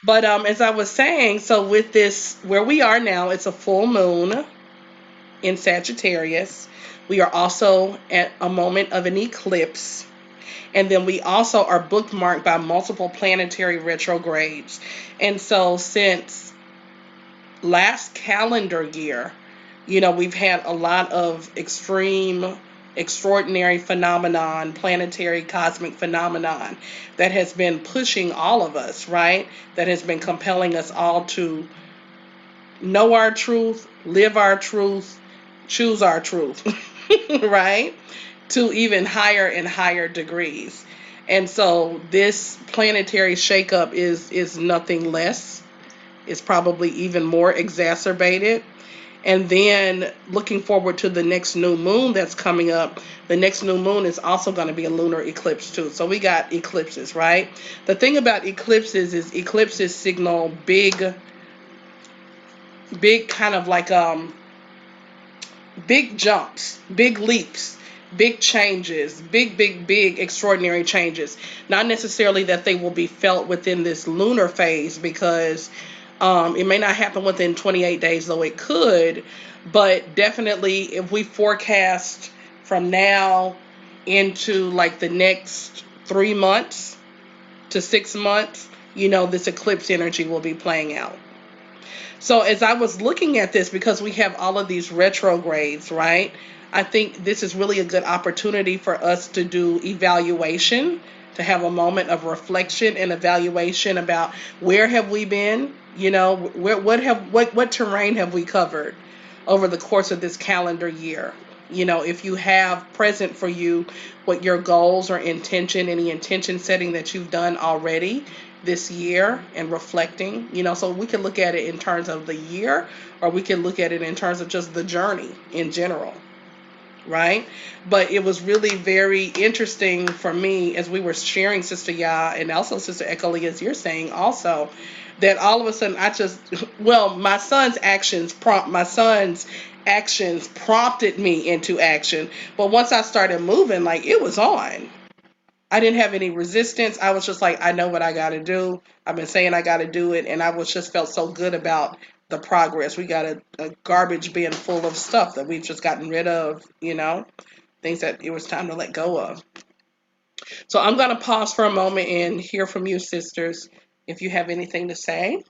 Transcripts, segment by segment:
But as I was saying, so with this, where we are now, it's a full moon in Sagittarius. We are also at a moment of an eclipse. And then we also are bookmarked by multiple planetary retrogrades. And so since last calendar year, we've had a lot of extreme, extraordinary phenomenon, planetary cosmic phenomenon that has been pushing all of us, right? That has been compelling us all to know our truth, live our truth, choose our truth, right? To even higher and higher degrees. And so this planetary shakeup is nothing less. It's probably even more exacerbated. And then looking forward to the next new moon that's coming up. The next new moon is also going to be a lunar eclipse too. So we got eclipses, right? The thing about eclipses is eclipses signal big kind of like big jumps, big leaps, big changes, big extraordinary changes. Not necessarily that they will be felt within this lunar phase because it may not happen within 28 days, though it could. But definitely, if we forecast from now into like the next 3 months to 6 months, this eclipse energy will be playing out. So as I was looking at this, because we have all of these retrogrades, right? I think this is really a good opportunity for us to do evaluation, to have a moment of reflection and evaluation about where have we been, what terrain have we covered over the course of this calendar year. If you have present for you what your goals or intention, any intention setting that you've done already this year and reflecting, so we can look at it in terms of the year or we can look at it in terms of just the journey in general, right? But it was really very interesting for me as we were sharing, Sister Ya, and also Sister Ecoli, as you're saying also, that all of a sudden I just, well, my son's actions prompted me into action. But once I started moving, like it was on. I didn't have any resistance. I was just like, I know what I got to do. I've been saying I got to do it, and I was just felt so good about the progress. We got a garbage bin full of stuff that we've just gotten rid of, things that it was time to let go of. So I'm gonna pause for a moment and hear from you, sisters, if you have anything to say.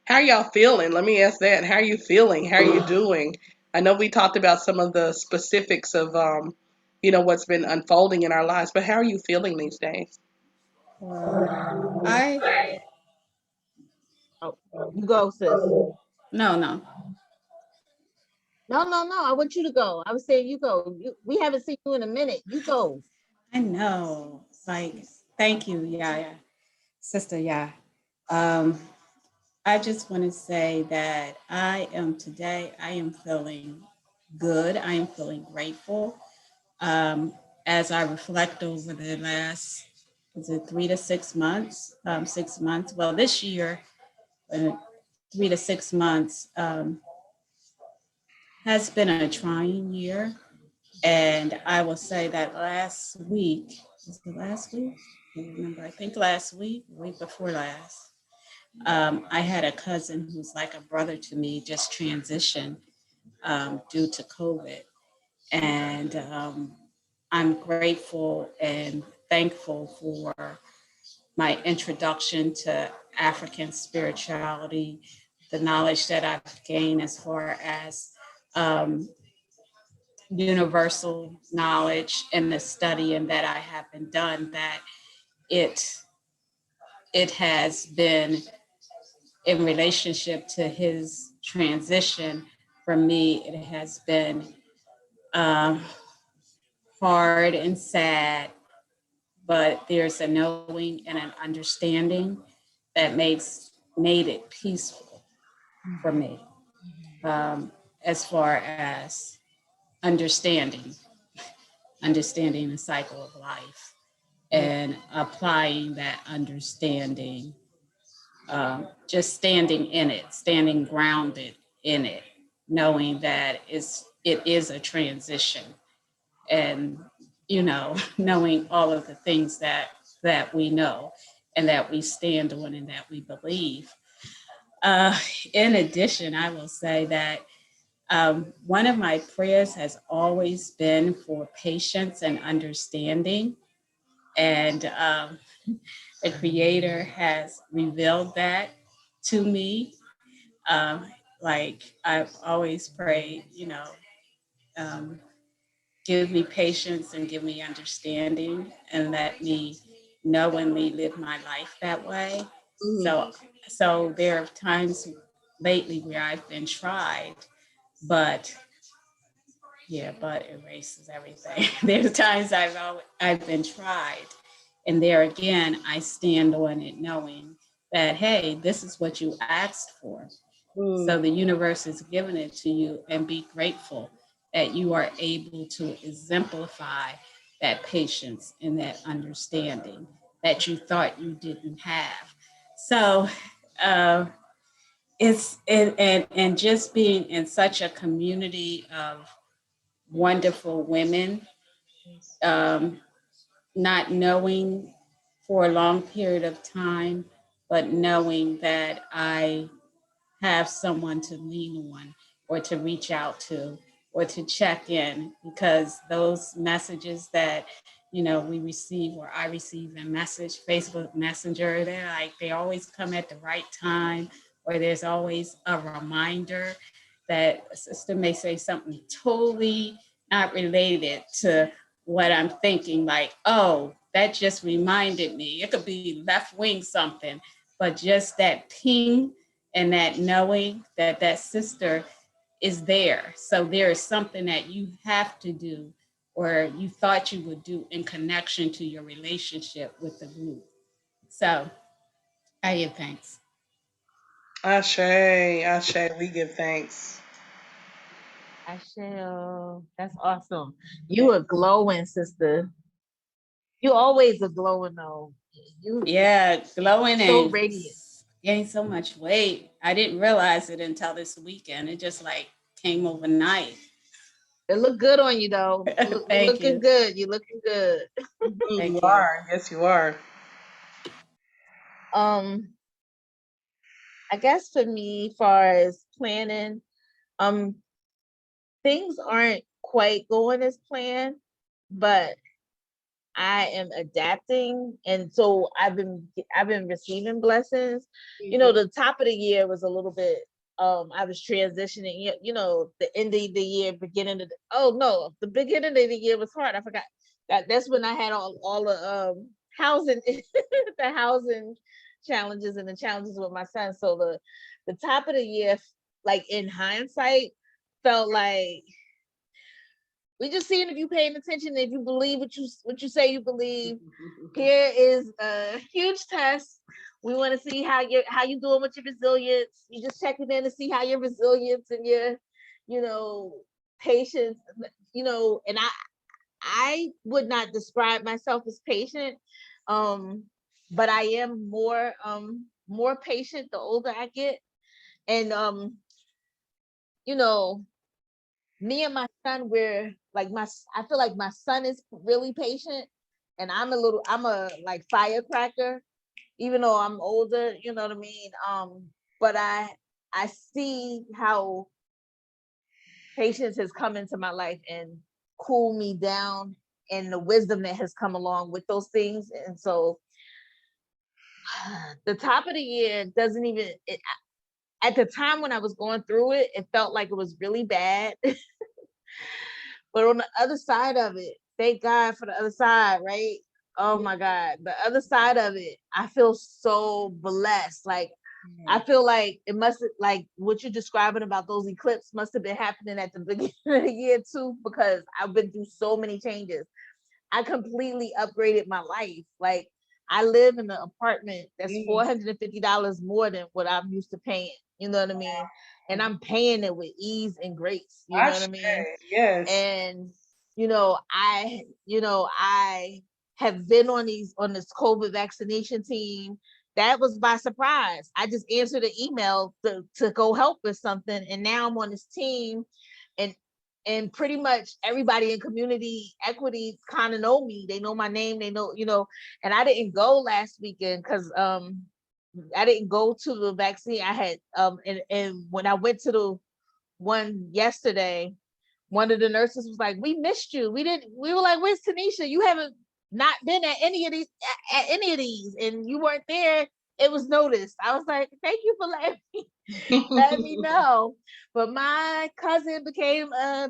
How are y'all feeling? Let me ask that. How are you feeling? How are you doing? I know we talked about some of the specifics of what's been unfolding in our lives, but how are you feeling these days? Well, I Oh, you go, sis. no no. No, no, no. I want you to go. I was saying you go. We haven't seen you in a minute. You go. I know. Like, thank you, yeah, sister, yeah. Um, I just want to say that I am feeling good. I am feeling grateful. Um, as I reflect over the last, is it 3 to 6 months? 6 months. Well, this year, uh, 3 to 6 months has been a trying year. And I will say that last week, was it last week? I can't remember. I think last week, week before last, I had a cousin who's like a brother to me just transition due to COVID. And I'm grateful and thankful for my introduction to African spirituality, the knowledge that I've gained as far as um, universal knowledge and the studying that I have been done, that it it has been in relationship to his transition. For me, it has been um, hard and sad, but there's a knowing and an understanding that makes made it peaceful for me, as far as understanding understanding the cycle of life and applying that understanding, just standing in it, standing grounded in it, knowing that it is a transition, and knowing all of the things that we know and that we stand on and that we believe. uh, in addition, I will say that one of my prayers has always been for patience and understanding, and the creator has revealed that to me. um, like I've always prayed, um, give me patience and give me understanding and let me knowingly live my life that way. Mhm. So there are times lately where I've been tried, but yeah, but erases everything. There's times I've been tried, and there again I stand on it knowing that, hey, this is what you asked for. Mm. So the universe is giving it to you, and be grateful that you are able to exemplify that patience and that understanding that you thought you didn't have. So uh, and just being in such a community of wonderful women, um, not knowing for a long period of time, but knowing that I have someone to lean on or to reach out to or to check in, because those messages that we receive, or I receive in message Facebook Messenger, they always come at the right time, or there's always a reminder that a sister may say something totally not related to what I'm thinking, like, oh, that just reminded me. It could be left wing something, but just that ping and that knowing that that sister is there. So there is something that you have to do or you thought you would do in connection to your relationship with the group. So I give thanks. Ashe, Ashe, we give thanks. I shall. That's awesome. Yeah. You are glowing, sister. You always are glowing though. You Yeah, glowing so and radiant. gained so much weight. I didn't realize it until this weekend. It just like came overnight. It look good on you though. You Thank looking you. good. You looking good. Mhm, you Thank you. are. Yes, you are. Um, I guess for me, far as planning, um, things aren't quite going as planned, but I am adapting, and so I've been receiving blessings. Mhm. The top of the year was a little bit. I was transitioning. The end of the year, beginning of oh no, the beginning of the year was hard. I forgot that's when I had all the housing, the housing challenges and the challenges with my son. So the top of the year, like in hindsight, felt like we just seeing if you paying attention, if you believe what you say you believe. Here is a huge test. We want to see how you doing with your resilience. You just checking in to see how your resilience and your, you know, patience, and I would not describe myself as patient. Um, but I am more patient the older I get. And you know, me and my son, we're like I feel like my son is really patient, and I'm a like firecracker, even though I'm older, you know what I mean. But I see how patience has come into my life and cool me down, and the wisdom that has come along with those things. And so the top of the year doesn't even at the time when I was going through it, it felt like it was really bad. But on the other side of it, thank God for the other side, right? Oh my God, the other side of it, I feel so blessed. Like I feel like it must like what you're describing about those eclipses must have been happening at the beginning of the year too, because I've been through so many changes. I completely upgraded my life. Like I live in an apartment that's Mhm. $450 more than what I'm used to paying. You know what I mean? And I'm paying it with ease and grace. You know what I Ashe, mean? yes. And I have been on this COVID vaccination team. that was by surprise. I just answered an email to go help with something, and now I'm on this team, and pretty much everybody in community equity kind of know me. They know my name. They know, and I didn't go last weekend because I didn't go to the vaccine. I had and when I went to the one yesterday, one of the nurses was like, "We missed you. We were like, where's Tanisha? You haven't not been at any of these, and you weren't there. It was noticed." I was like, "Thank you for letting me know." But my cousin became a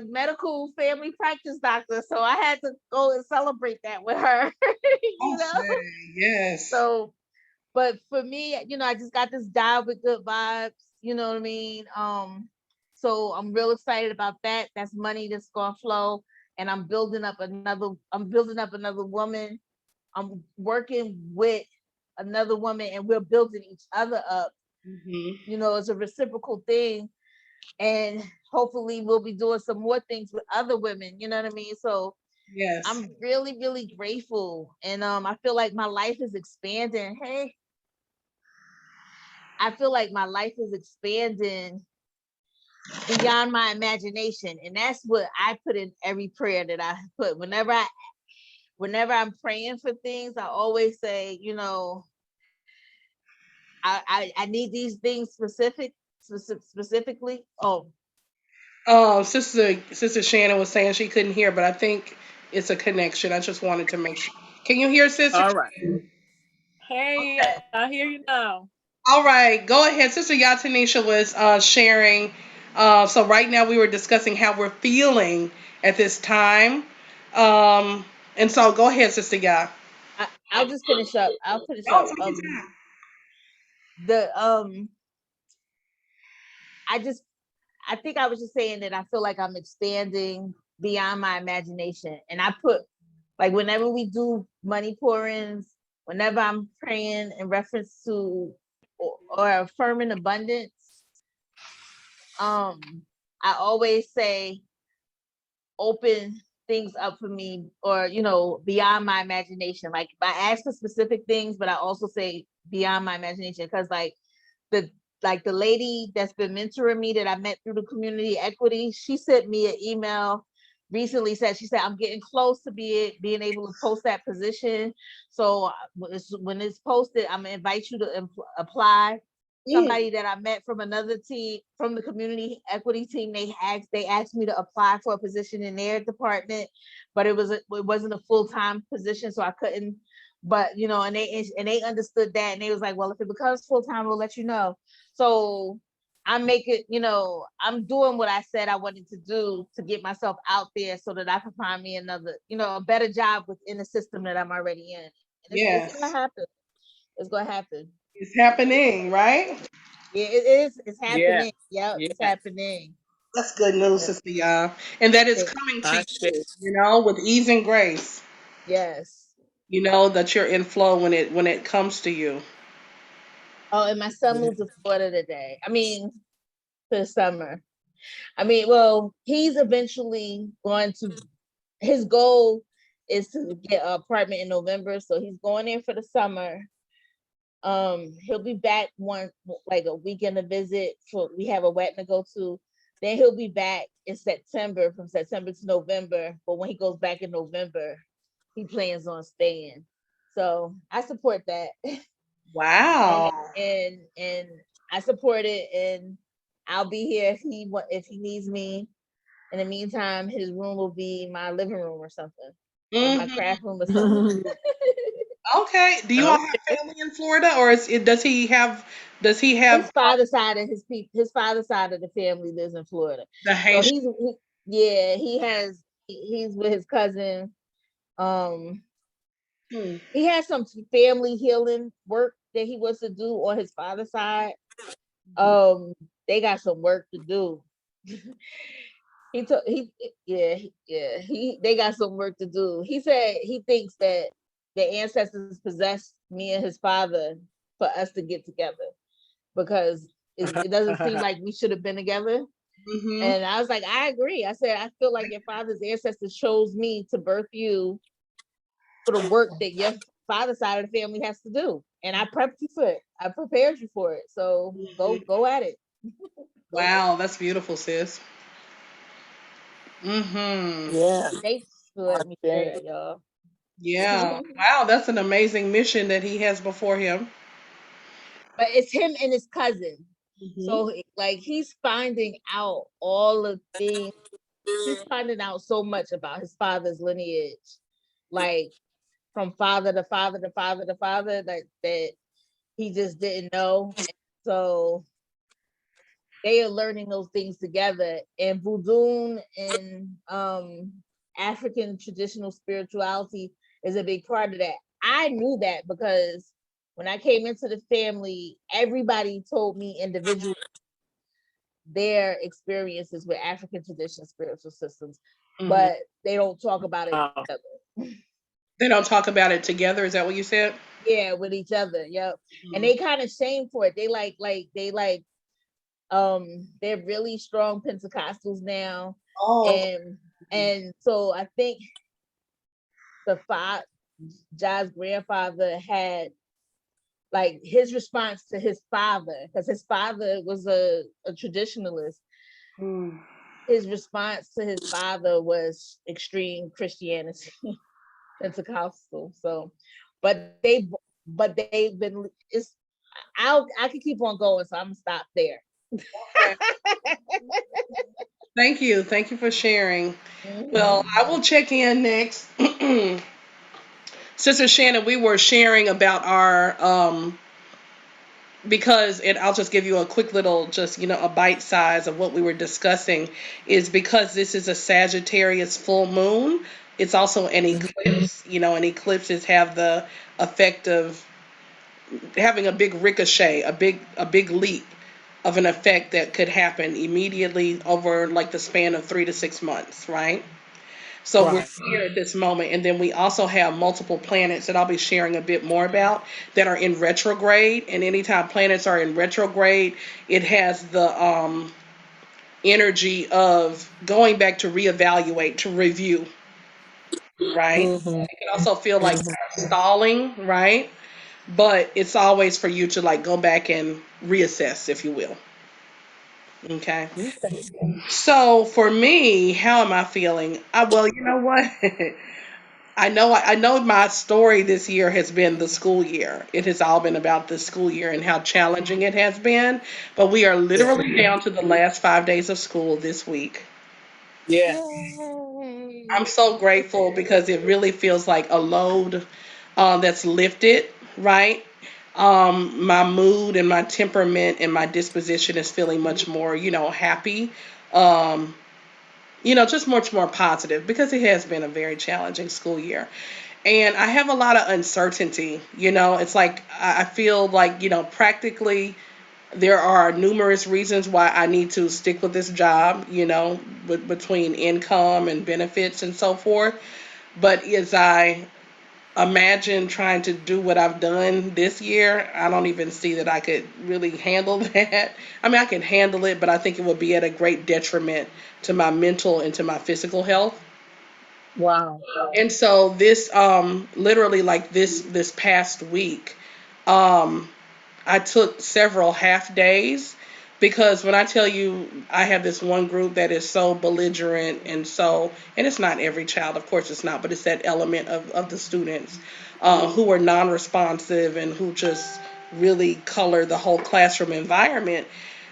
medical family practice doctor, so I had to go and celebrate that with her. Okay, yes. So, but for me, I just got this job with good vibes. You know what I mean? So I'm real excited about that. That's money that's gonna flow, and I'm building up another. I'm building up another woman. I'm working with another woman, and we're building each other up. It's a reciprocal thing, and hopefully we'll be doing some more things with other women. You know what I mean? So Yes. I'm really, really grateful, and I feel like my life is expanding. Hey, I feel like my life is expanding beyond my imagination, and that's what I put in every prayer that I put. Whenever I'm praying for things, I always say, I need these things specifically. Oh, Sister Shannon was saying she couldn't hear, but I think it's a connection. I just wanted to make sure. Can you hear, Sister? All right. Hey, okay. I hear you now. All right, go ahead. Sister Yatanisha was sharing. So right now we were discussing how we're feeling at this time. And so go ahead, Sister Ya. I'll just finish up. I'll finish No, up. take your time. The I just I think I was just saying that I feel like I'm expanding beyond my imagination. And I put, like, whenever we do money pour-ins, whenever I'm praying in reference to or affirming abundance, I always say open things up for me, or beyond my imagination. Like, I ask for specific things, but I also say beyond my imagination, because the the lady that's been mentoring me that I met through the community equity, she sent me an email recently. She said, I'm getting close to being able to post that position. So when it's posted, I'm gonna invite you to apply. Mm. Somebody that I met from another team, from the community equity team, they asked me to apply for a position in their department, but it wasn't a full-time position, so I couldn't. But and they understood that, and they was like, well, if it becomes full-time, we'll let you know. So I'm I'm doing what I said I wanted to do to get myself out there so that I can find me another, a better job within the system that I'm already in. And it's Yes, gonna happen. It's gonna happen. it's happening, right? Yeah, it is. It's Yeah. happening. Yep, it's Yeah. happening. That's good news, Yep. Sister Ya. And that is Thank- coming to I share. you, with ease and grace. Yes. That you're in flow when it comes to you. Oh, and my son moved to Florida today. I mean, for the summer. I mean, well, he's eventually going to. His goal is to get an apartment in November, so he's going in for the summer. He'll be back like a weekend to visit. For we have a wedding to go to. Then he'll be back in September, from September to November. But when he goes back in November, he plans on staying. So I support that. and Wow. and I support it, and I'll be here if he needs me. In the meantime, his room will be my living room or something, or my Hmm. craft room or something. Okay. Do you all have Okay. family in Florida, or does he have His father side of his father side of the family lives in Florida, the so Haitian? yeah, he's with his cousin. Um, Hmm. he has some family healing work that he wants to do on his father's side. Um, they got some work to do. he took he yeah he they got some work to do. He said he thinks that the ancestors possessed me and his father for us to get together, because it doesn't seem like we should have been together. Hmm. And I was like, I agree. I said, I feel like your father's ancestors chose me to birth you for the work that your father's side of the family has to do. and I prepped you for it. I prepared you for it. So go at it. Go. Wow, that's beautiful, sis. Mm-hmm. Yeah. Thanks for letting me share that, y'all. Yeah. Wow, that's an amazing mission that he has before him. But it's him and his cousin. Mm-hmm. So like he's finding out all the things. He's finding out so much about his father's lineage, like from father to father to father to father, that he just didn't know. And so they are learning those things together. And voodoo and African traditional spirituality is a big part of that. I knew that because when I came into the family, everybody told me individually their experiences with African traditional spiritual systems, Mm-hmm. but they don't talk about it together. They don't talk about it together. Is that what you said? Yeah, with each other. Yep. And Mhm. they kind of shame for it. They they're really strong Pentecostals now. Oh, And so I think the father, Jai's grandfather, had like his response to his father, because his father was a traditionalist. mm. His response to his father was extreme Christianity, Pentecostal. So, but they've been. It's I could keep on going, so I'm gonna stop there. Okay. Thank you. Thank you for sharing. Well, Mhm. I will check in next. Sister Shannon, we were sharing about our because, and I'll just give you a quick little, just a bite size of what we were discussing, is because this is a Sagittarius full moon. It's also an eclipse. And eclipses have the effect of having a big ricochet, a big leap of an effect that could happen immediately over like the span of 3 to 6 months, right? So we're Right. here at this moment, and then we also have multiple planets that I'll be sharing a bit more about that are in retrograde. And anytime planets are in retrograde, it has the energy of going back to reevaluate, to review, right? Mm-hmm. It can also feel like Mm-hmm. stalling, right? But it's always for you to like go back and reassess, if you will. Okay. Okay. So for me, how am I feeling? Well, you know what? I know my story this year has been the school year. It has all been about the school year and how challenging it has been. But we are Yeah. literally down to the last 5 days of school this week. Yeah. I'm Yay. so grateful because it really feels like a load that's lifted, right? My mood and my temperament and my disposition is feeling much more, happy. Um, just much more positive because it has been a very challenging school year. And I have a lot of uncertainty. It's like I feel like, practically there are numerous reasons why I need to stick with this job, between income and benefits and so forth. But as I imagine trying to do what I've done this year, I don't even see that I could really handle that. I mean, I can handle it, but I think it would be at a great detriment to my mental and to my physical health. Wow. And so this literally like this past week, um I took several half days because when I tell you I have this one group that is so belligerent and it's not every child, of course it's not, but it's that element of the students who are non-responsive and who just really color the whole classroom environment,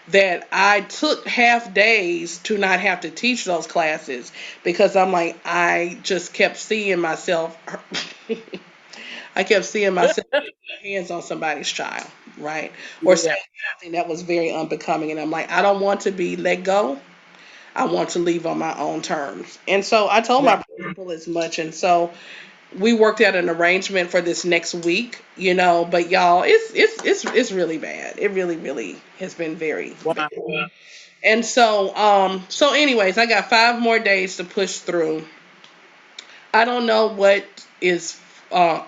that I took half days to not have to teach those classes because I'm like, I just kept seeing myself. I kept seeing myself putting my hands on somebody's child, right? Or Yeah. saying something that was very unbecoming. And I'm like, I don't want to be let go. I want to leave on my own terms. And so I told Right. my principal as much. And so we worked out an arrangement for this next week, but y'all, it's really bad. It really, really has been very bad. Wow. And so anyways, I got 5 more days to push through. I don't know what is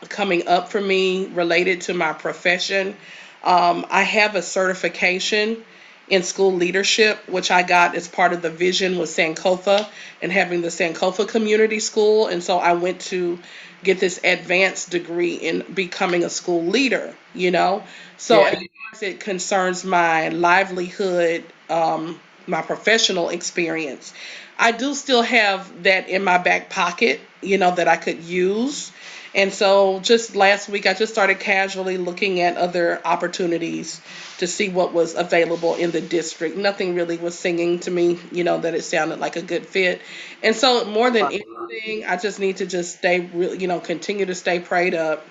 coming up for me related to my profession. I have a certification in school leadership, which I got as part of the vision with Sankofa and having the Sankofa Community School. And so I went to get this advanced degree in becoming a school leader, you know. So as Yeah. far as it concerns my livelihood, my professional experience, I do still have that in my back pocket, you know, that I could use. And so just last week, I just started casually looking at other opportunities to see what was available in the district. Nothing really was singing to me, you know, that it sounded like a good fit. And so more than Right. anything, I just need to just stay really, you know, continue to stay prayed up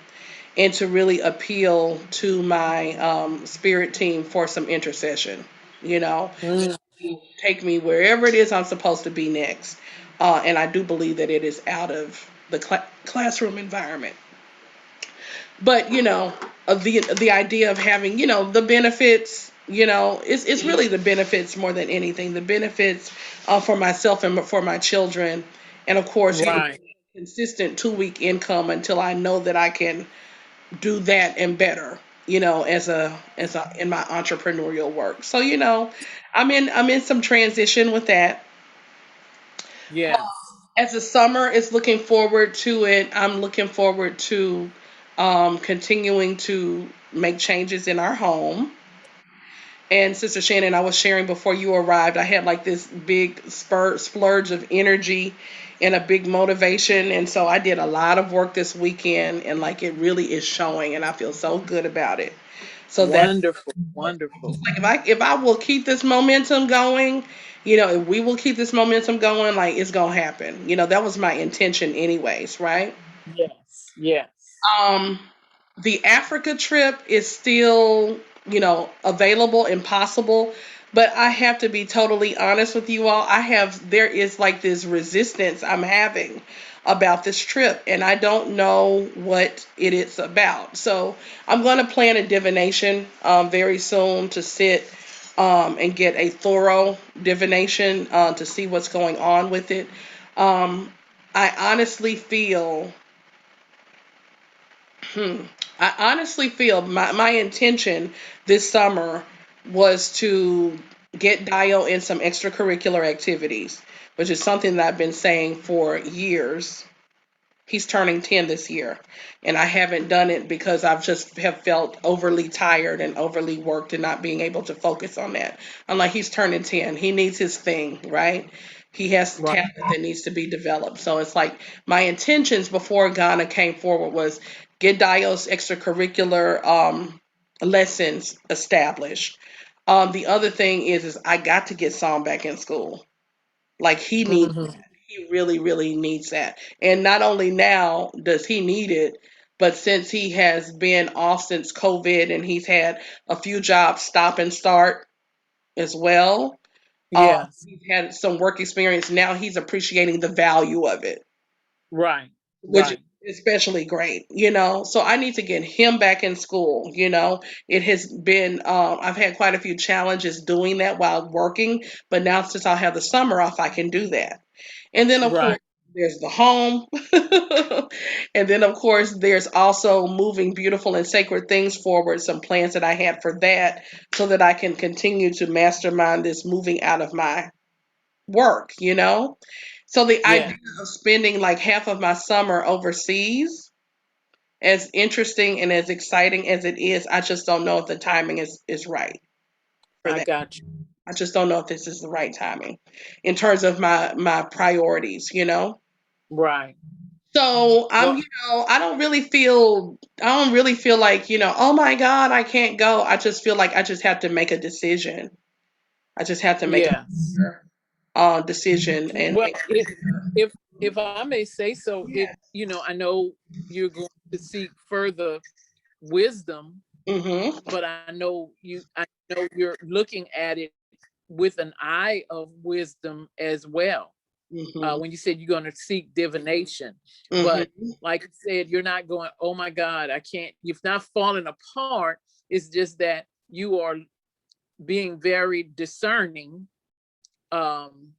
and to really appeal to my spirit team for some intercession, you know, Mm, take me wherever it is I'm supposed to be next. And I do believe that it is out of the classroom environment. But you know, the idea of having, you know, the benefits, you know, it's really the benefits more than anything. The benefits for myself and for my children, and of course, you know, right. consistent 2 week income until I know that I can do that and better. You know, as a in my entrepreneurial work. So you know, I'm in some transition with that. Yes. As the summer is looking forward to it, I'm looking forward to continuing to make changes in our home. And Sister Shannon, I was sharing before you arrived, I had like this big splurge of energy and a big motivation. And so I did a lot of work this weekend, and like it really is showing, and I feel so good about it. So that's Wonderful. Wonderful. like if I will keep this momentum going, you know, if we will keep this momentum going, like it's gonna happen. You know, that was my intention anyways, right? Yes. Yes. Um, the Africa trip is still, you know, available and possible, but I have to be totally honest with you all. There is like this resistance I'm having about this trip, and I don't know what it is about. So I'm going to plan a divination very soon to sit and get a thorough divination to see what's going on with it. Um, I honestly feel Hmm. I honestly feel my intention this summer was to get Dio in some extracurricular activities, which is something that I've been saying for years. He's turning 10 this year, and I haven't done it because I've just have felt overly tired and overly worked and not being able to focus on that. I'm like, he's turning 10. He needs his thing, right? He has Right. talent that needs to be developed. So it's like my intentions before Ghana came forward was get Dio's extracurricular lessons established. The other thing is I got to get Psalm back in school. Like Hmm. he really, really needs that. And not only now does he need it, but since he has been off since COVID and he's had a few jobs stop and start as well, Yes. he's had some work experience. Now he's appreciating the value of it, Right. which is Right. especially great, you know. So I need to get him back in school, you know. It has been, I've had quite a few challenges doing that while working, but now since I'll have the summer off, I can do that. And then, of course, Right. there's the home. And then, of course, there's also moving beautiful and sacred things forward, some plans that I had for that, so that I can continue to mastermind this moving out of my work, you know? So the idea Yeah. of spending like half of my summer overseas, as interesting and as exciting as it is, I just don't know if the timing is right for I that. got you. I just don't know if this is the right timing in terms of my priorities, you know? Right. So Well, I don't really feel like, you know, oh my God, I can't go. I just feel like I just have to make a decision. I just have to make yes. a decision and Well, if I may say so, yeah. I know you're going to seek further wisdom, Mhm. but I know you're looking at it with an eye of wisdom as well. Mhm. When you said you're going to seek divination, but Mhm. like you said, you're not going, oh my God, I can't. You've not fallen apart. It's just that you are being very discerning, um,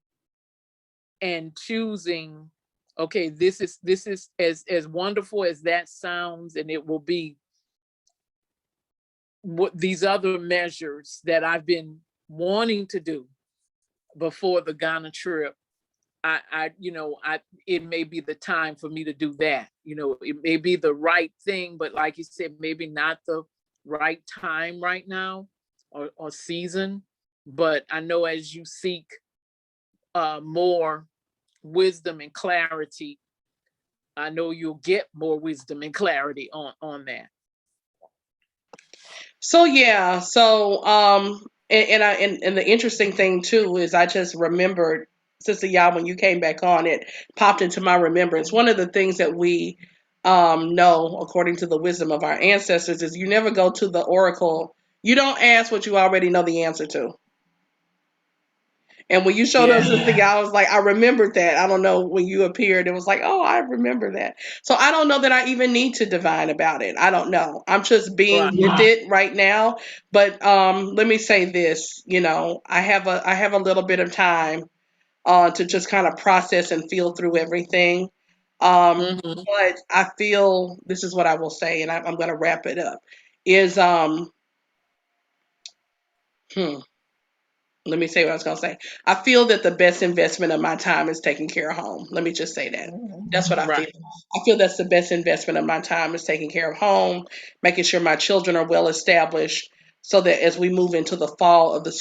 and choosing. Okay, this is as wonderful as that sounds, and it will be what these other measures that I've been wanting to do before the Ghana trip, it may be the time for me to do that. It may be the right thing, but like you said, maybe not the right time right now or season. But I know as you seek more wisdom and clarity, I know you'll get more wisdom and clarity on that. So yeah, and the interesting thing too is I just remembered, Sister Yah, when you came back on, it popped into my remembrance. One of the things that we know, according to the wisdom of our ancestors, is you never go to the oracle. You don't ask what you already know the answer to. And when you showed up, Sister Yeah. Yah, I was like, I remembered that. I don't know, when you appeared, it was like, oh, I remember that. So I don't know that I even need to divine about it. I don't know. I'm just being Right. with it right now. But let me say this, I have a little bit of time to just kind of process and feel through everything. Mm-hmm. But I feel this is what I will say, and I'm going to wrap it up. Is hmm, let me say what I was going to say. I feel that the best investment of my time is taking care of home. Let me just say that. That's what I feel. Right. I feel that's the best investment of my time is taking care of home, making sure my children are well established, so that as we move into the fall of the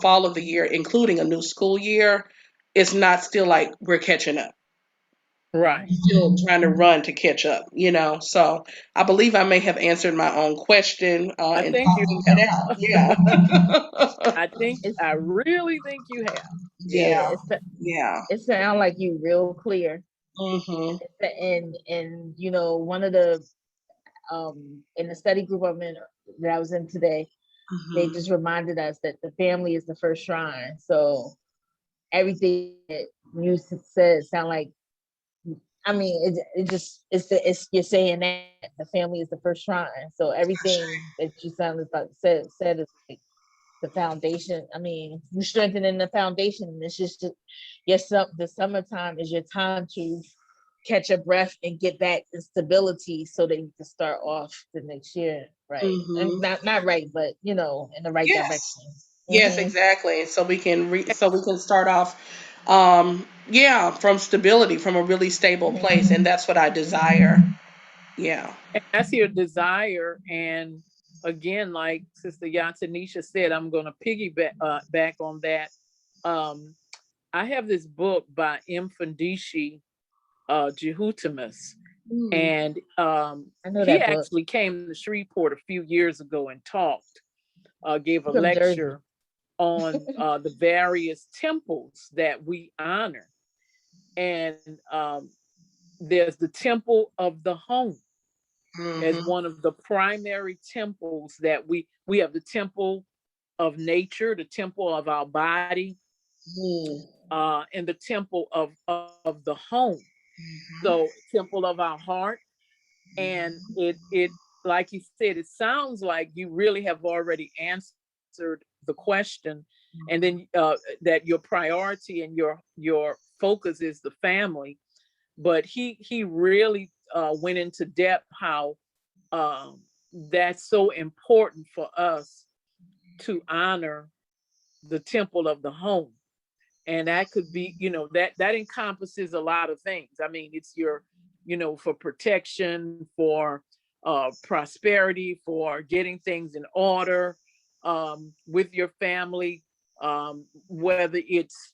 fall of the year, including a new school year, it's not still like we're catching up. Right. Still trying to run to catch up. So I believe I may have answered my own question I and think you talking have. it out. Yeah. It's I really think you have. yeah, Yeah. Yeah. it sounds like you real clear. Mhm. And one of the in the study group that I was in today, they Mhm. just reminded us that the family is the first shrine. So everything that you said sound like, I mean, it's you're saying that the family is the first shrine. So everything that you sounded like said is like the foundation. I mean, you strengthening the foundation. It's just yes, the summertime is your time to catch a breath and get back the stability so that you can start off the next year right. And Mhm. not right, but in the right Yes. direction. Yes, Mm-hmm. exactly. So we can start off yeah, from stability, from a really stable place, Mm-hmm. and that's what I desire. Yeah. And that's your desire. And again, like Sister Yatanisha said, I'm going to piggyback back on that. Um, I have this book by M. Fundishi Jehutimus, Mm. and I know he that book. actually came to Shreveport a few years ago and gave a From Jersey. lecture on the various temples that we honor. And there's the temple of the home as Mhm. one of the primary temples that we have the temple of nature, the temple of our body, Mm. and the temple of the home. Mhm. So temple of our heart. And it like you said, it sounds like you really have already answered the question, and then that your priority and your focus is the family. But he really went into depth how um, that's so important for us to honor the temple of the home. And that could be, that encompasses a lot of things. I mean, it's your, for protection, for prosperity, for getting things in order with your family, whether it's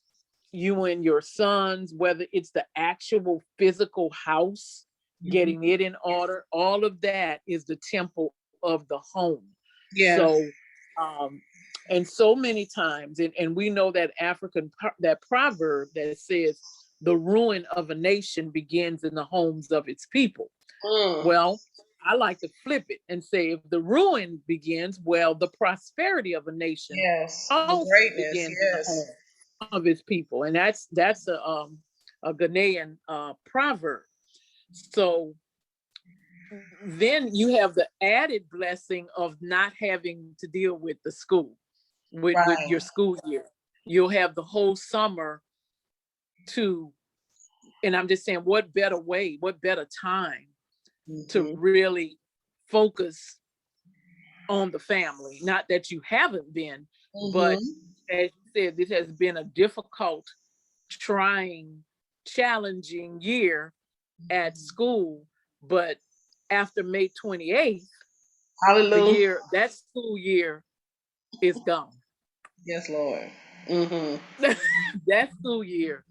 you and your sons, whether it's the actual physical house, Mhm. getting it in order. All of that is the temple of the home. Yes. So um, and so many times, and we know that that proverb that says the ruin of a nation begins in the homes of its people. Mm. Well, I like to flip it and say if the ruin begins, well, the prosperity of a nation Yes. The also greatness. begins in the Yes. home of its people. And that's a Ghanaian proverb. So then you have the added blessing of not having to deal with the school, with Right. your school year. You'll have the whole summer to, and I'm just saying, what better way, what better time to Mhm. really focus on the family? Not that you haven't been, but Mhm. as you said, this has been a difficult, trying, challenging year at school. But after May 28th, Hallelujah. that school year is gone. Yes, Lord. Mm-hmm. That school year,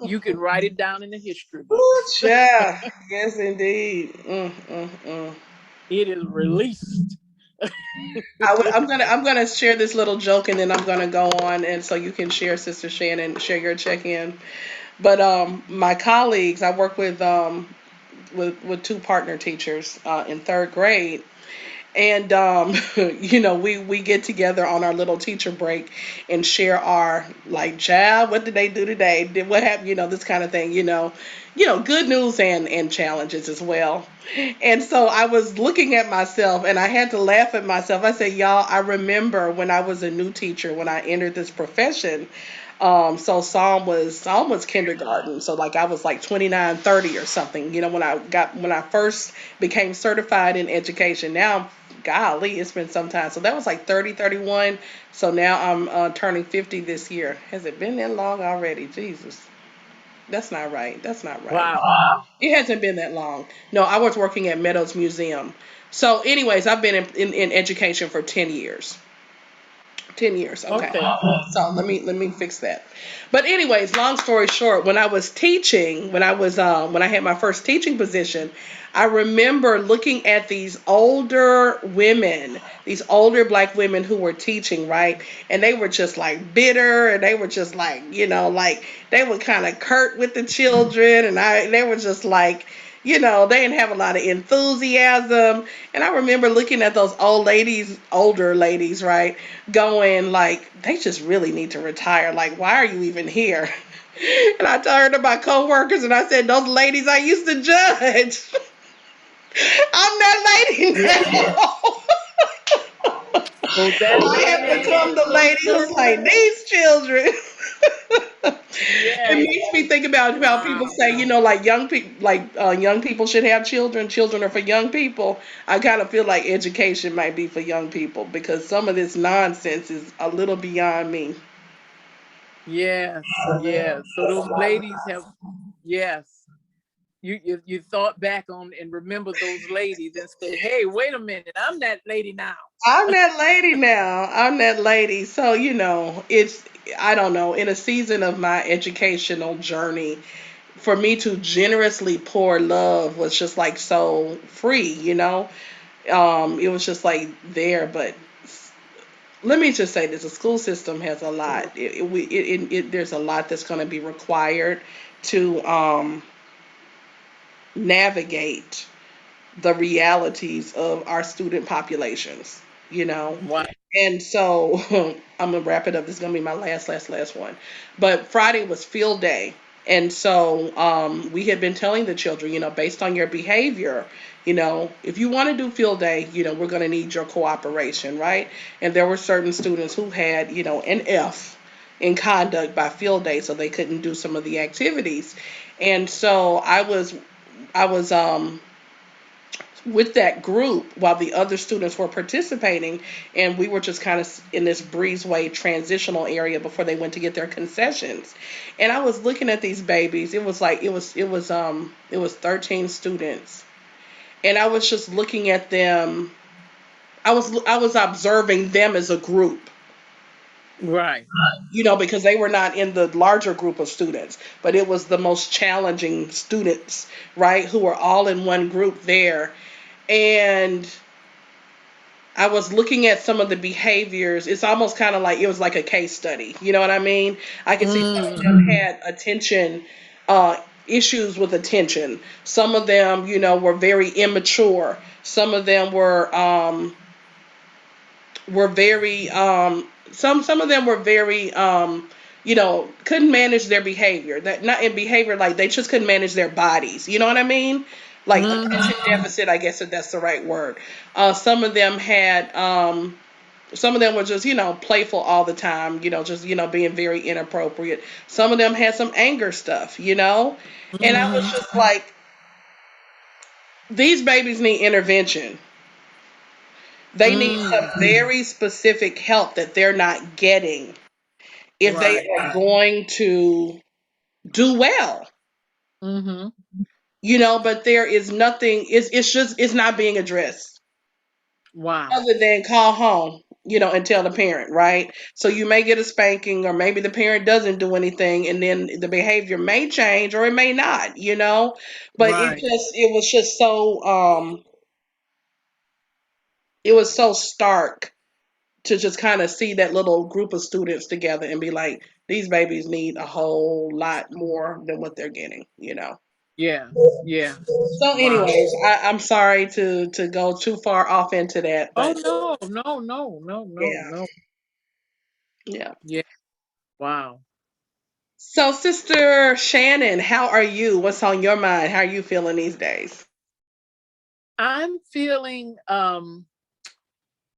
you can write it down in the history Ooh, books. child. Yes, indeed. Mm. It is released. I'm gonna share this little joke and then I'm gonna go on and so you can share, Sister Shannon, share your check in. But my colleagues, I work with two partner teachers in third grade, and we get together on our little teacher break and share our like, child, what did they do today, did what happened, this kind of thing, good news and challenges as well. And so I was looking at myself and I had to laugh at myself. I said, y'all, I remember when I was a new teacher, when I entered this profession. So Psalm was kindergarten. So like I was like 29, 30 or something, when I first became certified in education. Now, golly, it's been some time. So that was like 30, 31. So now I'm turning 50 this year. Has it been that long already? Jesus. That's not right. That's not right. Wow. It hasn't been that long. No, I was working at Meadows Museum. So, anyways, I've been in education for 10 years. 10 years. Okay. Okay. So let me fix that. But anyways, long story short, when I was teaching, when I had my first teaching position, I remember looking at these older women, these older black women who were teaching, right? And they were just like bitter, and they were just like, like they were kind of curt with the children, and they were just like, they didn't have a lot of enthusiasm. And I remember looking at those older ladies, right, going like, they just really need to retire. Like, why are you even here? And I turned to my coworkers and I said, those ladies I used to judge, I'm that lady Yeah. now. So that I have become the lady who's like, these children. It yes. makes me think about how people Wow. say, like young people should have children. Children are for young people. I kind of feel like education might be for young people because some of this nonsense is a little beyond me. Yes. Yes. So those ladies have, yes. You thought back on and remember those ladies and say, hey, wait a minute, I'm that lady now. I'm that lady now. I'm that lady. So, I don't know, in a season of my educational journey, for me to generously pour love was just like so free. It was just like there. But let me just say this: the school system has a lot. There's a lot that's going to be required to navigate the realities of our student populations. You know, Wow. And so I'm gonna wrap it up. This is gonna be my last one. But Friday was field day, and so we had been telling the children, based on your behavior, if you want to do field day, we're gonna need your cooperation, right? And there were certain students who had, an F in conduct by field day, so they couldn't do some of the activities. And so I was with that group while the other students were participating, and we were just kind of in this breezeway transitional area before they went to get their concessions. And I was looking at these babies. It was like it was 13 students, and I was just looking at them. I was observing them as a group, Right. because they were not in the larger group of students, but it was the most challenging students, right, who were all in one group there. And I was looking at some of the behaviors. It's almost kind of like it was like a case study. You know what I mean? I could see some of them Mm. had attention issues with attention. Some of them, were very immature. Some of them were very some of them were very couldn't manage their behavior. That not in behavior, like they just couldn't manage their bodies. You know what I mean? Like attention Hmm. deficit, I guess if that's the right word. Some of them had some of them were just, playful all the time, just, being very inappropriate. Some of them had some anger stuff. And I was Hmm. just like, these babies need intervention. They need some Mm, very specific help that they're not getting if they right. are going to do well. Mm-hmm. But there is nothing, it's not being addressed Wow. other than call home, and tell the parent, right? So you may get a spanking, or maybe the parent doesn't do anything, and then the behavior may change or it may not. But Right. it was just so it was so stark to just kind of see that little group of students together and be like, these babies need a whole lot more than what they're getting. Yeah. Yeah. So, Wow. anyways, I'm sorry to go too far off into that, Oh but no, no, no, no, no, yeah, no. yeah. Yeah. Wow. So, Sister Shannon, how are you? What's on your mind? How are you feeling these days? I'm feeling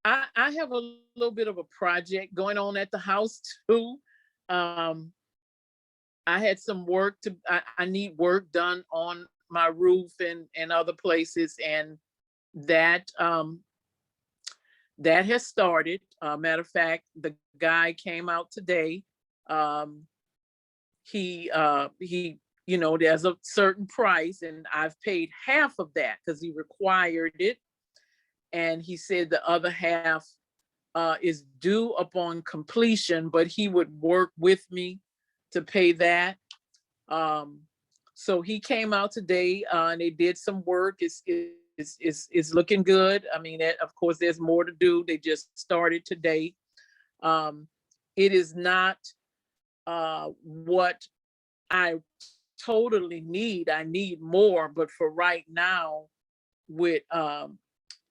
I have a little bit of a project going on at the house too. Um I had some work I need work done on my roof and other places, and that that has started. Matter of fact, the guy came out today. Um he there's a certain price, and I've paid half of that because he required it, and he said the other half is due upon completion, but he would work with me to pay that. Um, so he came out today, and they did some work. It's looking good. I mean, of course, there's more to do. They just started today. Um, it is not what I totally need. I need more, but for right now, with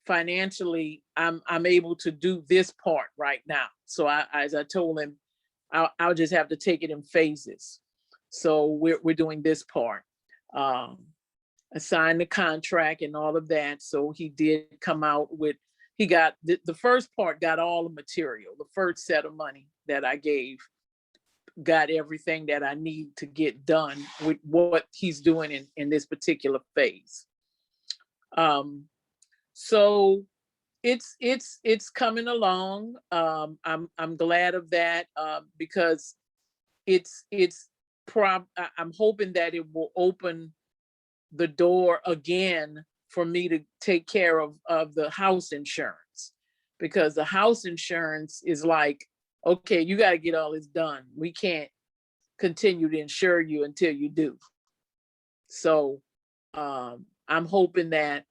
financially, I'm able to do this part right now. So as I told him, I'll just have to take it in phases. So we're doing this part. Um, I signed the contract and all of that. So he did come out with, he got the first part, got all the material. The first set of money that I gave got everything that I need to get done with what he's doing in this particular phase. Um, so it's coming along. I'm glad of that, because it's I'm hoping that it will open the door again for me to take care of the house insurance, because the house insurance is like, okay, you got to get all this done. We can't continue to insure you until you do. So I'm hoping that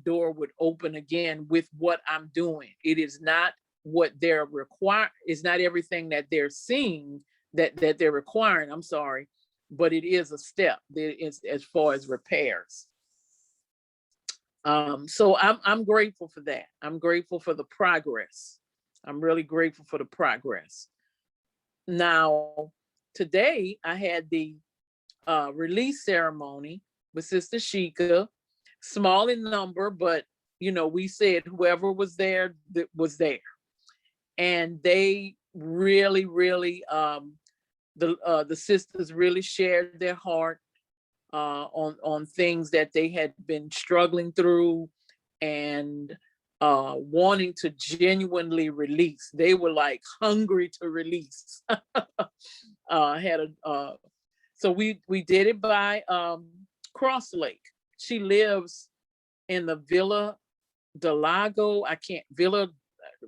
door would open again with what I'm doing. It is not what they're requiring. It's not everything that they're seeing that they're requiring. I'm sorry, but it is a step. There is, as far as repairs. So I'm grateful for that. I'm grateful for the progress. I'm really grateful for the progress. Now, today I had the release ceremony with Sister Sheikah, small in number, but we said whoever was there that was there, and they really, really, the sisters really shared their heart on things that they had been struggling through, and wanting to genuinely release. They were like hungry to release. Had a So we did it by Cross Lake. She lives in the Villa del Lago. I can't Villa,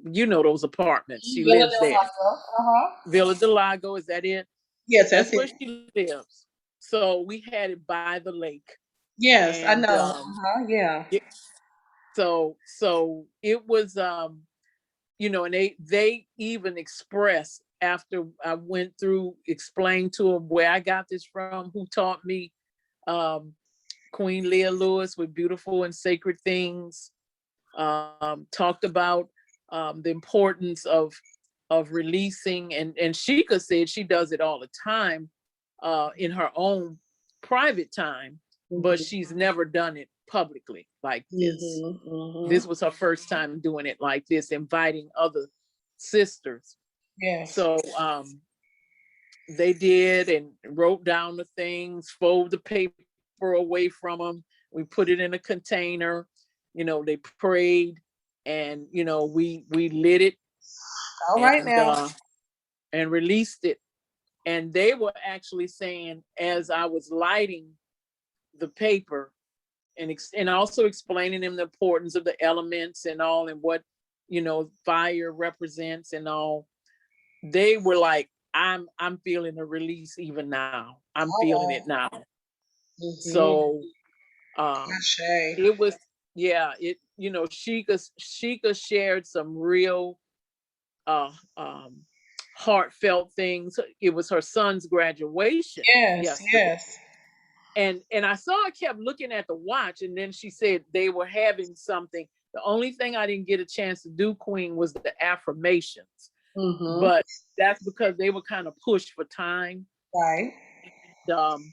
those apartments. She Villa lives del there. Lago. Uh-huh. Villa del Lago, is that it? Yes, That's that's it. where she lives. So we had it by the lake, Yes, I and know. Uh-huh. Yeah. so it was and they even expressed, after I went through, explained to them where I got this from, who taught me, um, Queen Leia Lewis with Beautiful and Sacred Things, talked about the importance of releasing, and Sheikah said she does it all the time in her own private time, but Mhm. she's never done it publicly like this. Mhm. Mhm. This was her first time doing it like this, inviting other sisters. Yes. So they did, and wrote down the things, fold the paper away from them. We put it in a container, they prayed, and we lit it, All right and now. released it. And they were actually saying, as I was lighting the paper, and also explaining them the importance of the elements and all, and what fire represents and all, they were like, I'm feeling a release even now. I'm feeling Oh, it now. mm-hmm. So Shay. it was, yeah, Sheikah shared some real uh um heartfelt things. It was her son's graduation Yes, yesterday. yes. And I saw her kept looking at the watch, and then she said they were having something. The only thing I didn't get a chance to do, Queen, was the affirmations. Mm-hmm. But that's because they were kind of pushed for time. Right. And,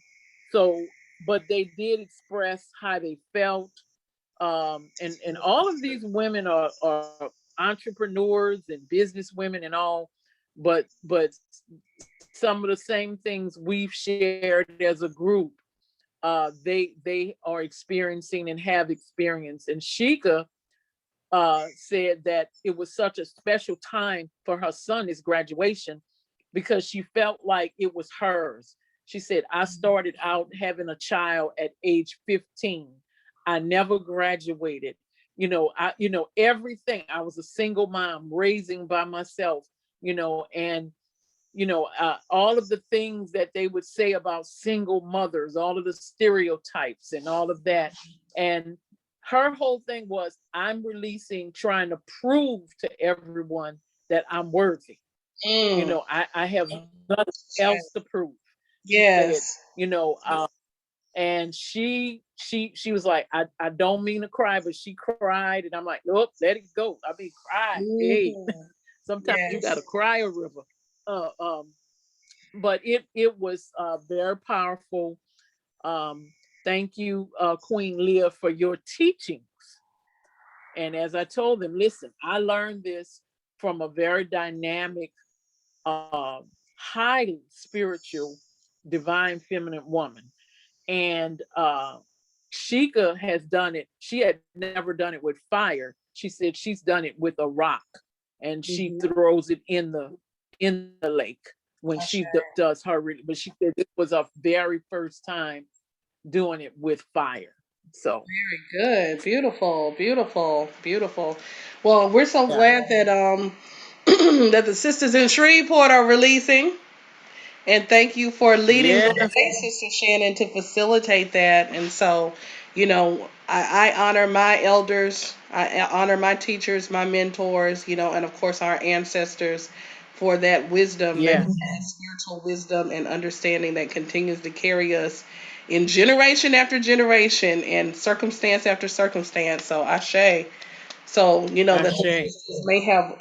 so, but they did express how they felt. And all of these women are entrepreneurs and business women and all, but some of the same things we've shared as a group, they are experiencing and have experienced. And Sheikah said that it was such a special time for her son, his graduation, because she felt like it was hers. She said, I started out having a child at age 15. I never graduated. Everything. I was a single mom raising by myself, and all of the things that they would say about single mothers, all of the stereotypes and all of that. And her whole thing was, I'm releasing, trying to prove to everyone that I'm worthy. Mm. I have nothing else to prove. She said, Yes. and she was like, I don't mean to cry, but she cried, and I'm like, nope, let it go. I mean, cry. Hey, Mm-hmm. sometimes you Yes. gotta cry a river. Uh, um, but it was very powerful. Thank you, Queen Leah, for your teachings. And as I told them, listen, I learned this from a very dynamic, highly spiritual, divine feminine woman. And Sheikah has done it. She had never done it with fire. She said she's done it with a rock, and she Mm-hmm. throws it in the lake when she does her. But she said it was her very first time doing it with fire. So Good. Beautiful. Beautiful. Beautiful. Well, we're so yeah, glad that that the sisters in Shreveport are releasing. And thank you for leading the yes, way, Sister Shannon, to facilitate that. And so, I honor my elders, I honor my teachers, my mentors, and of course our ancestors for that wisdom, that yes. spiritual wisdom and understanding that continues to carry us in generation after generation and circumstance after circumstance. So, Ashe. So, that the Ashe. sisters may have,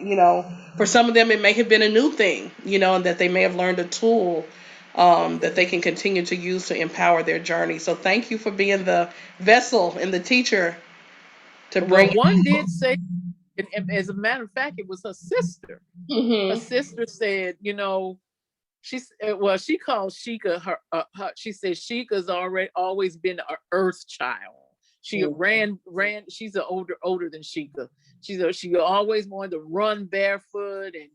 for some of them, it may have been a new thing, and that they may have learned a tool that they can continue to use to empower their journey. So, thank you for being the vessel and the teacher to Well, bring. one did say, and as a matter of fact, it was her sister. Her Mm-hmm. sister said, well, she calls Sheikah her. She says Sheikah's already always been an earth child. She ran. She's older than Sheikah. She always wanted to run barefoot and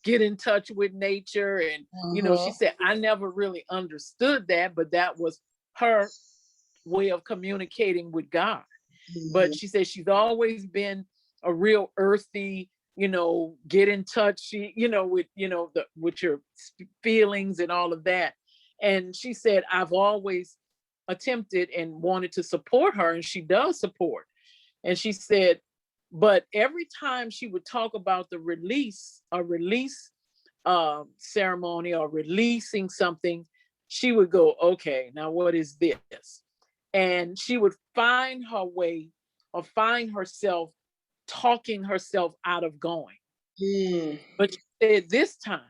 get in touch with nature. And she Mm-hmm. said I never really understood that, but that was her way of communicating with God. But she said she's always been a real earthy, get in touch, with with your feelings and all of that. And she said I've always attempted and wanted to support her, and she does support. And she said, but every time she would talk about the release ceremony or releasing something, she would go, okay, now what is this? And she would find her way or find herself talking herself out of going. Mm-hmm. But she said this time,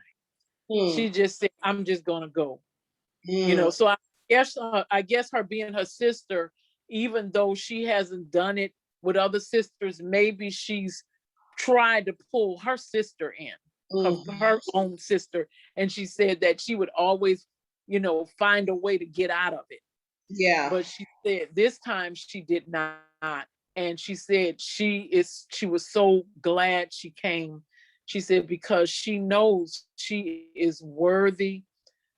Mm-hmm. she just said, I'm just gonna go. Mm-hmm. So I guess her being her sister, even though she hasn't done it with other sisters, maybe she's tried to pull her sister in, her own sister, and she said that she would always, find a way to get out of it. Yeah. But she said this time she did not And she said she was so glad she came. She said because she knows she is worthy,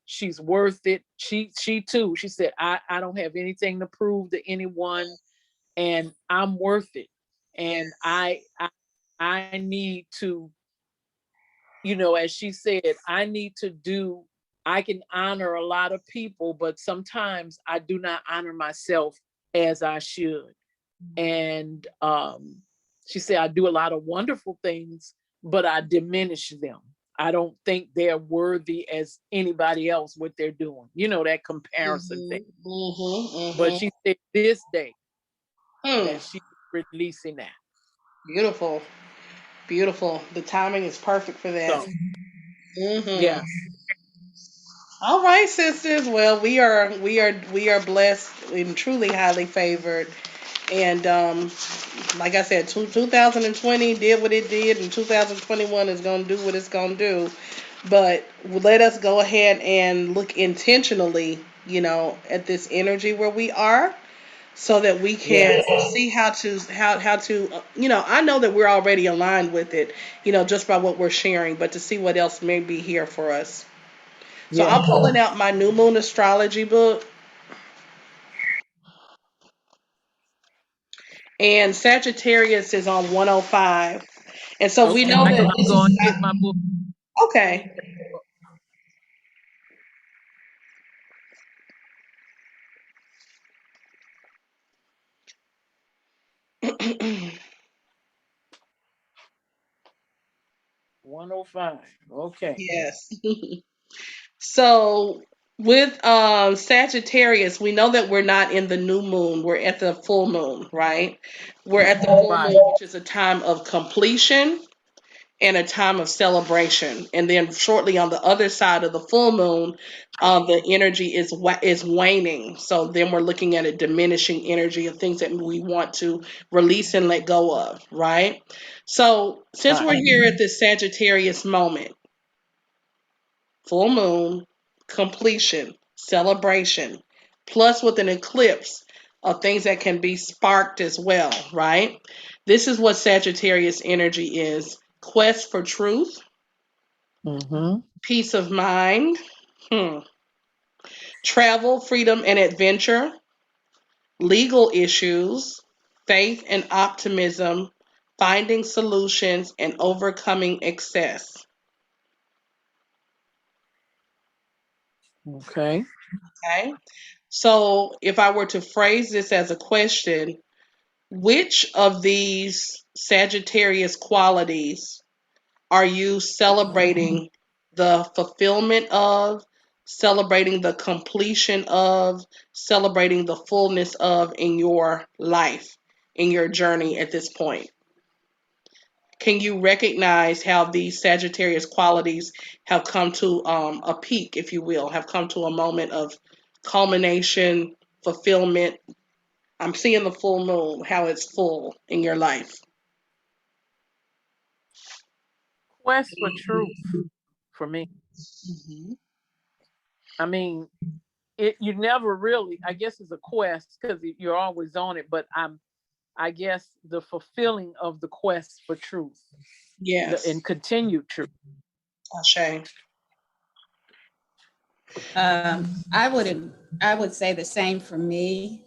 she's worth it. She too, she said, I don't have anything to prove to anyone, and I'm worth it. And I need to, as she said, I can honor a lot of people, but sometimes I do not honor myself as I should. And she said, I do a lot of wonderful things, but I diminish them. I don't think they're worthy as anybody else what they're doing. That comparison thing. But she said this day that she's releasing that. Beautiful. Beautiful. The timing is perfect for that. So Hmm. yes. All right, sisters. Well, we are blessed and truly highly favored. And like I said, 2020 did what it did, and 2021 is going to do what it's going to do. But let us go ahead and look intentionally, at this energy where we are, so that we can Yes. see how to I know that we're already aligned with it, just by what we're sharing, but to see what else may be here for us. So I'm Yes. pulling out my new moon astrology book, and Sagittarius is on 105. And so we Okay. know I'm that this going to is get my book. Let me okay. get the book. 105. Okay. Yes. So with Sagittarius, we know that we're not in the new moon. We're at the full moon, right? We're at the full Right. moon, which is a time of completion and a time of celebration. And then shortly on the other side of the full moon, the energy is waning. So then we're looking at a diminishing energy of things that we want to release and let go of, right? So since Right. we're here at this Sagittarius moment, full moon, completion, celebration, plus with an eclipse of things that can be sparked as well, right? This is what Sagittarius energy is: quest for truth, Mm-hmm. peace of mind, hmm, travel, freedom, and adventure, legal issues, faith and optimism, finding solutions, and overcoming excess. Okay. Okay. So if I were to phrase this as a question, which of these Sagittarius qualities are you celebrating the fulfillment of, celebrating the completion of, celebrating the fullness of in your life, in your journey at this point? Can you recognize how these Sagittarius qualities have come to a peak, if you will, have come to a moment of culmination, fulfillment? I'm seeing the full moon, how it's full in your life. Quest for truth for me. Mhm. I mean, you never really, I guess it's a quest because you're always on it, but I guess the fulfilling of the quest for truth, Yes, and continued truth. Ashe. I would say the same for me.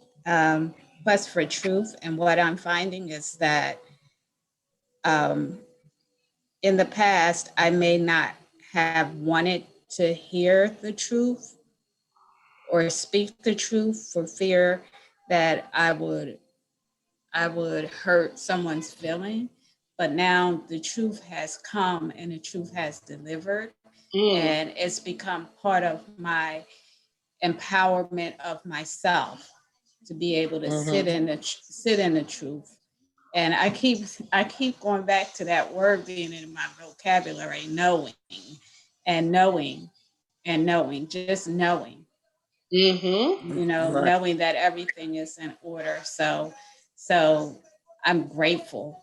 Quest for truth, and what I'm finding is that um, in the past I may not have wanted to hear the truth or speak the truth for fear that I would hurt someone's feeling. But now the truth has come and the truth has delivered, Mm, and it's become part of my empowerment of myself to be able to Mm-hmm. sit in the truth. And I keep going back to that word being in my vocabulary, knowing and knowing and knowing, just knowing, mm-hmm. Right. knowing that everything is in order. So I'm grateful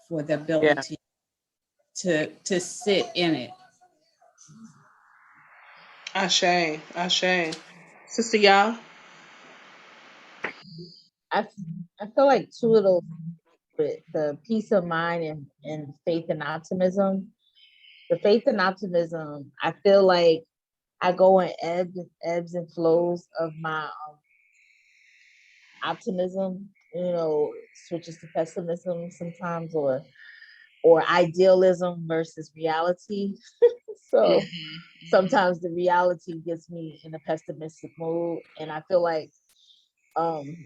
for the Yeah. ability to sit in it. Ashe, Ashe. Sister Ya. I I feel like two of those, with the peace of mind and faith and optimism. The faith and optimism, I feel like I go in ebbs and flows of my optimism, switches to pessimism sometimes, or idealism versus reality. So sometimes the reality gets me in a pessimistic mood, and I feel like um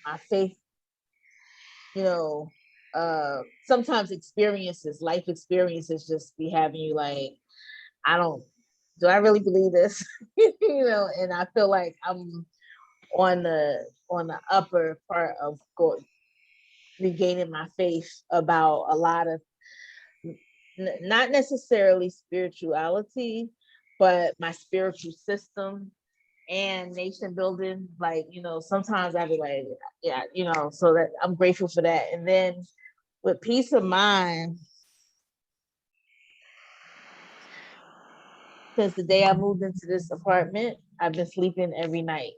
my faith, you know, sometimes life experiences just be having you like, I don't, do I really believe this? And I feel like I'm on the upper part of regaining my faith about a lot of not necessarily spirituality, but my spiritual system and nation building. Like, sometimes I'd be like, yeah, so that I'm grateful for that. And then with peace of mind, since the day I moved into this apartment, I've been sleeping every night.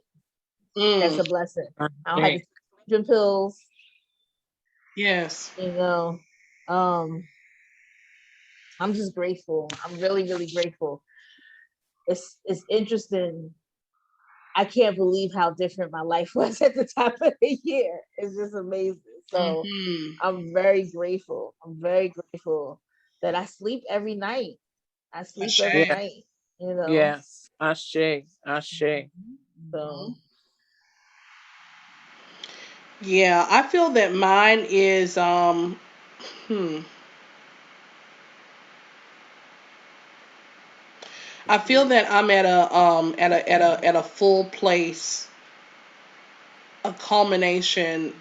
That's Mm, a blessing. I don't have to Okay. take sleeping pills, yes. you know. Um, I'm just grateful. I'm really, really grateful. It's interesting. I can't believe how different my life was at the top of the year. It's just amazing. So Mm-hmm. I'm very grateful. I'm very grateful that I sleep every night. I sleep every Ashe. Yeah. night, you know. Yes. Ashe. Ashe. So Yeah, I feel that mine is hmm. I feel that I'm at a full place, a culmination,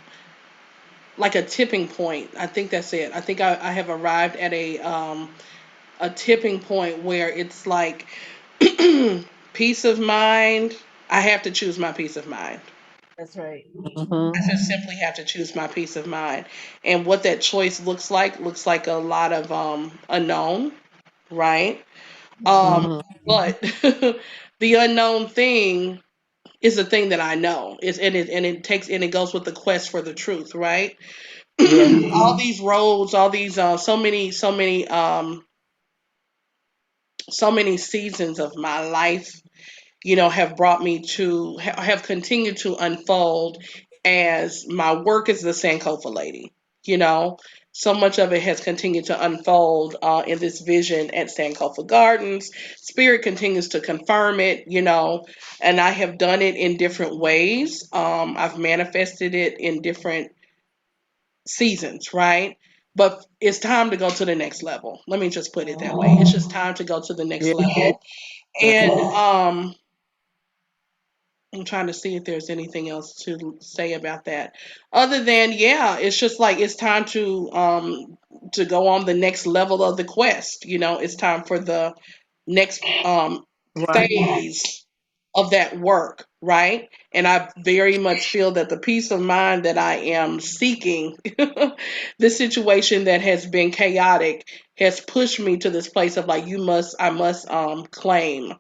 like a tipping point. I think that's it. I think I have arrived at a tipping point where it's like peace of mind. I have to choose my peace of mind. that's right. I Mm-hmm. just simply have to choose my peace of mind. And what that choice looks like a lot of unknown, right? Um, Mm-hmm. but the unknown thing is the thing that I know. And it goes with the quest for the truth, right? Yeah. All these roads, all these so many seasons of my life, have brought me to have continued to unfold as my work as the Sankofa lady. You know, so much of it has continued to unfold in this vision at Sankofa Gardens. Spirit continues to confirm it, and I have done it in different ways. I've manifested it in different seasons, right? But it's time to go to the next level. Let me just put it that way. It's just time to go to the next Yeah. level. That's And I'm trying to see if there's anything else to say about that. Other than, yeah, it's just like it's time to go on the next level of the quest. It's time for the next right. phase of that work, right? And I very much feel that the peace of mind that I am seeking, this situation that has been chaotic, has pushed me to this place of like, I must claim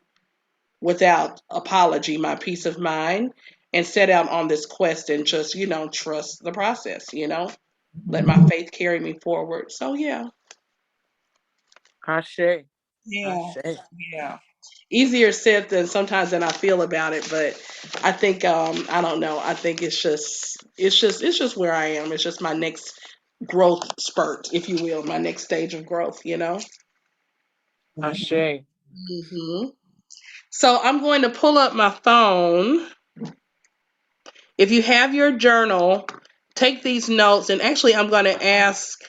without apology my peace of mind and set out on this quest and just, trust the process, let my faith carry me forward. So yeah. Ashe. Yeah. Ashe. Yeah. Easier said than sometimes than I feel about it, but I think I don't know. I think it's just where I am. It's just my next growth spurt, if you will, my next stage of growth. Ashe. hmm So I'm going to pull up my phone. If you have your journal, take these notes. And actually, I'm going to ask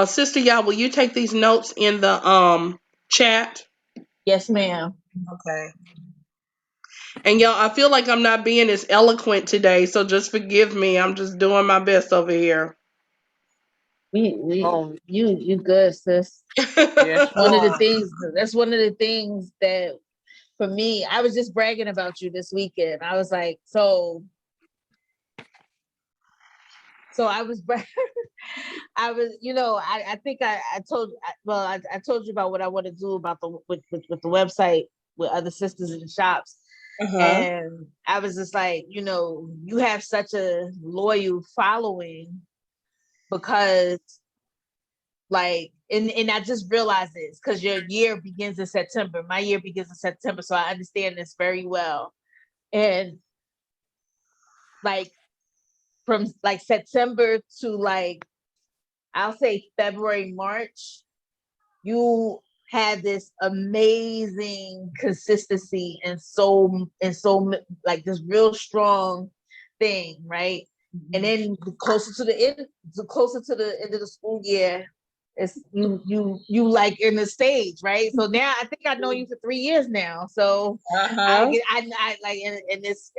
Sister Yah, will you take these notes in the chat? Yes, ma'am. Okay. And y'all, I feel like I'm not being as eloquent today, so just forgive me. I'm just doing my best over here. We Oh, you good, sis. yes, you One of the are. things that's one of the things that for me, I was just bragging about you this weekend. I was like, so I was I was, I think I told, I told you about what I want to do about with the website with other sisters in the shops. Uh-huh. And I was just like, you have such a loyal following because like, and I just realized this because your year begins in September. My year begins in September, so I understand this very well. And like from like September to like I'll say February, March, you had this amazing consistency and so like this real strong thing, right? And then closer to the end of the school year, it's you like in the stage, right? So now I think I know you for 3 years now. So Uh-huh. I like and it's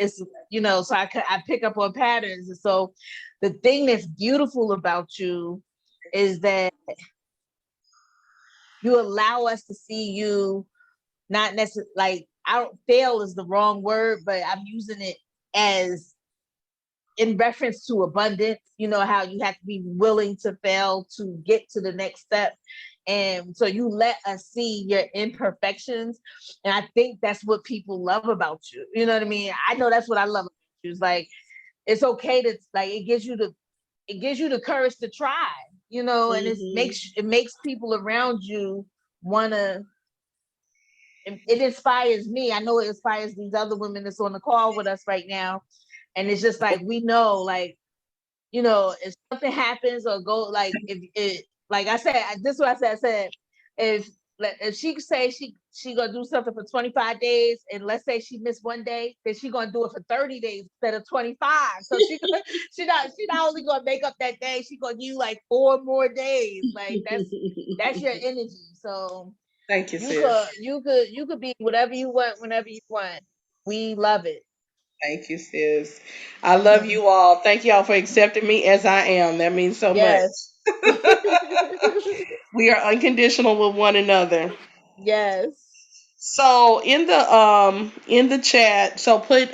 so I pick up on patterns. And so the thing that's beautiful about you is that you allow us to see you not necessarily like I don't fail is the wrong word, but I'm using it as in reference to abundance. You know how you have to be willing to fail to get to the next step. And so you let us see your imperfections. And I think that's what people love about you. You know what I mean? I know that's what I love about you. It's like it's okay to like it gives you the courage to try, and it makes people around you wanna it inspires me. I know it inspires these other women that's on the call with us right now. And it's just like we know, like, if something happens or go like if it like I said, this is what I said. I said if she say she gonna do something for 25 days and let's say she missed one day, then she gonna do it for 30 days instead of 25. So she not only gonna make up that day, she gonna give you like 4 more days. Like that's your energy. So Thank you, you sis. could you could be whatever you want whenever you want. We love it. Thank you, sis. I love Mhm. you all. Thank y'all for accepting me as I am. That means so much. Yes. We are unconditional with one another. Yes. So in the chat, so put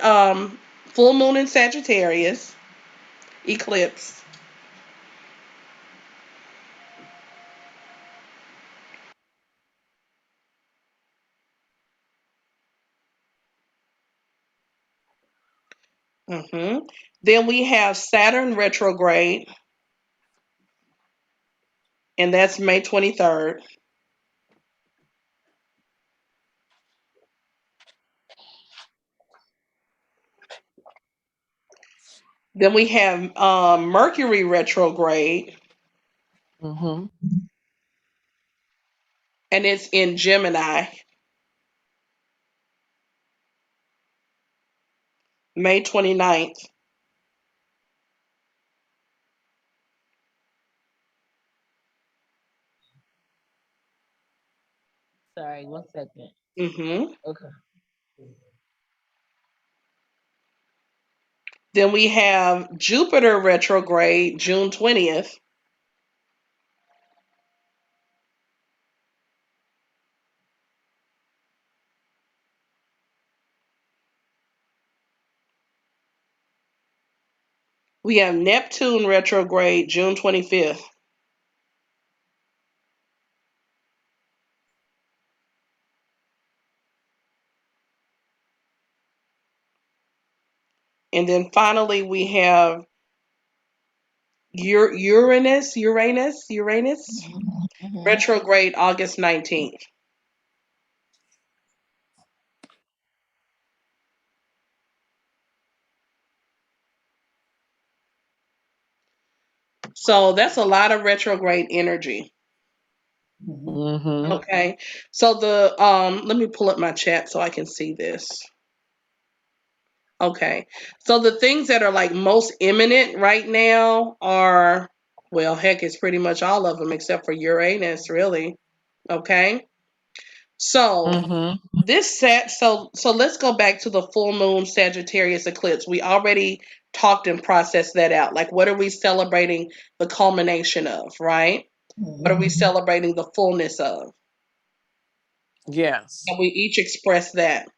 full moon in Sagittarius, eclipse. hmm Then we have Saturn retrograde, and that's May 23rd. Then we have Mercury retrograde, Mm-hmm. and it's in Gemini, May 29th. Sorry, 1 second. hmm Okay. Then we have Jupiter retrograde, June 20th. We have Neptune retrograde, June 25th. And then finally, we have Uranus Mm-hmm. retrograde, August 19th. So that's a lot of retrograde energy. Mm-hmm. Okay. So let me pull up my chat so I can see this. Okay. So the things that are like most imminent right now are, well, heck, it's pretty much all of them except for Uranus, really. Okay. So Mm-hmm. so let's go back to the full moon Sagittarius eclipse. We already talked and processed that out. Like, what are we celebrating the culmination of, right? What are we celebrating the fullness of? Yes. And we each express that.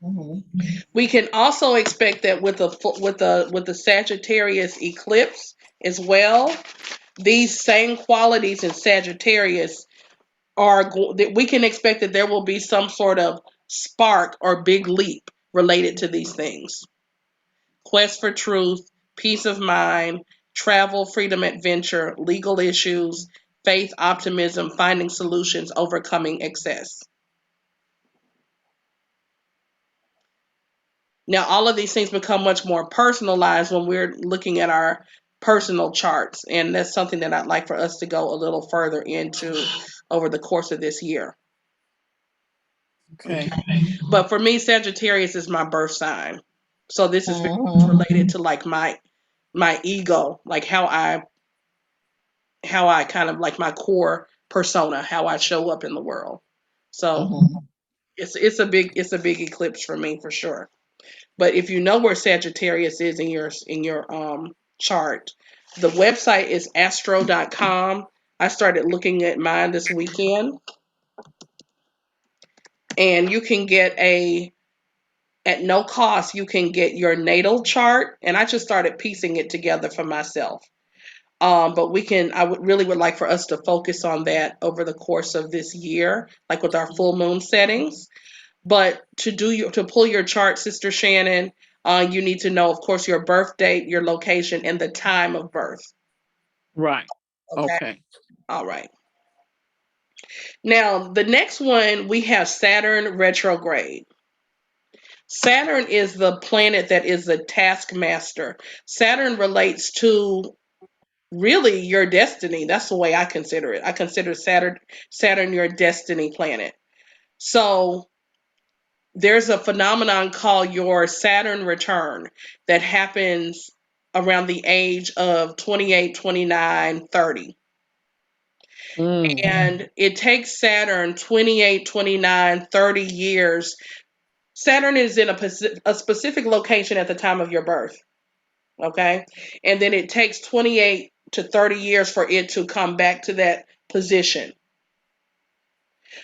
Mm-hmm. We can also expect that with the Sagittarius eclipse as well. These same qualities in Sagittarius that we can expect that there will be some sort of spark or big leap related to these things: quest for truth, peace of mind, travel, freedom, adventure, legal issues, faith, optimism, finding solutions, overcoming excess. Now, all of these things become much more personalized when we're looking at our personal charts, and that's something that I'd like for us to go a little further into over the course of this year. Okay. But for me, Sagittarius is my birth sign. So this is very much related to like my ego, like how I kind of like my core persona, how I show up in the world. So it's a big eclipse for me for sure. But if you know where Sagittarius is in your chart, the website is astro.com. I started looking at mine this weekend, and you can get at no cost, you can get your natal chart, and I just started piecing it together for myself. But I would really would like for us to focus on that over the course of this year, like with our full moon settings. But to pull your chart, Sister Shannon, you need to know, of course, your birth date, your location, and the time of birth. Right. Okay. Okay. All right. Now, the next one, we have Saturn retrograde. Saturn is the planet that is the taskmaster. Saturn relates to really your destiny. That's the way I consider it. I consider Saturn your destiny planet. So there's a phenomenon called your Saturn return that happens around the age of 28, 29, 30. Mm. And it takes Saturn 28, 29, 30 years. Saturn is in a specific location at the time of your birth. Okay. And then it takes 28 to 30 years for it to come back to that position.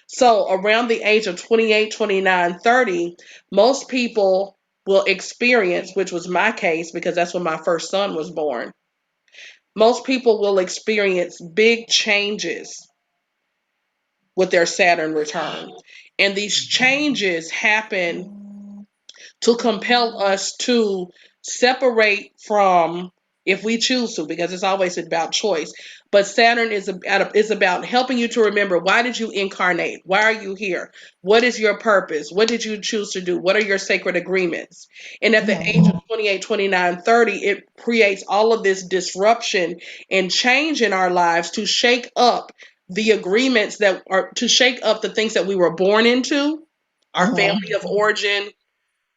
So around the age of 28, 29, 30, most people will experience, which was my case because that's when my first son was born. Most people will experience big changes with their Saturn return. And these changes happen to compel us to separate from, if we choose to, because it's always about choice. But Saturn is about helping you to remember, why did you incarnate? Why are you here? What is your purpose? What did you choose to do? What are your sacred agreements? And at the age of 28, 29, 30, it creates all of this disruption and change in our lives to shake up the agreements that are to shake up the things that we were born into, our family of origin,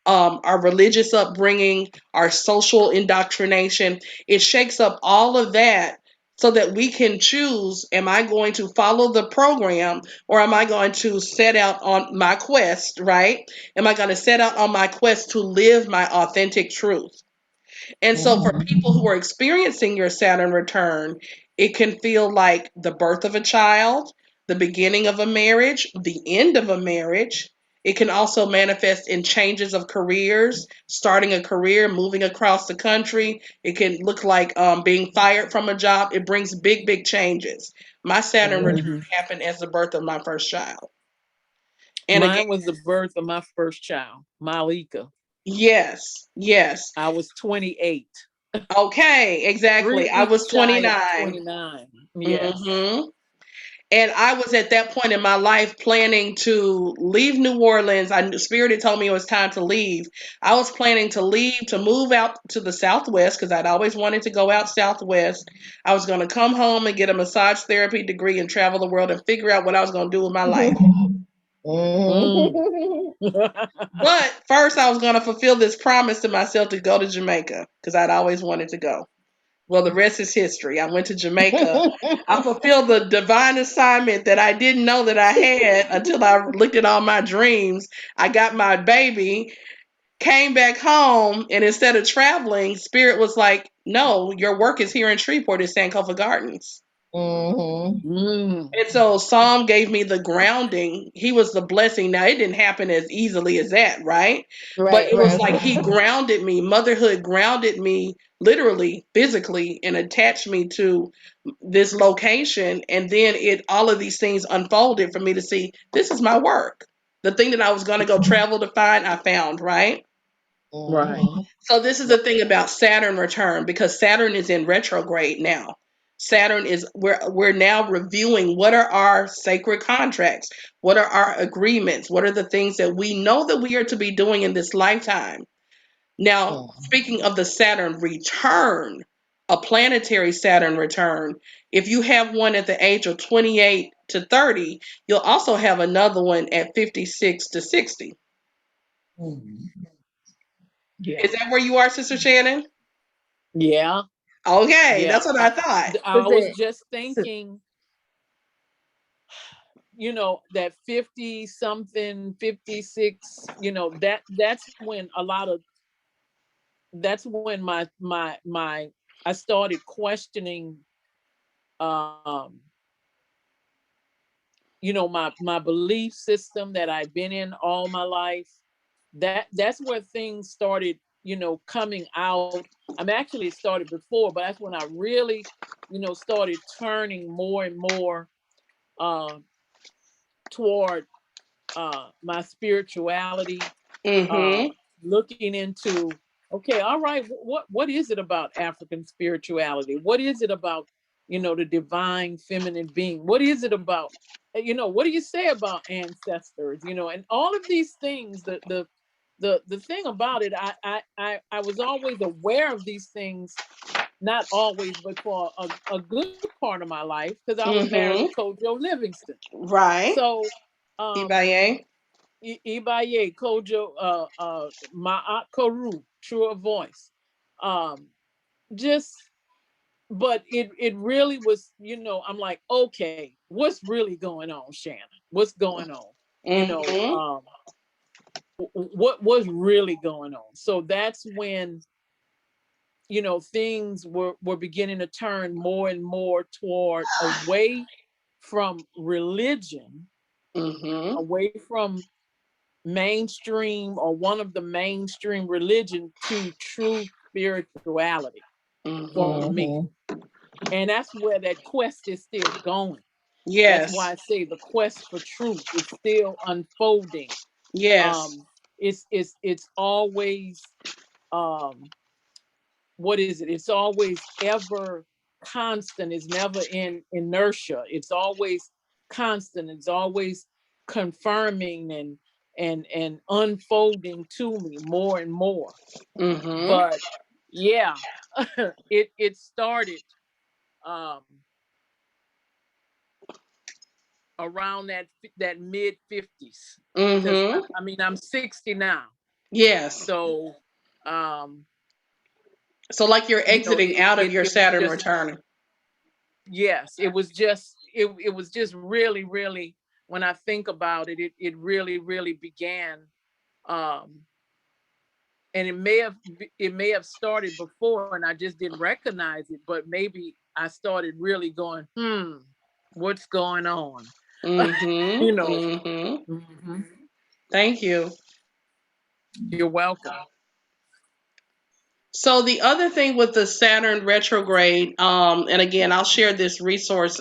our religious upbringing, our social indoctrination. It shakes up all of that so that we can choose, am I going to follow the program, or am I going to set out on my quest, right? Am I going to set out on my quest to live my authentic truth? And so for people who are experiencing your Saturn return, it can feel like the birth of a child, the beginning of a marriage, the end of a marriage. It can also manifest in changes of careers, starting a career, moving across the country. It can look like being fired from a job. It brings big, big changes. My Saturn return Mhm. happened as the birth of my first child. And again, Mine was the birth of my first child, Malika. yes, yes. I was 28, Okay, exactly. three I was weeks shy of 29. 29. Yes. hmm And I was at that point in my life planning to leave New Orleans. Spirit had told me it was time to leave. I was planning to leave to move out to the Southwest because I'd always wanted to go out Southwest. I was going to come home and get a massage therapy degree and travel the world and figure out what I was going to do with my life. Mm. But first, I was going to fulfill this promise to myself to go to Jamaica because I'd always wanted to go. Well, the rest is history. I went to Jamaica. I fulfilled the divine assignment that I didn't know that I had until I looked at all my dreams. I got my baby, came back home, and instead of traveling, Spirit was like, no, your work is here in Shreveport at Sankofa Gardens. Mm. And so Psalm gave me the grounding. He was the blessing. Now, it didn't happen as easily as that, right? But it was like he grounded me. Motherhood grounded me literally, physically, and attached me to this location. And then all of these things unfolded for me to see this is my work. The thing that I was going to go travel to find, I found, right? Right. So this is the thing about Saturn return, because Saturn is in retrograde now. Saturn is we're now reviewing what are our sacred contracts, what are our agreements, what are the things that we know that we are to be doing in this lifetime. Now, speaking of the Saturn return, a planetary Saturn return, if you have one at the age of 28 to 30, you'll also have another one at 56 to 60. Yeah. Is that where you are, Sister Shannon? Yeah. Okay, Yeah. that's what I thought. I was just thinking, you know, that 50 something, 56, you know, that's when a lot of, that's when my I started questioning, um you know, my belief system that I've been in all my life. That's where things started, you know, coming out. I'm actually, it started before, but that's when I really, you know, started turning more and more uh, toward my spirituality, uh, Mm-hmm. looking into, okay, all right, what is it about African spirituality? What is it about, you know, the divine feminine being? What is it about, you know, what do you say about ancestors? You know, and all of these things. The thing about it, I was always aware of these things, not always, but for a good part of my life, because I was married Mm-hmm. to Kojo Livingston. Right. So um Ibaye. Ibaye, Kojo, Ma'at Karu, Truer Voice. Um, just, but it really was, you know, I'm like, okay, what's really going on, Shannon? What's going on? You know, Mm-hmm. what was really going on? So that's when, you know, things were beginning to turn more and more toward away from religion, Mm-hmm. away from mainstream or one of the mainstream religion to true spirituality for Mm-hmm. me. And that's where that quest is still going. That's why Yes. I say the quest for truth is still unfolding. Yes. Um, it's always, um, what is it? It's always ever constant. It's never in inertia. It's always constant. It's always confirming and unfolding to me more and more. Mm-hmm. But yeah, it started um around that mid 50s, because Mm-hmm. I mean I'm 60 now. Yes. So um So like you're you know, exiting out of your it was Saturn just, return. yes, it was just really, really, when I think about it, it really, really began. Um, and it may have started before and I just didn't recognize it, but maybe I started really going, what's going on? You Mm-hmm. know. Mm-hmm. Mhm. Thank you. You're welcome. So the other thing with the Saturn retrograde, and again, I'll share this resource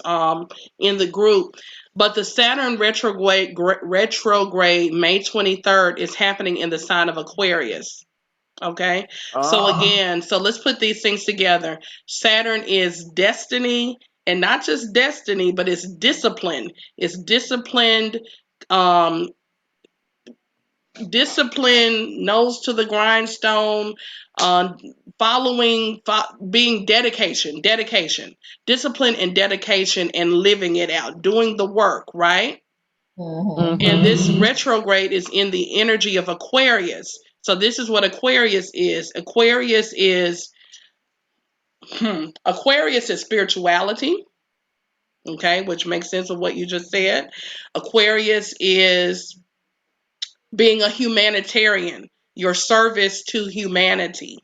in the group, but the Saturn retrograde May 23rd is happening in the sign of Aquarius. Okay. So Ah. again, so let's put these things together. Saturn is destiny, and not just destiny, but it's discipline. It's disciplined, um, discipline, nose to the grindstone, uh, being discipline and dedication, and living it out, doing the work, right? And Mm-hmm. this retrograde is in the energy of Aquarius. So this is what Aquarius is. Aquarius is spirituality, okay, which makes sense of what you just said. Aquarius is being a humanitarian, your service to humanity.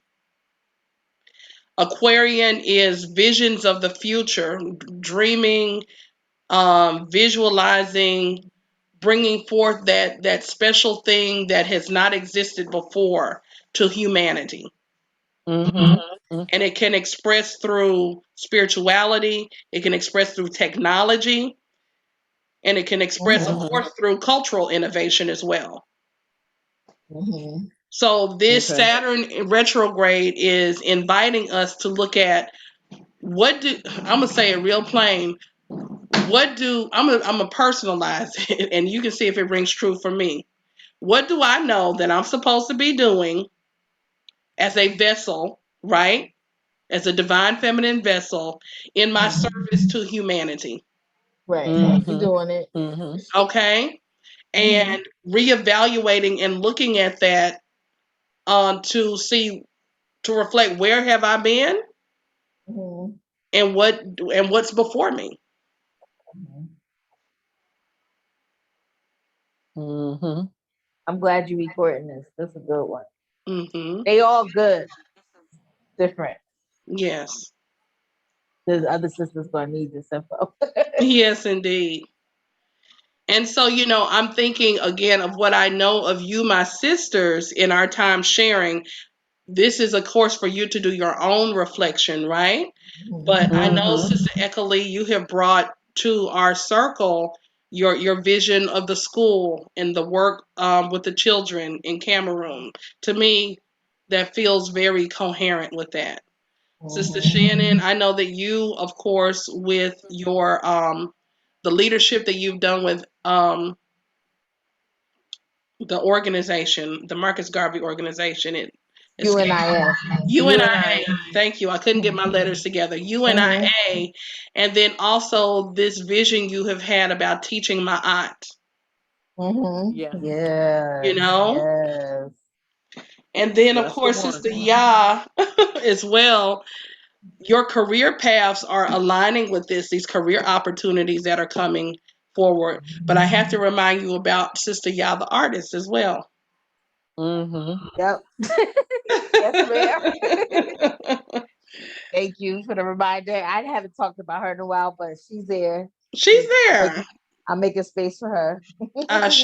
Aquarian is visions of the future, dreaming, visualizing, bringing forth that special thing that has not existed before to humanity. Mm-hmm. And it can express through spirituality, it can express through technology, and it can express, of course, through cultural innovation as well. So this Okay. Saturn retrograde is inviting us to look at I'm gonna say it real plain. I'm gonna personalize it, and you can see if it rings true for me. What do I know that I'm supposed to be doing as a vessel, right? As a divine feminine vessel in my service to humanity. Right. You Mm-hmm. doing it. Mm-hmm. Okay? And reevaluating and looking at that to see, to reflect, where have I been and what's before me. Mm-hmm. I'm glad you recording this. This is a good one. Mm-hmm. They all good. Different. Yes. The other sister's gonna need this info. Yes, indeed. And so, I'm thinking again of what I know of you, my sisters, in our time sharing. This is a course for you to do your own reflection, right? But I know, Sister Eckerly, you have brought to our circle your vision of the school and the work with the children in Cameroon. To me, that feels very coherent with that. Sister Shannon, I know that you, of course, with your the leadership that you've done with the organization, the Marcus Garvey organization, it escaped UNIA. UNIA. Thank you. I couldn't get my letters together. UNIA, and then also this vision you have had about teaching my aunt. Yeah. You Yes. know, Yes. and then of That's the course, one. Sister Ya as well. Your career paths are aligning with this. These career opportunities that are coming forward. But I have to remind you about Sister Ya, the artist, as well. Mm-hmm. Yep. Yes, ma'am. Thank you for the reminder. I haven't talked about her in a while, but she's there. She's there. I'm making space for her. Ashe.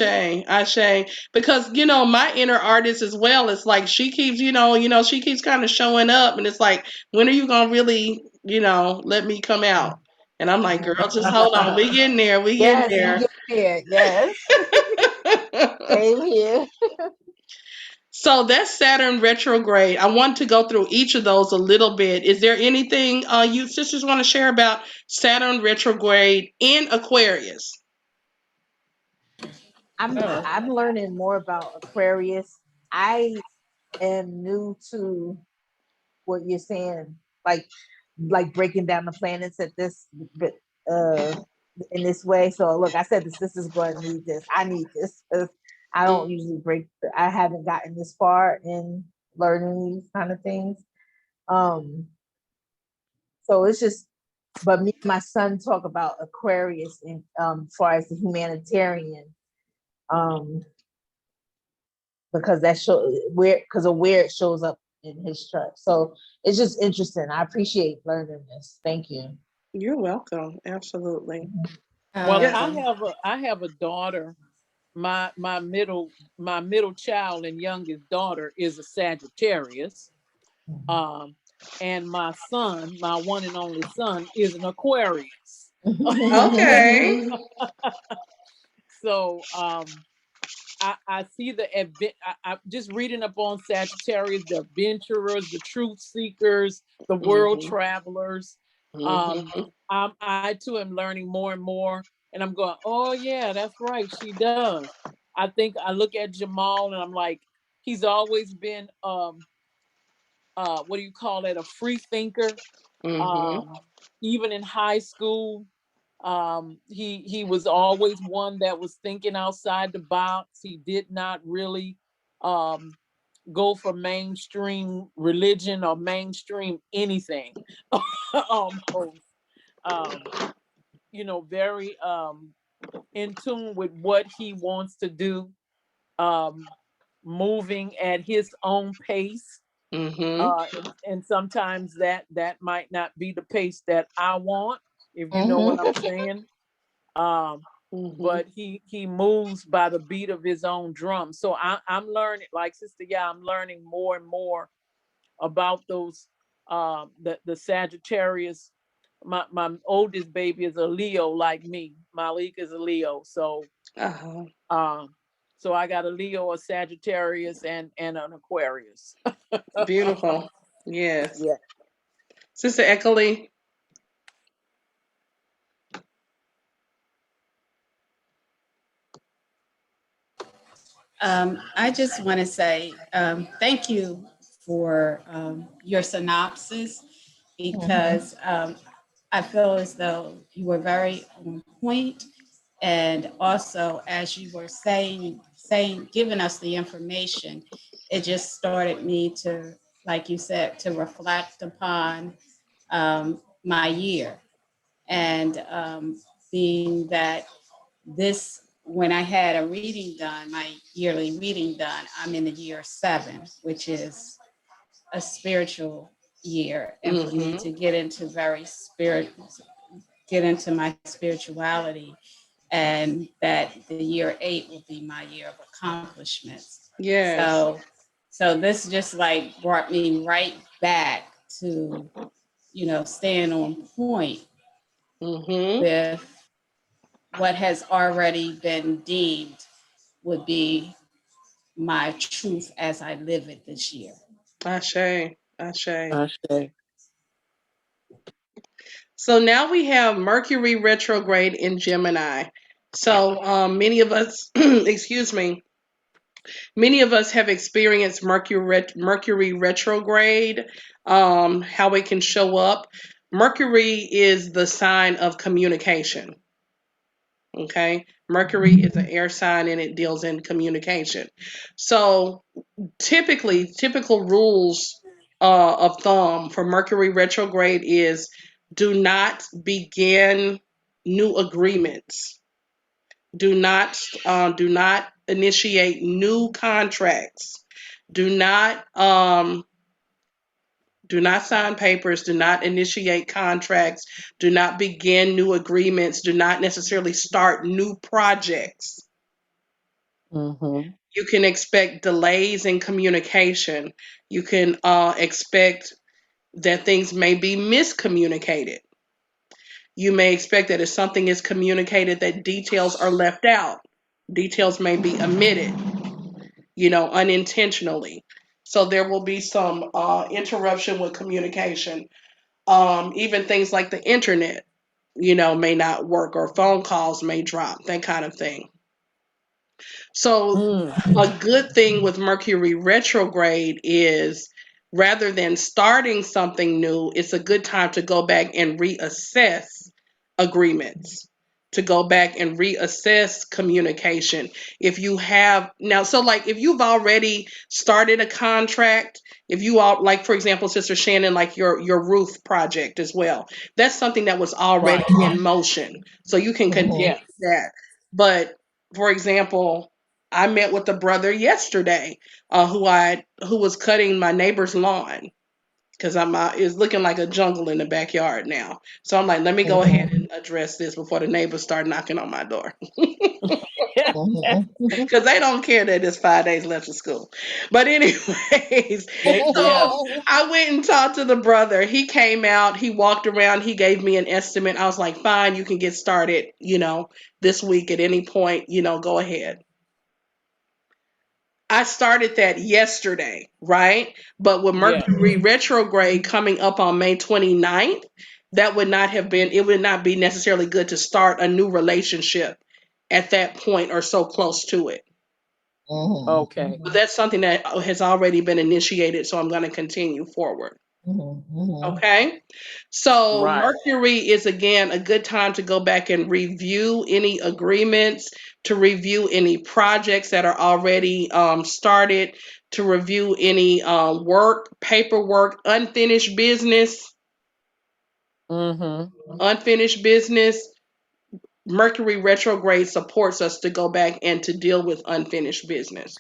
Because, my inner artist as well, it's like she keeps, she keeps kind of showing up, and it's like, when are you gonna really, let me come out? And I'm like, girl, just hold on. We getting there. We getting Yes, we there. get there. Yes. Same here. So that's Saturn retrograde. I want to go through each of those a little bit. Is there anything you sisters want to share about Saturn retrograde in Aquarius? I'm learning more about Aquarius. I am new to what you're saying, like breaking down the planets at this uh in this way. So look, I said this is going to need this. I need this because I don't usually I haven't gotten this far in learning these kind of things. So it's just, but me and my son talk about Aquarius in as far as the humanitarian, um because that show because of where it shows up in his chart. So it's just interesting. I appreciate learning this. Thank you. You're welcome. Absolutely. Well, Yes. I have a daughter. My middle child and youngest daughter is a Sagittarius. And my son, my one and only son, is an Aquarius. Okay. So I see the I'm just reading up on Sagittarius, the adventurers, the truth seekers, the world Mm-hmm. travelers. Mm-hmm. I too am learning more and more, and I'm going, oh yeah, that's right, she does. I think I look at Jamal and I'm like, he's always been what do you call it, a free thinker. Mm-hmm. Um, even in high school, he was always one that was thinking outside the box. He did not really um, go for mainstream religion or mainstream anything. Almost, um, very in tune with what he wants to do, um, moving at his own pace. Mm-hmm. And sometimes that might not be the pace that I want, if you know what I'm saying. Um, Mm-hmm. but he moves by the beat of his own drum. So I'm learning, like Sister, yeah, I'm learning more and more about those the Sagittarius my oldest baby is a Leo like me. Malik is a Leo. So Uh-huh. so I got a Leo, a Sagittarius, and an Aquarius. Beautiful. Yes. Yeah. Sister Eckley. I just want to say thank you for your synopsis because I feel as though you were very on point, and also as you were saying, giving us the information, it just started me to, like you said, to reflect upon my year, and being that this when I had a reading done, my yearly reading done, I'm in the year 7, which is a spiritual year. And for me Mm-hmm. to get into get into my spirituality, and that the year 8 will be my year of accomplishments. Yes. So, so this just like brought me right back to, staying on point Mm-hmm. with what has already been deemed would be my truth as I live it this year. Ashe. Ashe. Okay. So now we have Mercury retrograde in Gemini. So many of us, excuse me, many of us have experienced Mercury retrograde, how it can show up. Mercury is the sign of communication. Okay. Mercury is an air sign and it deals in communication. So typical rules of thumb for Mercury retrograde is do not begin new agreements. Do not initiate new contracts. Do not um, do not sign papers. Do not initiate contracts. Do not begin new agreements. Do not necessarily start new projects. Mm-hmm. You can expect delays in communication. You can expect that things may be miscommunicated. You may expect that if something is communicated, that details are left out. Details may be omitted, unintentionally. So there will be some interruption with communication. Even things like the internet, may not work, or phone calls may drop, that kind of thing. So Mm. a good thing with Mercury retrograde is rather than starting something new, it's a good time to go back and reassess agreements, to go back and reassess communication. If you have now, so like if you've already started a contract, if you all like, for example, Sister Shannon, like your roof project as well, that's something that was already Right. in motion. So you can continue Yes. that. But for example, I met with a brother yesterday, who was cutting my neighbor's lawn because it's looking like a jungle in the backyard now. So I'm like, let me go ahead and address this before the neighbors start knocking on my door because they don't care that it's 5 days left of school. But anyways, Yeah. so I went and talked to the brother. He came out, he walked around, he gave me an estimate. I was like, fine, you can get started, this week at any point, go ahead. I started that yesterday, right? But with Yeah. Mercury retrograde coming up on May 29th, it would not be necessarily good to start a new relationship at that point or so close to it. Okay. But that's something that has already been initiated, so I'm going to continue forward. Okay. So Right. Mercury is again a good time to go back and review any agreements, to review any projects that are already started, to review any work, paperwork, Mm-hmm. unfinished business. Mercury retrograde supports us to go back and to deal with unfinished business.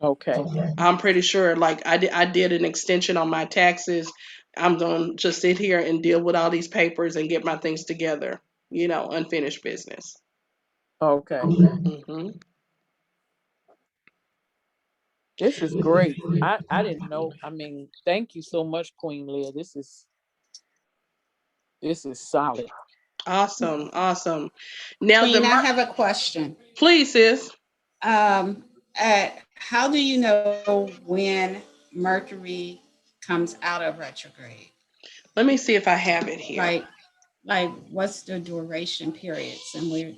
Okay. I'm pretty sure, like I did an extension on my taxes. I'm gonna just sit here and deal with all these papers and get my things together. Unfinished business. Okay. Hmm. This is great. I didn't know. I mean, thank you so much, Queen Leah. This is This is solid. Awesome, awesome. Now Queen, I have a question. please, sis. Um, how do you know when Mercury comes out of retrograde? Let me see if I have it here. Like what's the duration periods and where?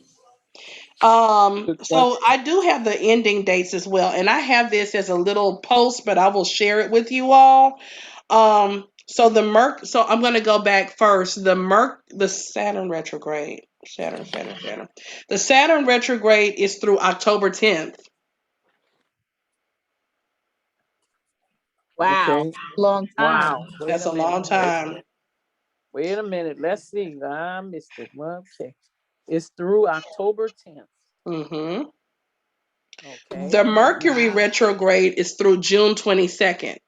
Good So question. I do have the ending dates as well, and I have this as a little post, but I will share it with you all. So I'm gonna go back first. The Saturn retrograde. Saturn. The Saturn retrograde is through October 10th. Wow, Okay. long time. Wow. Wait That's a a long minute. Let's time. wait a minute. Let's see. I missed it. Well, okay. It's through October 10th. Hmm Okay. The Mercury Wow. retrograde is through June 22nd.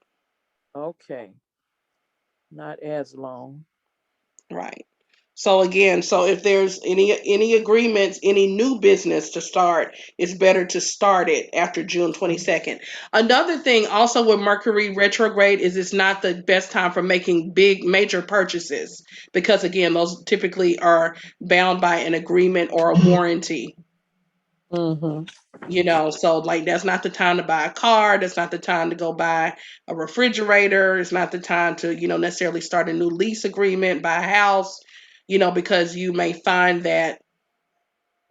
Okay. Not as long. Right. So again, so if there's any agreements, any new business to start, it's better to start it after June 22nd. Another thing also with Mercury retrograde is it's not the best time for making big major purchases because again, those typically are bound by an agreement or a warranty. Mm-hmm. So like that's not the time to buy a car, that's not the time to go buy a refrigerator, it's not the time to, necessarily start a new lease agreement, buy a house, because you may find that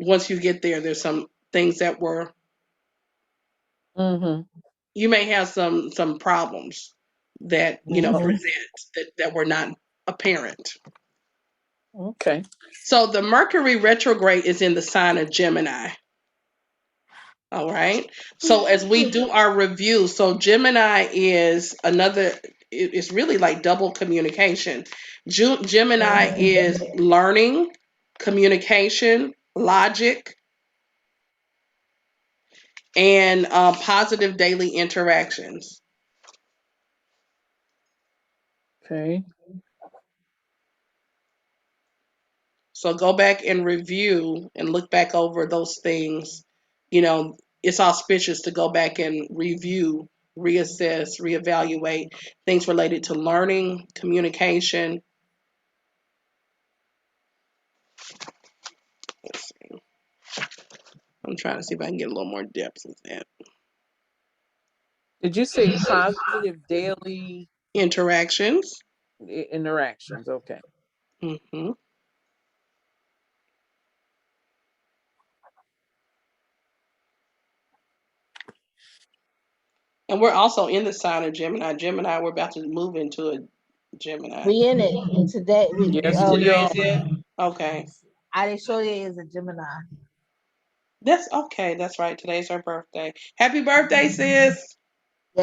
once you get there, there's some things Mm-hmm. you may have some problems that, Okay. present that were not apparent. Okay. So the Mercury retrograde is in the sign of Gemini. All right. So as we do our review, so Gemini is it's really like double communication. Gemini is learning, communication, logic, and positive daily interactions. Okay. So go back and review and look back over those things. It's auspicious to go back and review, reassess, reevaluate things related to learning, communication. Let's see. I'm trying to see if I can get a little more depth with that. Did you say positive daily Interactions. interactions? Okay. Hmm And we're also in the sign of Gemini. Gemini, we're about to move into a Gemini. We in it today. Yes, we Today's are. it? Okay. Adeshoye is a Gemini. That's okay. That's right. Today's her birthday. Happy birthday, sis.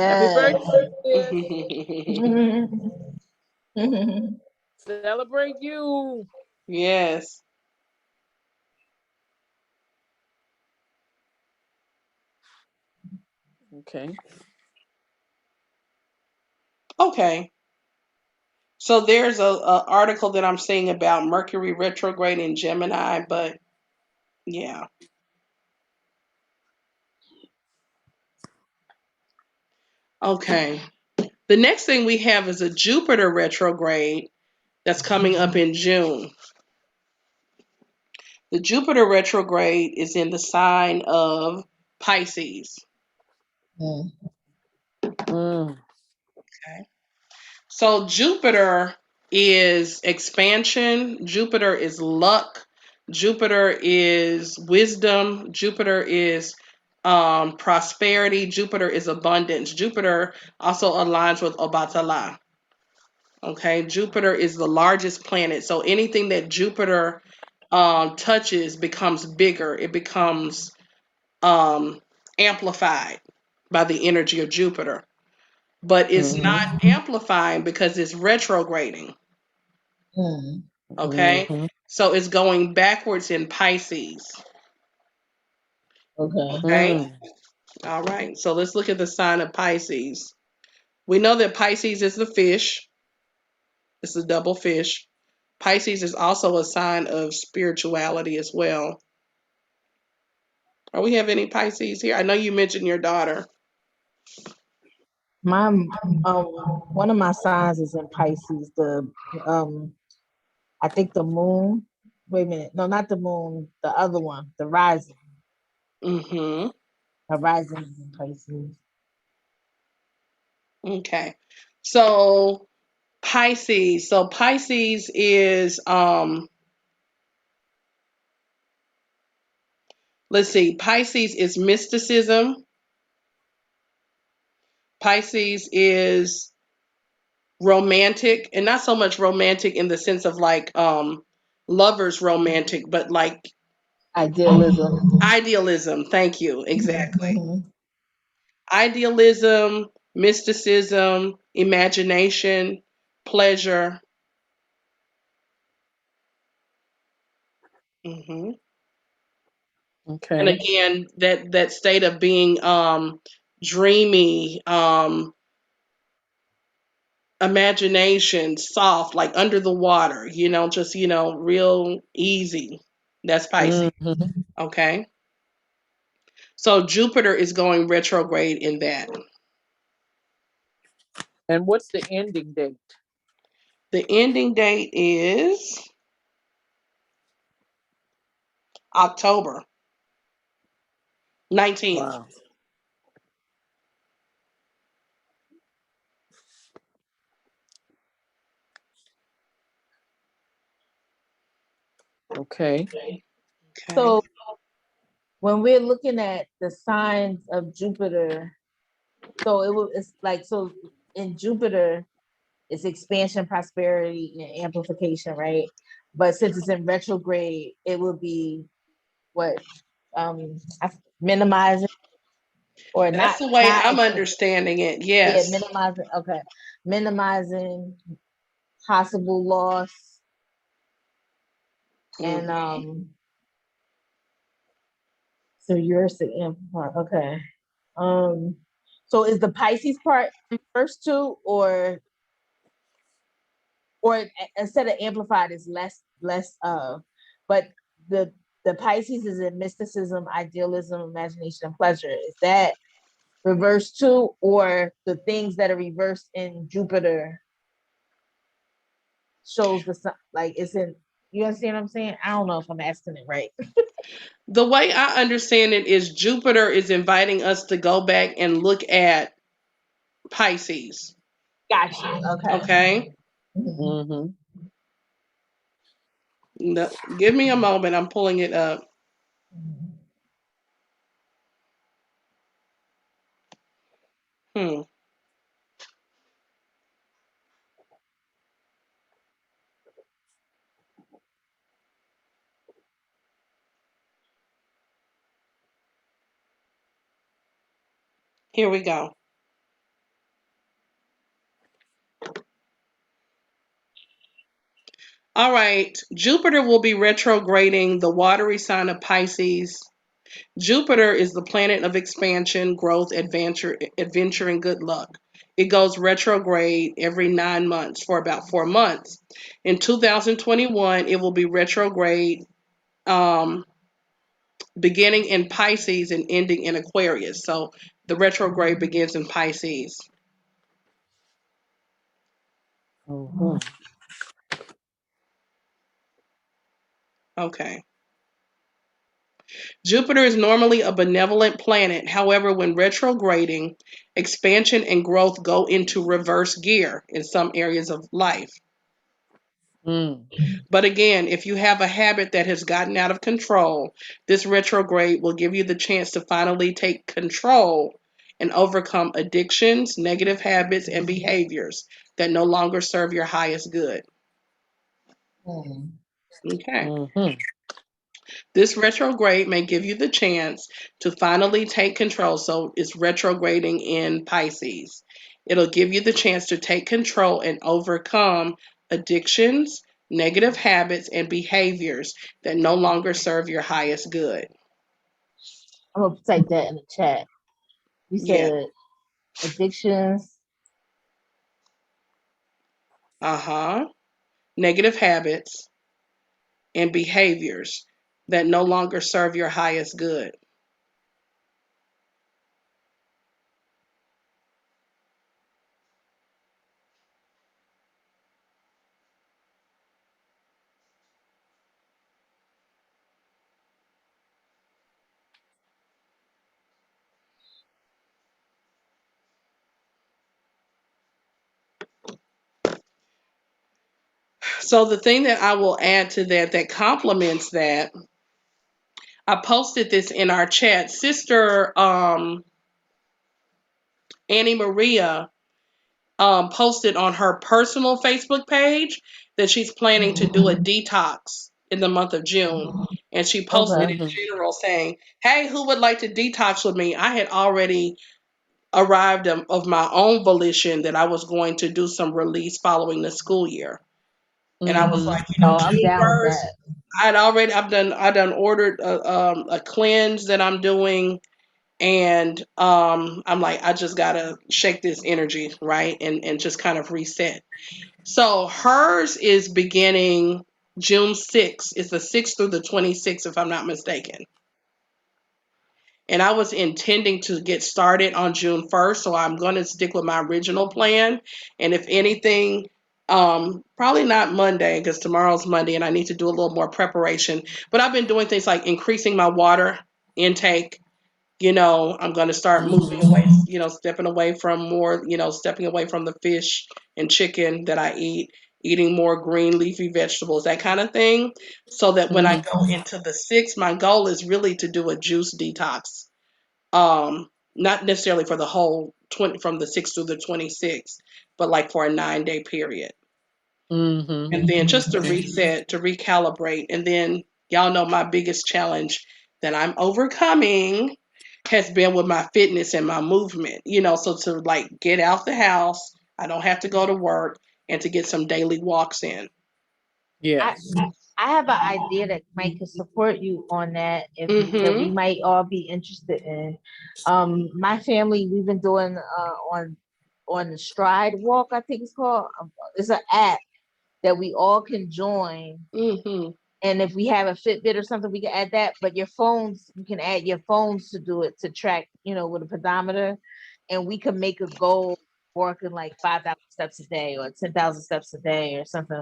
Happy Yes. birthday, sis. Celebrate you. Yes. Okay. Okay. So there's a article that I'm seeing about Mercury retrograde in Gemini, but yeah. Okay. The next thing we have is a Jupiter retrograde that's coming up in June. The Jupiter retrograde is in the sign of Pisces. Mm. Mm. Okay. So Jupiter is expansion, Jupiter is luck, Jupiter is wisdom, Jupiter is prosperity, Jupiter is abundance. Jupiter also aligns with Obatala. Okay, Jupiter is the largest planet. So anything that Jupiter touches becomes bigger. It becomes amplified by the energy of Jupiter. But it's Mm-hmm. not amplifying because it's retrograding. Mm. Okay, Mm-hmm. so it's going backwards in Pisces. Okay. Okay, Mm. all right. So let's look at the sign of Pisces. We know that Pisces is the fish. It's a double fish. Pisces is also a sign of spirituality as well. Are we have any Pisces here? I know you mentioned your daughter. My One of my signs is in Pisces. The um I think the moon. Wait a minute. No, not the moon. The other one. The rising. Mm-hmm. Horizon is in Pisces. Okay. So Pisces. So Pisces is let's see, Pisces is mysticism. Pisces is romantic, and not so much romantic in the sense of like lovers romantic, but like Idealism. idealism. Thank you. Exactly. Mhm. Idealism, mysticism, imagination, pleasure. Hmm. And Okay. again, that state of being dreamy, imagination, soft, like under the water, just real easy. That's Pisces. Mhm. Okay. So Jupiter is going retrograde in that. And what's the ending date? The ending date is October 19th. Wow. Okay. Okay. So when we're looking at the signs of Jupiter, it's like so in Jupiter, it's expansion, prosperity, and amplification, right? But since it's in retrograde, it will be what um minimizing or That's not the way not I'm extend. understanding it. Yeah, Yes. minimizing. Okay, minimizing possible loss and Mhm. so yours to amplify. Okay. Um, so is the Pisces part first two, or instead of amplified is less but the the Pisces is in mysticism, idealism, imagination, and pleasure. Is that reversed too, or the things that are reversed in Jupiter shows the sun like it's in, you understand what I'm saying? I don't know if I'm asking it right. The way I understand it is Jupiter is inviting us to go back and look at Pisces. Got you. Okay. Okay. Mhm. Hmm. No, give me a moment. I'm pulling it up. Hmm. Here we go. All right. Jupiter will be retrograding the watery sign of Pisces. Jupiter is the planet of expansion, growth, adventure, and good luck. It goes retrograde every 9 months for about 4 months. In 2021, it will be retrograde, um, beginning in Pisces and ending in Aquarius. So the retrograde begins in Pisces. Hmm. Okay. Jupiter is normally a benevolent planet. However, when retrograding, expansion and growth go into reverse gear in some areas of life. Mm. But again, if you have a habit that has gotten out of control, this retrograde will give you the chance to finally take control and overcome addictions, negative habits, and behaviors that no longer serve your highest good. Mhm. Okay. Hmm. This retrograde may give you the chance to finally take control. So it's retrograding in Pisces. It'll give you the chance to take control and overcome addictions, negative habits, and behaviors that no longer serve your highest good. I'm gonna type that in the chat. You Yeah. said addictions. Uh huh. Negative habits and behaviors that no longer serve your highest good. So the thing that I will add to that complements that, I posted this in our chat. Sister Annie Maria posted on her personal Facebook page that she's planning to do a detox in the month of June. And she posted Okay. in Mhm. general saying, "Hey, who would like to detox with me?" I had already arrived of my own volition that I was going to do some release following the school year. And I was Mhm. like, Oh, I'm June down with 1st, that. I done ordered a cleanse that I'm doing, and I'm like, I just gotta shake this energy, right, and just kind of reset. So hers is beginning June 6th. It's the 6th through the 26th, if I'm not mistaken. And I was intending to get started on June 1st, so I'm going to stick with my original plan. And if anything, probably not Monday, because tomorrow's Monday and I need to do a little more preparation. But I've been doing things like increasing my water intake. I'm going to start moving Mhm. away, stepping away from more, stepping away from the fish and chicken that I eat, eating more green leafy vegetables, that kind of thing. So that when I Mhm. go into the 6th, my goal is really to do a juice detox. Not necessarily for the whole 20, from the 6th to the 26th, but like for a 9-day period. Mhm. And then just to reset, to recalibrate. And then y'all know my biggest challenge that I'm overcoming has been with my fitness and my movement. So to like get out the house, I don't have to go to work, and to get some daily walks in. I, Yes. I have an idea that might could support you on that if that we Mm-hmm. might all be interested in. My family, we've been doing on the Stride Walk, I think it's called. It's an app that we all can join. Mm-hmm. And if we have a Fitbit or something, we can add that. But your phones, you can add your phones to do it, to track, with a pedometer, and we can make a goal working like 5,000 steps a day or 10,000 steps a day or something.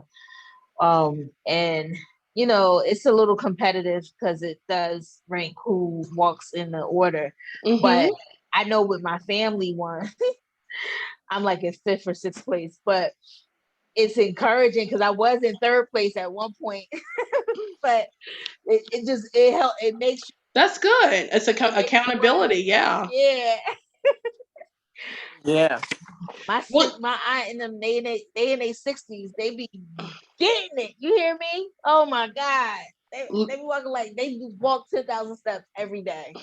And it's a little competitive because it does rank who walks in the order. Mm-hmm. But I know with my family one, I'm like in fifth or sixth place. But it's encouraging because I was in third place at one point. But it help, it makes That's good. It's it makes you want to, accountability. Yeah. yeah. Yeah. Well, My aunt and them, they in their 60s, they be getting it. You hear me? Oh my God. They be walking like they walk 10,000 steps every day.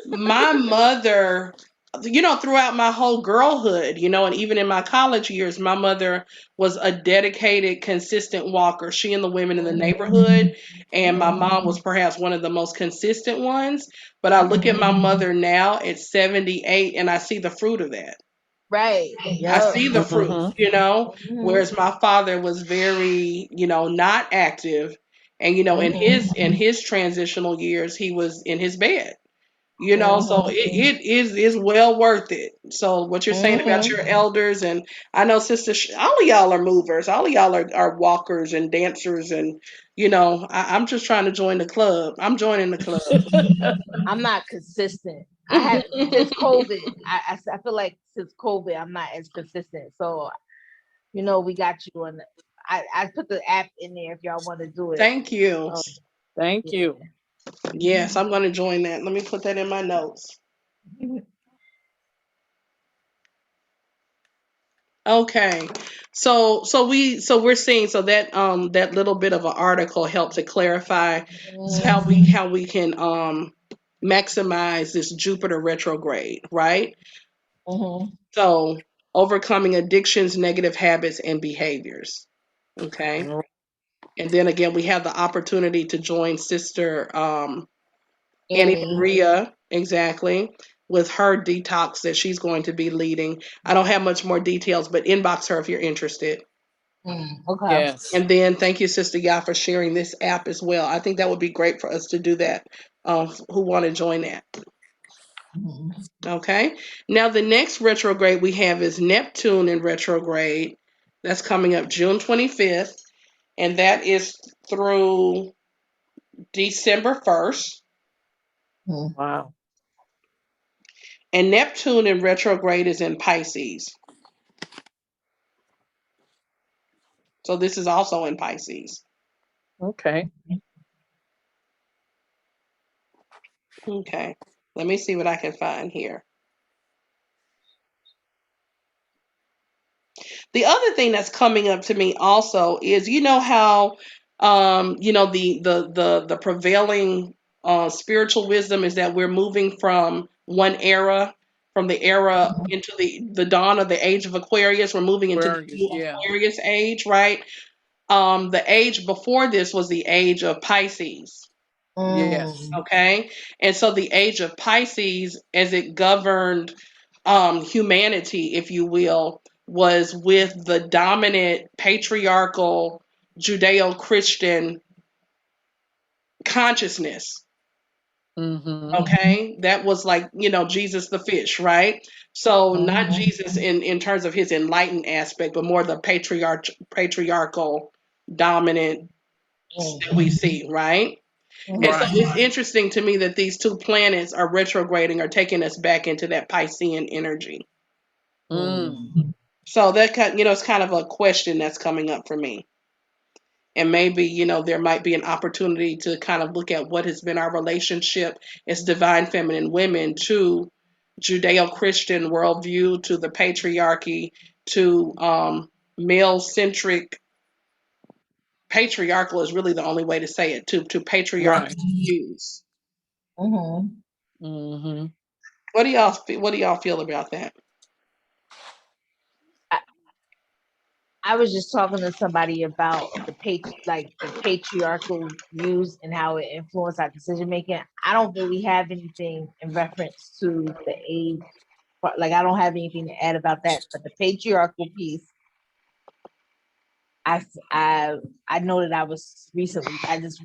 my mother, throughout my whole girlhood, and even in my college years, my mother was a dedicated, consistent walker. She and the women in the neighborhood, and my mom was perhaps one of the most consistent ones. But I look at my mother now at 78, and I see the fruit of that. Right. I Yep. see the fruit, Mhm. Hmm. whereas my father was very, not active. And, in Hmm. his transitional years, he was in his bed. So Hmm. it is well worth it. So what you're saying about Hmm. your elders, and I know all of y'all are movers, all of y'all are walkers and dancers, and I'm just trying to join the club. I'm joining the club. I'm not consistent. I have since COVID. I feel like since COVID, I'm not as consistent. So we got you on. I put the app in there if y'all want to do it. Thank you. Oh, Thank yeah. you. Yes, I'm going to join that. Let me put that in my notes. Okay. So we're seeing, so that little bit of an article helped to clarify how we can maximize this Jupiter retrograde, right? Mhm. So overcoming addictions, negative habits, and behaviors. Okay. All And then again, we have the opportunity to join Sister Annie Annie. Maria, exactly, with her detox that she's going to be leading. I don't have much more details, but inbox her if you're interested. Okay. Yes. And then thank you, Sister Ya, for sharing this app as well. I think that would be great for us to do that. Who want to join that? Mhm. Okay. Now the next retrograde we have is Neptune in retrograde. That's coming up June 25th, and that is through December 1st. Mhm. Wow. And Neptune in retrograde is in Pisces. So this is also in Pisces. Okay. Okay. Let me see what I can find here. The other thing that's coming up to me also is, you know how the prevailing spiritual wisdom is that we're moving from one era, from the era into the dawn of the age of Aquarius. We're moving into the Aquarius, new yeah. Aquarius age, right? The age before this was the age of Pisces. Yes. Okay. And so the age of Pisces, as it governed humanity, if you will, was with the dominant patriarchal Judeo Christian consciousness. Mm-hmm. Okay. That was like, Jesus the fish, right? So not Jesus in terms of his enlightened aspect, but more the patriarchal dominant that we see, right? And so Right. it's interesting to me that these two planets are retrograding or taking us back into that Piscean energy. Mm. So that it's kind of a question that's coming up for me. And maybe, there might be an opportunity to kind of look at what has been our relationship as divine feminine women to Judeo-Christian worldview, to the patriarchy, to male-centric, patriarchal is really the only way to say it, to patriarchal Right. views. Mm-hmm. What do y'all feel about that? I was just talking to somebody about the patriarchal views and how it influenced our decision making. I don't really have anything in reference to the age, but like I don't have anything to add about that. But the patriarchal piece, I I I know that I just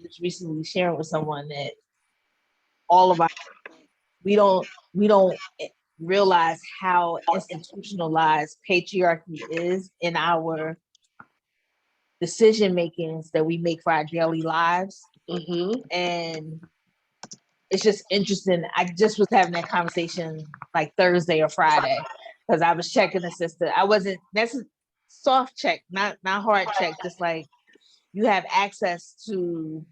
was recently sharing with someone that all of our we don't realize how institutionalized patriarchy is in our decision makings that we make for our daily lives. Mm-hmm. And it's just interesting. I just was having that conversation like Thursday or Friday because I was checking the system. That's a soft check, not hard check, just like you have access to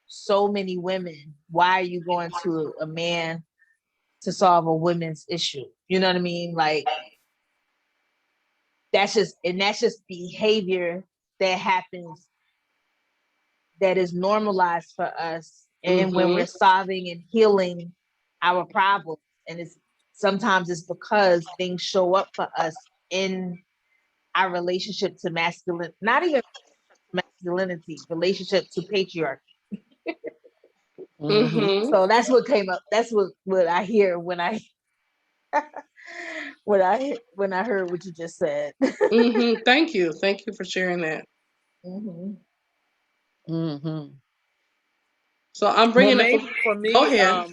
so many women. Why are you going to a man to solve a women's issue? You know what I mean? Like that's just behavior that happens that is normalized for us, and when Mm-hmm. we're solving and healing our problems, and sometimes it's because things show up for us in our relationship to masculine, not even masculinity, relationship to patriarchy. Mm-hmm. Mm-hmm. So that's what came up. That's what I hear when I when I heard what you just said. Mm-hmm. Thank you. Thank you for sharing that. Mm-hmm. Mm-hmm. So I'm Well, bringing up. maybe for Go me, ahead.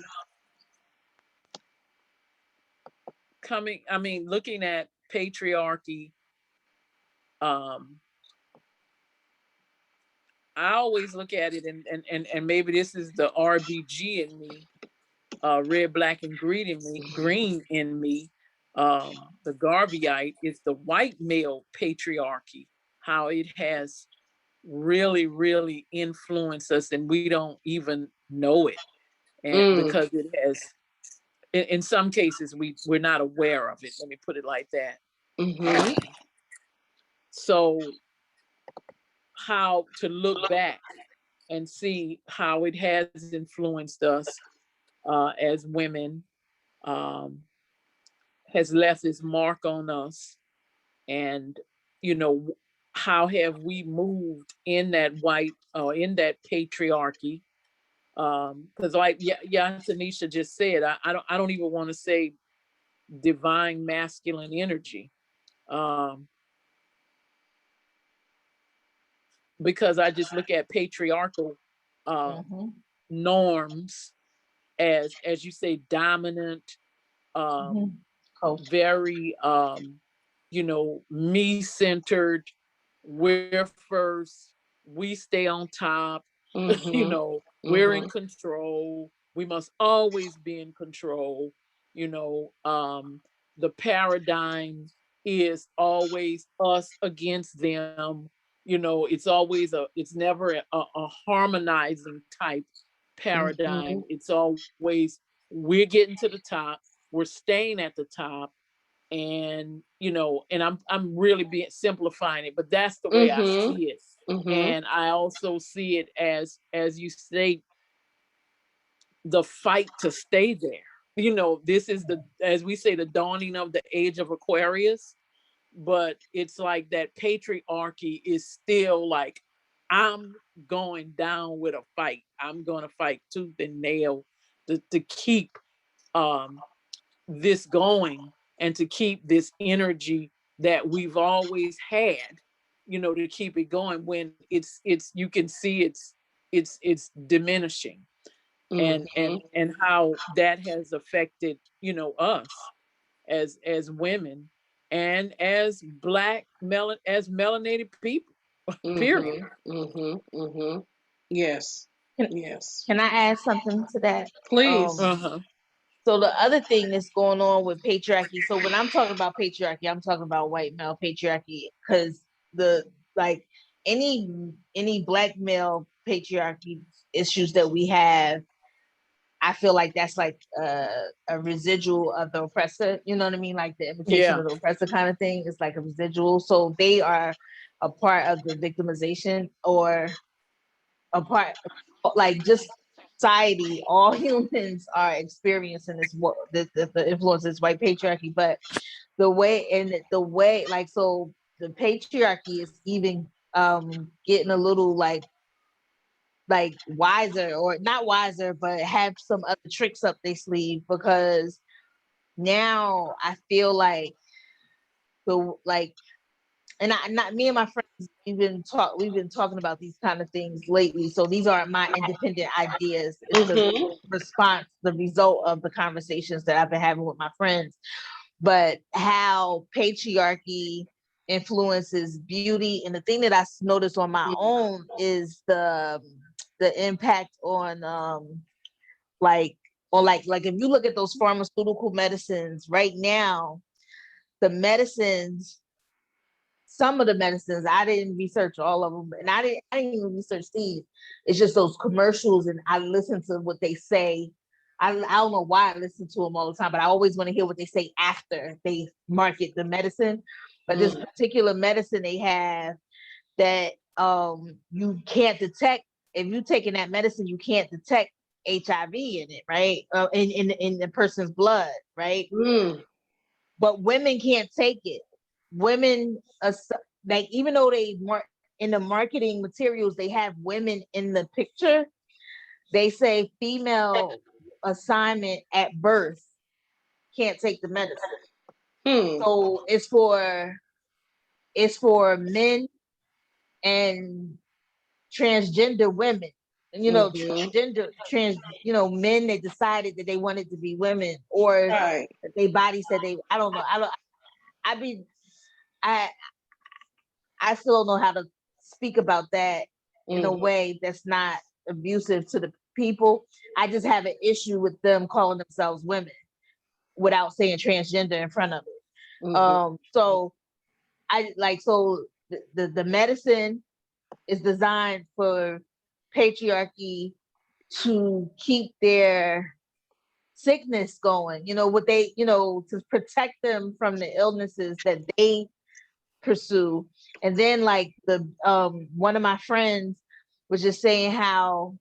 looking at patriarchy, um, I always look at it, and maybe this is the RBG in me, red, black, and green in me. The Garveyite is the white male patriarchy, how it has really, really influenced us, and we don't even know it, and Mm. because it has, in some cases, we're not aware of it. Let me put it like that. Mm-hmm. So, how to look back and see how it has influenced us as women, um, has left its mark on us, and you know how have we moved in that white or in that patriarchy, because like Tanisha just said, I don't even want to say divine masculine energy, um, because I just look at patriarchal um, Mm-hmm. norms as you say, dominant, Mm-hmm. um, Coach. very me centered. We're first, we stay on top. Mm-hmm. We're in Mm-hmm. control, we must always be in control. The paradigm is always us against them. it's always it's never a harmonizing type paradigm. It's always, we're getting to the top, we're staying at the top, and and I'm really being simplifying it, but that's the way I see it. And I also see it as you say, the fight to stay there. This is as we say, the dawning of the age of Aquarius. But it's like that patriarchy is still like, I'm going down with a fight. I'm going to fight tooth and nail to keep this going, and to keep this energy that we've always had, to keep it going, when it's you can see it's diminishing. And how that has affected us as women, and as Black as melanated people, period. Yes. Can, Yes. can I add something to that? Please. So the other thing that's going on with patriarchy. So when I'm talking about patriarchy, I'm talking about white male patriarchy, because the like any Black male patriarchy issues that we have, I feel like that's like a residual of the oppressor. You know what I mean? Like the imitation Yeah. of the oppressor kind of thing. It's like a residual. So they are a part of the victimization, or a part, like, just society. All humans are experiencing this, the influence of this white patriarchy. But the way, like, so the patriarchy is even getting a little like wiser, or not wiser, but have some other tricks up their sleeve, because now I feel like and not me and my friends, we've been talking about these kind of things lately. So these aren't my independent ideas. It's the result of the conversations that I've been having with my friends. But how patriarchy influences beauty, and the thing that I noticed on my own is the impact on like if you look at those pharmaceutical medicines right now, the medicines, some of the medicines, I didn't research all of them, and I didn't even research these. It's just those commercials, and I listen to what they say. I don't know why I listen to them all the time, but I always want to hear what they say after they market the medicine. But this particular medicine they have that you can't detect, if you're taking that medicine, you can't detect HIV in it, right? In the person's blood, right? But women can't take it. Women, like, even though they weren't in the marketing materials, they have women in the picture. They say female assignment at birth can't take the medicine. So it's for men and transgender women. And men that decided that they wanted to be women, or that their body said they, I don't know. I mean, I I still don't know how to speak about that in a way that's not abusive to the people. I just have an issue with them calling themselves women without saying transgender in front of it. So the medicine is designed for patriarchy to keep their sickness going, to protect them from the illnesses that they pursue. And then, like, the one of my friends was just saying how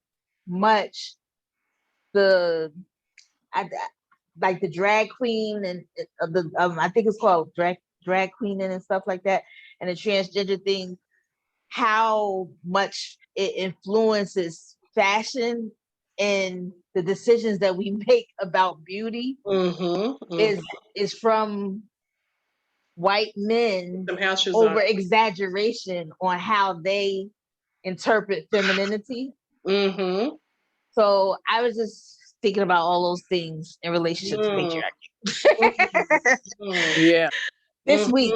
much the like the drag queen and I think it's called drag queening and stuff like that, and the transgender thing, how much it influences fashion and the decisions that we make about beauty is from white men over exaggeration on how they interpret femininity. So I was just thinking about all those things in relationship to patriarchy. Yeah. This week,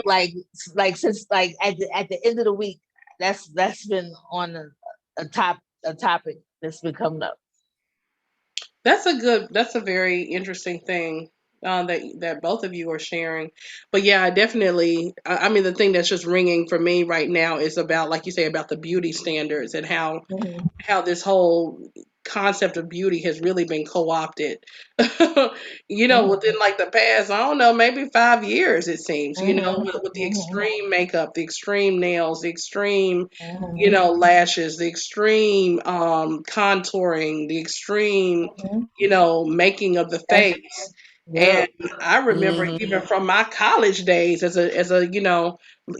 since at the end of the week, that's been on a topic that's been coming up. That's a very interesting thing that both of you are sharing. But yeah, I definitely. I mean, the thing that's just ringing for me right now is about, like you say, about the beauty standards and Mhm. how this whole concept of beauty has really been co-opted. Within Mhm. like the past, I don't know, maybe 5 years, it seems. Mhm. With the Mhm. extreme makeup, the extreme nails, the extreme, Mhm. lashes, the extreme contouring, the extreme, Mhm. making of the That's face. And yep. I remember Mhm. even from my college days as a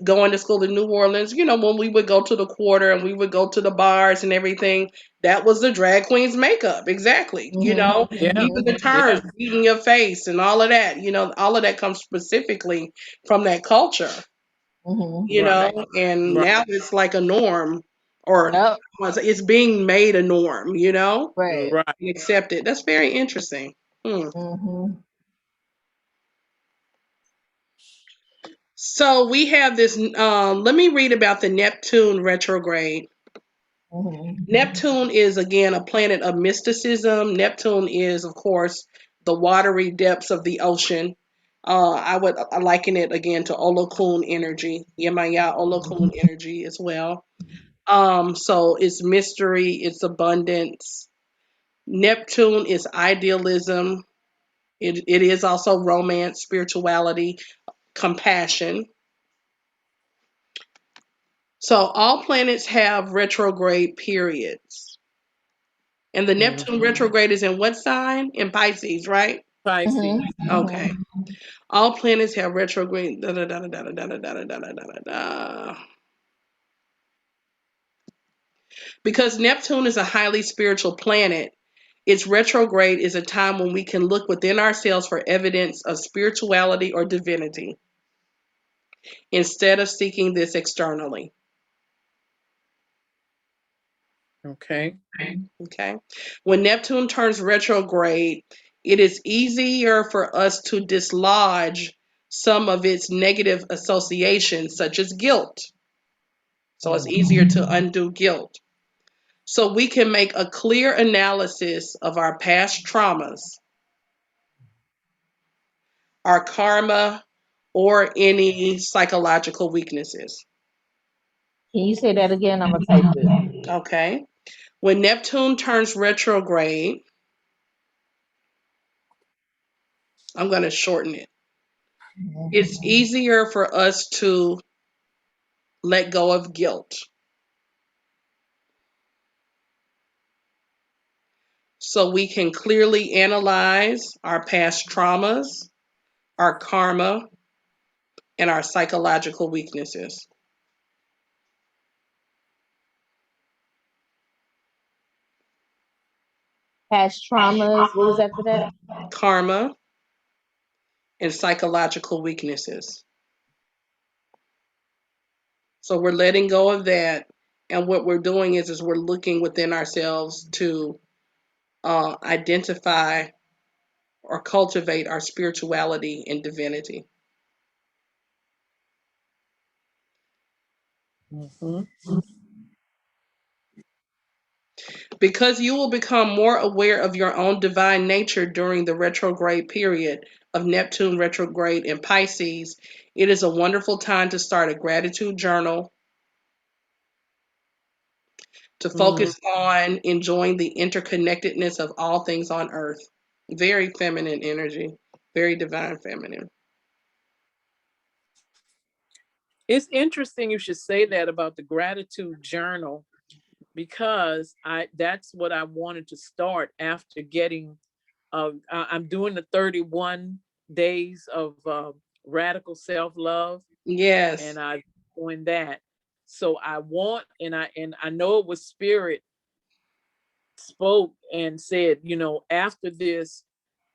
going to school in New Orleans, when we would go to the quarter and we would go to the bars and everything, that was the drag queen's makeup. Exactly. Mhm. Yeah. Even the Mhm. Yeah. terms, beating your face and all of that, all of that comes specifically from that culture, Mhm. Right. and Right. now it's like a norm, or Yep. it's being made a norm, Right. Right. and accepted. That's very interesting. Hmm. Mhm. So we have this. Let me read about the Neptune retrograde. Mhm. Neptune is again a planet of mysticism. Neptune is, of course, the watery depths of the ocean. I would liken it again to Olokun energy. Yemaya Olokun energy as well. So it's mystery, it's abundance. Neptune is idealism. It is also romance, spirituality, compassion. So all planets have retrograde periods. And the Neptune Mhm. retrograde is in what sign? In Pisces, right? Mhm. Pisces. Okay. Mhm. All planets have retrograde. Da, da, da, da, da, da, da, da, da, da, da, da. Because Neptune is a highly spiritual planet, its retrograde is a time when we can look within ourselves for evidence of spirituality or divinity instead of seeking this externally. Okay. Okay. When Neptune turns retrograde, it is easier for us to dislodge some of its negative associations, such as guilt. So it's Mhm. easier to undo guilt. So we can make a clear analysis of our past traumas, our karma, or any psychological weaknesses. Can you say that again? I'm gonna type it. Okay. When Neptune turns retrograde, I'm going to shorten it. Mhm. It's easier for us to let go of guilt. So we can clearly analyze our past traumas, our karma, and our psychological weaknesses. Past traumas. What was after that? Karma and psychological weaknesses. So we're letting go of that. And what we're doing is we're looking within ourselves to identify or cultivate our spirituality and divinity. Mhm. Because you will become more aware of your own divine nature during the retrograde period of Neptune retrograde in Pisces, it is a wonderful time to start a gratitude journal, to Mhm. focus on enjoying the interconnectedness of all things on earth. Very feminine energy, very divine feminine. It's interesting you should say that about the gratitude journal because I that's what I wanted to start after getting I'm doing the 31 days of radical self-love Yes. and I'm doing that. So I want and I know it was spirit spoke and said, after this,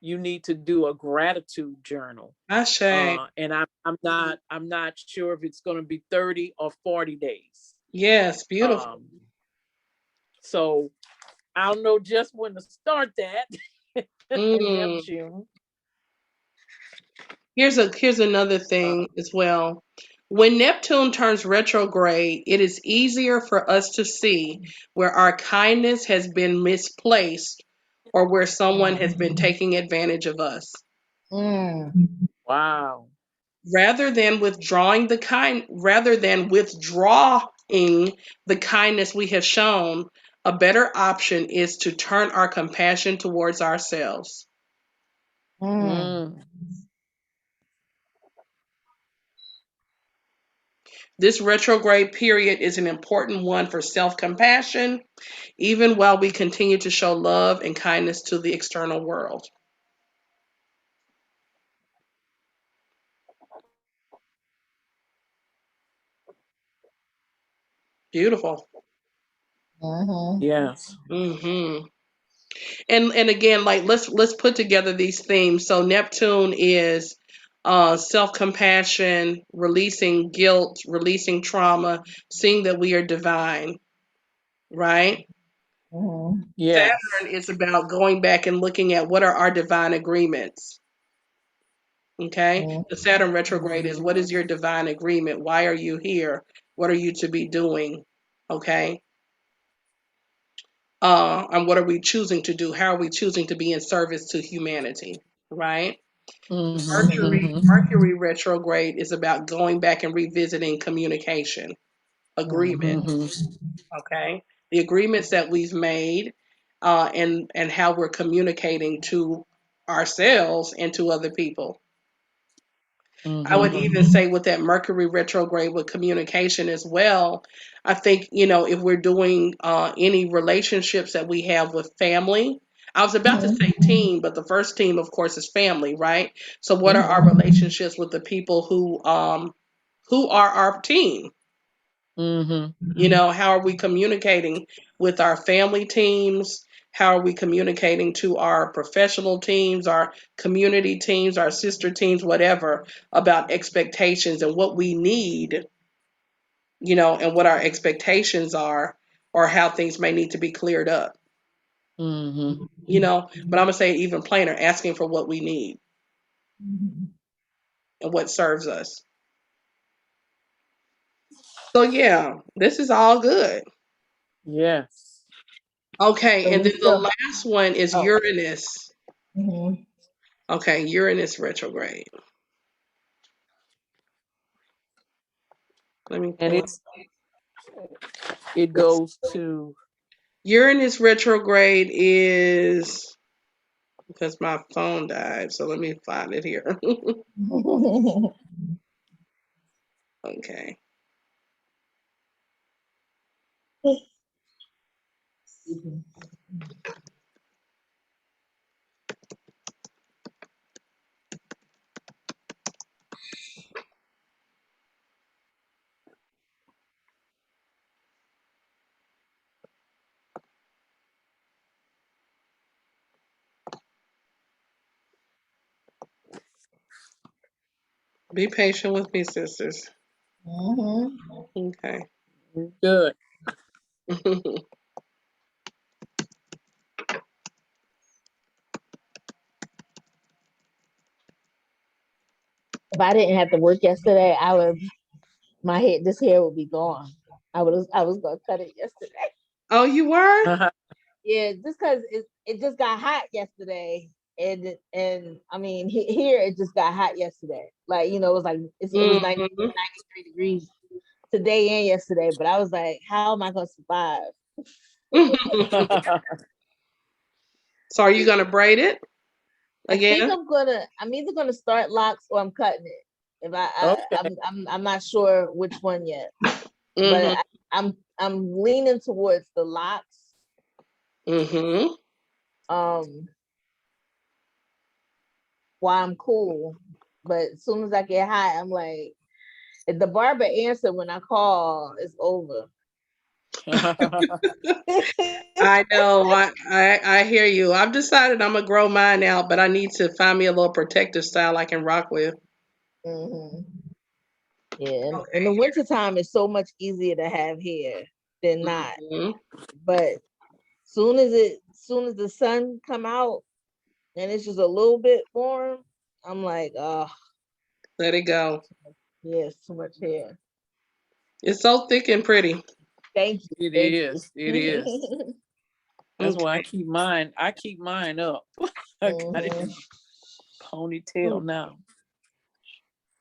you need to do a gratitude journal. Ashe. And I'm not sure if it's going to be 30 or 40 days. Yes, beautiful. So I don't know just when to start that in Mm. Neptune. Here's another Uh, thing as well. When Neptune turns retrograde, it is easier for us to see where our kindness has been misplaced or where someone has been taking advantage of us. Wow. Rather than withdrawing the kindness we have shown, a better option is to turn our compassion towards ourselves. Mm. This retrograde period is an important one for self-compassion, even while we continue to show love and kindness to the external world. Beautiful. Yes. hmm And again, like let's put together these themes. So Neptune is self-compassion, releasing guilt, releasing trauma, seeing that we are divine, right? Yes. Saturn is about going back and looking at what are our divine agreements. Okay? The Saturn retrograde is what is your divine agreement? Why are you here? What are you to be doing? Okay? And what are we choosing to do? How are we choosing to be in service to humanity? Right? Mercury retrograde is about going back and revisiting communication, agreement. Okay? The agreements that we've made, and how we're communicating to ourselves and to other people. I would even say with that Mercury retrograde with communication as well. I think, if we're doing any relationships that we have with family, I was about to say team, but the first team, of course, is family, right? So what are our relationships with the people who are our team? How are we communicating with our family teams? How are we communicating to our professional teams, our community teams, our sister teams, whatever, about expectations and what we need, and what our expectations are, or how things may need to be cleared up, But I'm going to say it even plainer, asking for what we need and what serves us. So, yeah, this is all good. Yes. Okay, So and we then the still. last one is Oh. Uranus. Okay, Uranus retrograde. Let me And pull up. it goes to Uranus retrograde is, because my phone died, so let me find it here. Okay. Be patient with me, sisters. Okay. good. If I didn't have to work yesterday, this hair would be gone. I was gonna cut it yesterday. Oh, you were? Yeah, just because it just got hot yesterday, and I mean here it just got hot yesterday. Like it was like it was 93 degrees today and yesterday. But I was like, how am I gonna survive? So are you gonna braid it I think again? I'm either gonna start locks or I'm cutting it. If Okay. I'm not sure which one yet, Mm-hmm. but I'm leaning towards the locks. Mm-hmm. Um, while I'm cool, but as soon as I get hot, I'm like, if the barber answer when I call, it's over. I know. I hear you. I've decided I'm gonna grow mine out, but I need to find me a little protective style I can rock with. hmm Yeah, in the Okay. wintertime, it's so much easier to have hair than not. Mm-hmm. But soon as the sun come out and it's just a little bit warm, I'm like, oh, Let it go. yeah, it's too much hair. It's so thick and pretty. Thank you, It thank you. is. It is. That's why Okay. I keep mine up. I got it hmm ponytail now.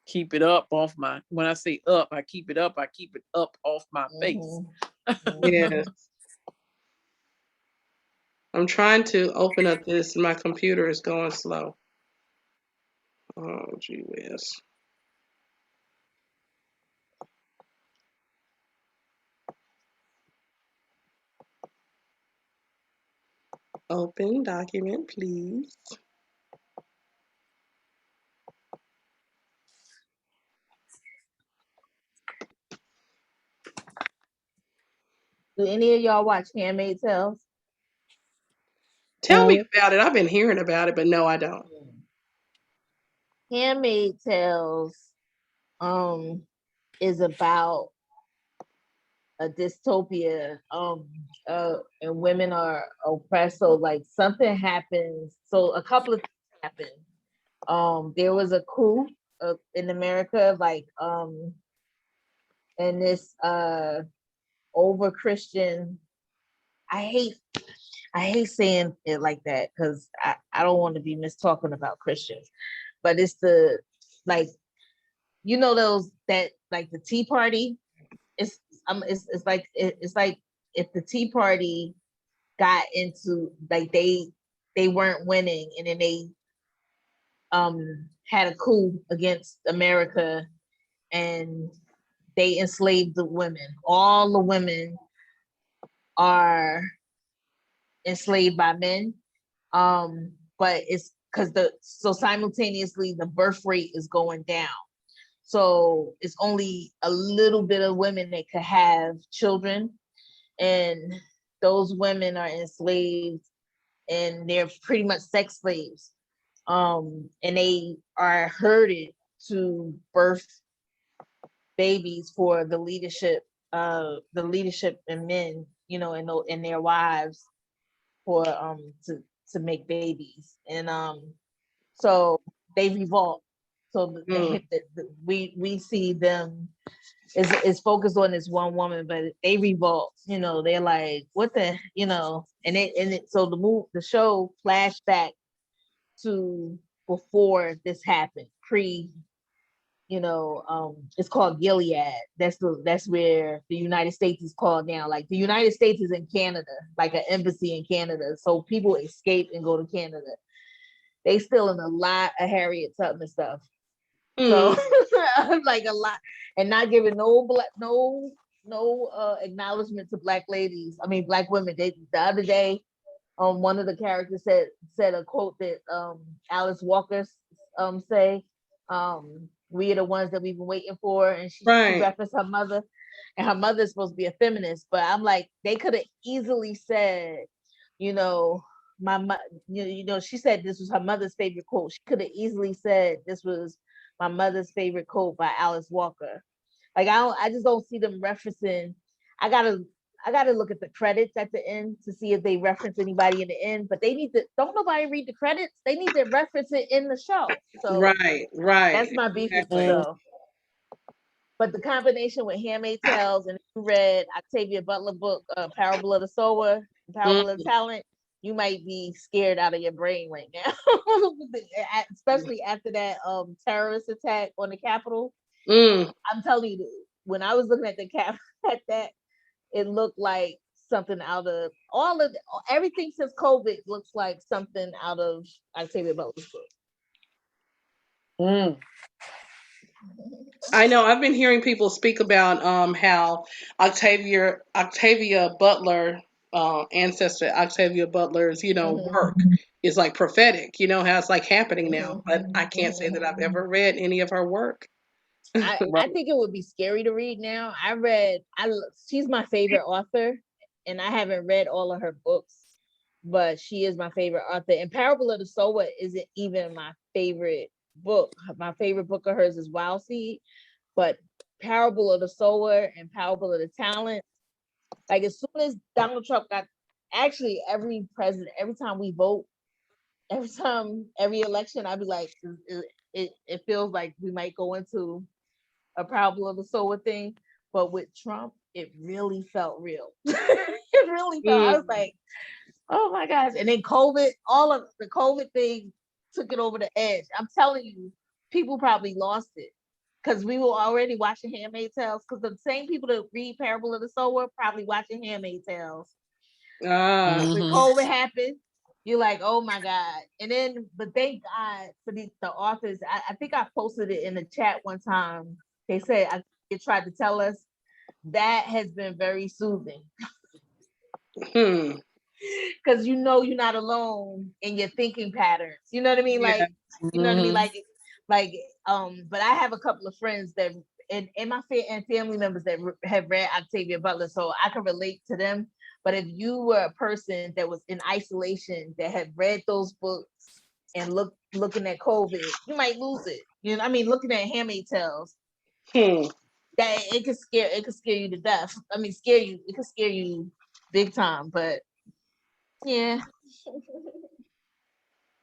Keep it up off my, when I say up, I keep it up off my face. Yes. I'm trying to open up this. My computer is going slow. Oh, gee whiz. Open document, please. Do any of y'all watch Handmaid's Tales? Tell me about it. I've been hearing about it, but no, I don't. Handmaid's Tales is about a dystopia, and women are oppressed. So like something happens. So a couple of things happen. There was a coup in America, like and this over Christian. I hate saying it like that because I don't want to be mistalking about Christians, but it's the like those that like the Tea Party. It's it's like if the Tea Party got into like they weren't winning and then they had a coup against America and they enslaved the women. All the women are enslaved by men. But it's because so simultaneously the birth rate is going down. So it's only a little bit of women that could have children, and those women are enslaved and they're pretty much sex slaves. And they are herded to birth babies for the leadership and men, and their wives for to make babies. And so they revolt. So we see them is focused on this one woman, but they revolt. They're like, what the, so the show flashback to before this happened, it's called Gilead. That's where the United States is called now. Like the United States is in Canada, like an embassy in Canada. So people escape and go to Canada. They still in a lot of Harriet Tubman stuff. So like a lot, and not giving no acknowledgement to black women. The other day, one of the characters said a quote that Alice Walker say, we are the ones that we've been waiting for, and she referenced her mother, and her mother is supposed to be a feminist, but I'm like, they could have easily said, she said this was her mother's favorite quote. She could have easily said this was my mother's favorite quote by Alice Walker. Like I just don't see them referencing. I gotta look at the credits at the end to see if they reference anybody in the end. But they need to. Don't nobody read the credits. They need to reference it in the show. So right. That's my beef with the show. But the combination with Handmaid's Tales and you read Octavia Butler book, Parable of the Sower, Parable of Talent, you might be scared out of your brain right now, especially after that terrorist attack on the Capitol. I'm telling you, when I was looking at the at that, it looked like something out of everything since COVID looks like something out of Octavia Butler's book. I know I've been hearing people speak about how Octavia Butler, ancestor Octavia Butler's, work is like prophetic, how it's like happening now. But I can't say that I've ever read any of her work. I think it would be scary to read now. She's my favorite author, and I haven't read all of her books, but she is my favorite author. And Parable of the Sower isn't even my favorite book. My favorite book of hers is Wild Seed, but Parable of the Sower and Parable of the Talent, like as soon as Donald Trump got, actually every president, every time we vote, every election, I'd be like, it feels like we might go into a Parable of the Sower thing, but with Trump, it really felt real. It really felt. I was like, oh my gosh! And then COVID, all of the COVID thing took it over the edge. I'm telling you, people probably lost it because we were already watching Handmaid's Tales. Because the same people that read Parable of the Sower probably watching Handmaid's Tales. Ah, When Mhm. COVID happened, you're like, oh my God. And then, but thank God for the authors. I think I posted it in the chat one time. They said they tried to tell us that has been very soothing hmm. because you know you're not alone in your thinking patterns. You know what I mean? Yeah. Like, you know what I mean? Mhm. Like, but I have a couple of friends that and my and family members that have read Octavia Butler, so I can relate to them. But if you were a person that was in isolation that had read those books and looking at COVID, you might lose it. You know, I mean, looking at Handmaid's Tales, Hmm. that it could scare you to death. I mean, it could scare you big time. But yeah.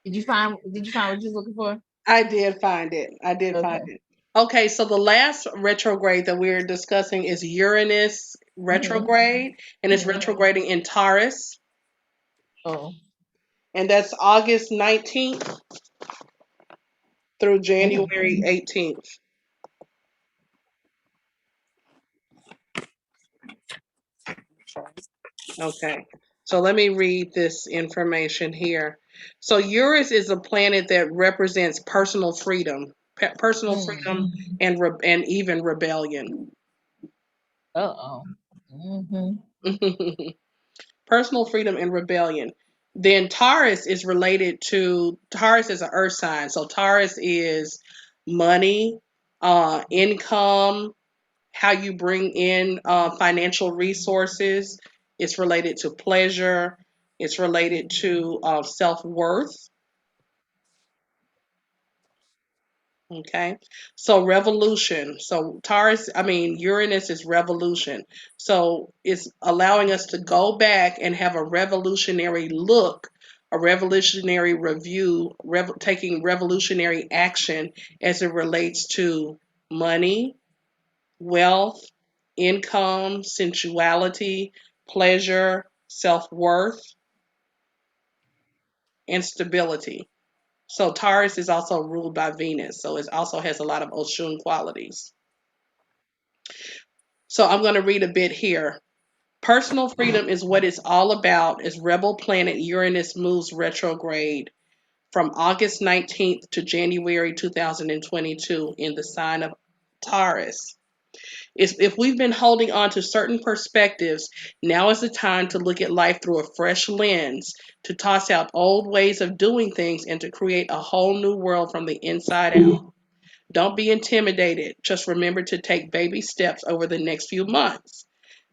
Did you find what you was looking for? I did find it. I did find Okay. it. Okay, so the last retrograde that we're discussing is Uranus Mm-hmm. retrograde, and it's Mm-hmm. retrograding in Taurus, Oh. and that's August 19th through Mm-hmm. January 18th. Okay, so let me read this information here. So Uranus is a planet that represents personal freedom, personal freedom, Mm. and even rebellion. Uh-oh. Mm-hmm. Personal freedom and rebellion. Then Taurus is an earth sign. So Taurus is money, income, how you bring in financial resources. It's related to pleasure. It's related to self worth. Okay. So revolution. So Uranus is revolution. So it's allowing us to go back and have a revolutionary look, a revolutionary review, taking revolutionary action as it relates to money, wealth, income, sensuality, pleasure, self worth, and stability. So Taurus is also ruled by Venus. So it also has a lot of Oshun qualities. So I'm going to read a bit here. Personal freedom is what it's all about as rebel planet Uranus moves retrograde from August 19th to January 2022 in the sign of Taurus. If we've been holding on to certain perspectives, now is the time to look at life through a fresh lens, to toss out old ways of doing things, and to create a whole new world from the inside out. Don't be intimidated. Just remember to take baby steps over the next few months.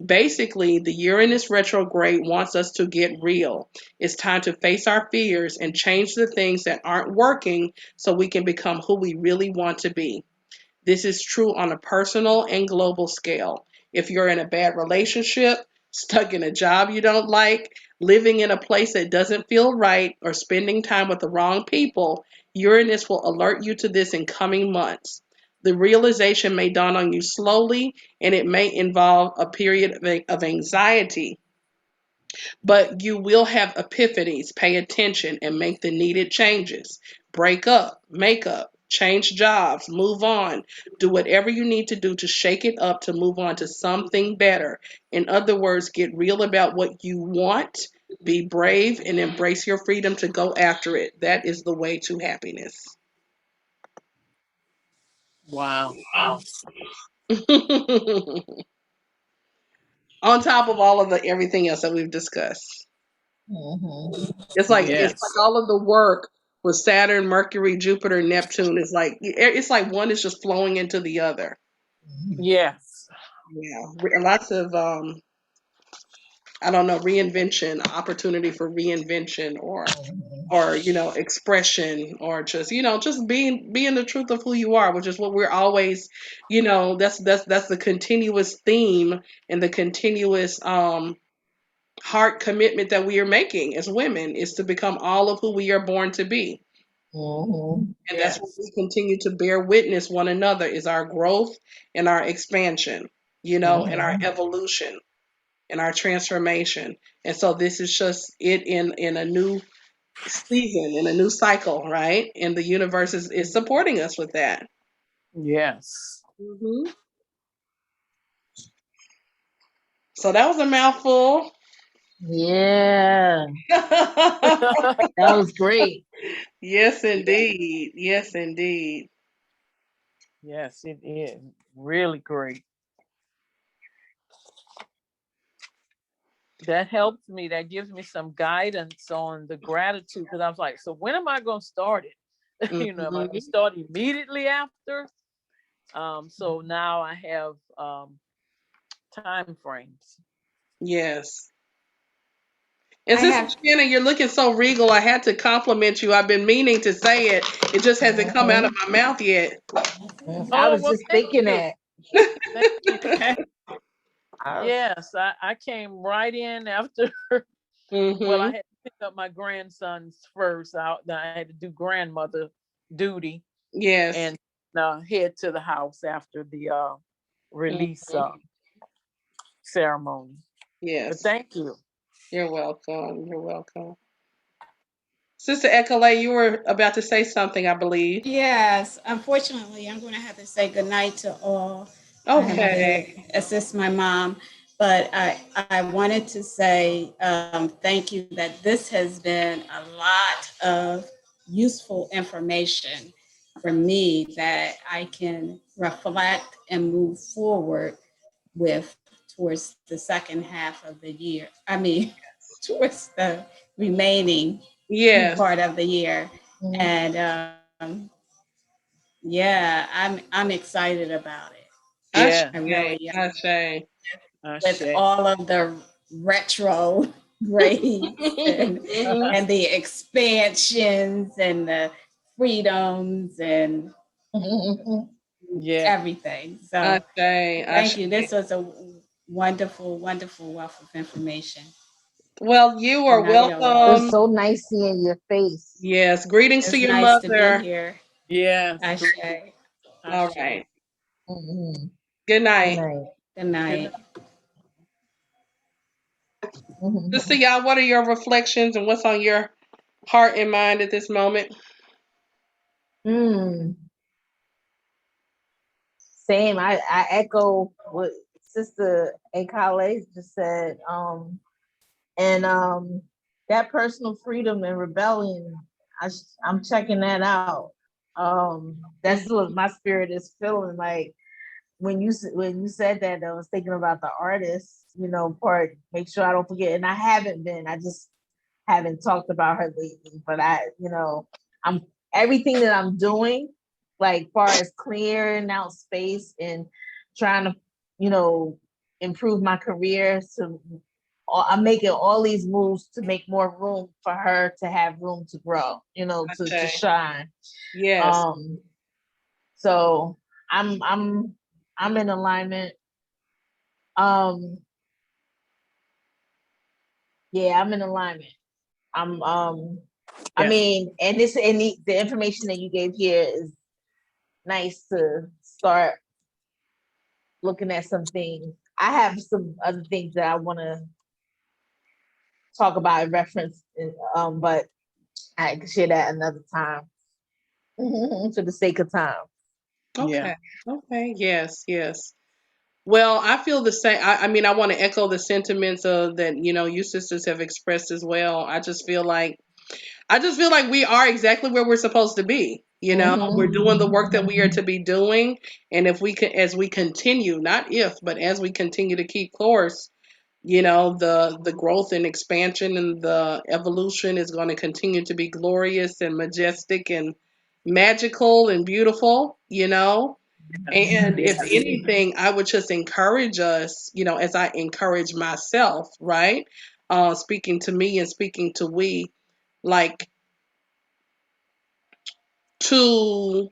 Basically, the Uranus retrograde wants us to get real. It's time to face our fears and change the things that aren't working so we can become who we really want to be. This is true on a personal and global scale. If you're in a bad relationship, stuck in a job you don't like, living in a place that doesn't feel right, or spending time with the wrong people, Uranus will alert you to this in coming months. The realization may dawn on you slowly, and it may involve a period of anxiety, but you will have epiphanies. Pay attention and make the needed changes. Break up, make up, change jobs, move on. Do whatever you need to do to shake it up to move on to something better. In other words, get real about what you want, be brave, and embrace your freedom to go after it. That is the way to happiness. Wow. On top of all of the everything else that we've discussed. Mm-hmm. It's like Yes. all of the work with Saturn, Mercury, Jupiter, Neptune is like it's like one is just flowing into the other. Yes. Yeah, lots of I don't know, reinvention, opportunity for reinvention, or expression, or just being the truth of who you are, which is what we're always, that's the continuous theme and the continuous heart commitment that we are making as women, is to become all of who we are born to be. Mm-hmm. And that's what we Yes. continue to bear witness one another, is our growth and our expansion, and our Mm-hmm. evolution and our transformation. And so this is just it in a new season, in a new cycle, right? And the universe is supporting us with that. Yes. Hmm. So that was a mouthful. Yeah, that was great. Yes, Yeah. indeed. Yes, indeed. Yes, it is really great. That helps me. That gives me some guidance on the gratitude because I was like, so when am I going to start it? Am I going to Hmm. start immediately after? So now I have time frames. Yes. And I Sister have, Shannon, you're looking so regal. I had to compliment you. I've been meaning to say it. It just hasn't come out of Mhm. my mouth yet. I Oh, was well, just thank thinking you. that. Thank you. I- Yes, I came right in after. Well, I Hmm. had to pick up my grandsons first. I had to do grandmother duty Yes. and head to the house after the release Hmm. ceremony. But Yes. thank you. You're welcome. You're welcome. Sister Ekale, you were about to say something, I believe. yes, unfortunately, I'm going to have to say goodnight to all. I have to Okay. assist my mom, but I wanted to say thank you that this has been a lot of useful information for me that I can reflect and move forward with towards the second half of the year. I mean, towards the remaining Yes. part of the year. Mhm. And yeah, I'm excited about it. Ashe. Yeah, I really am. Ashe. With Ashe. all of the retro grades and the expansions and the freedoms and Yeah. everything. So Ashe. thank Ashe. you. This was a wonderful, wonderful wealth of information. Well, you Good are night, all. It was welcome. so nice seeing your face. Yes. Greetings to It's your nice to be mother. here. Yes. Ashe. Great. All Ashe. right. Mhm. Good Good night. night. Good Good night. night. Sister, y'all, what are your reflections and what's on your heart and mind at this moment? Mm, same. I echo what Sister Akale just said. And that personal freedom and rebellion, I'm checking that out. That's Mhm. what my spirit is feeling like when you said that. I was thinking about the artist, part. Make sure I don't forget, and I haven't been. I just haven't talked about her lately. But I'm everything that I'm doing, like far as clearing out space and trying to, you know, improve my career. So I'm making all these moves to make more room for her to have room to grow, to Ashe. shine. Yes. Um, so I'm I'm I'm in alignment. Um, yeah, I'm in alignment. I'm I Yes. mean, and the information that you gave here is nice to start looking at some things. I have some other things that I want to talk about in reference, but I can share that another time for the sake of time. Yeah. Okay. Okay. Yes. Yes. Well, I feel the same. I mean, I want to echo the sentiments of that, you sisters have expressed as well. I just feel like we are exactly where we're supposed to be. We're Mm-hmm. doing the work that we are to be doing. And if we can, as we continue, not if, but as we continue to keep course, the growth and expansion and the evolution is going to continue to be glorious and majestic and magical and beautiful. Yes. And if Yes. anything, I would just encourage us, as I encourage myself, right? Speaking to me and speaking to we, like, to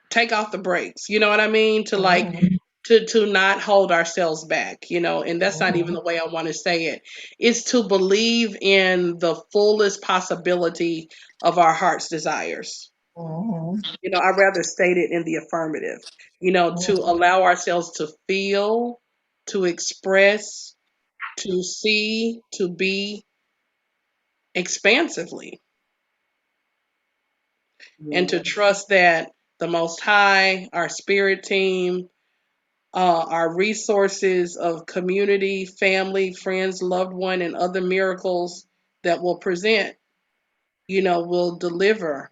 take off the brakes. You know what I mean? To, like, Mm-hmm. to not hold ourselves back, and that's not even Mm-hmm. the way I want to say it. It's to believe in the fullest possibility of our heart's desires. Mm-hmm. I'd rather state it in the affirmative, to allow ourselves to feel, to express, to see, to be, expansively, and to Yeah. trust that the Most High, our spirit team, our resources of community, family, friends, loved one, and other miracles that will present, will deliver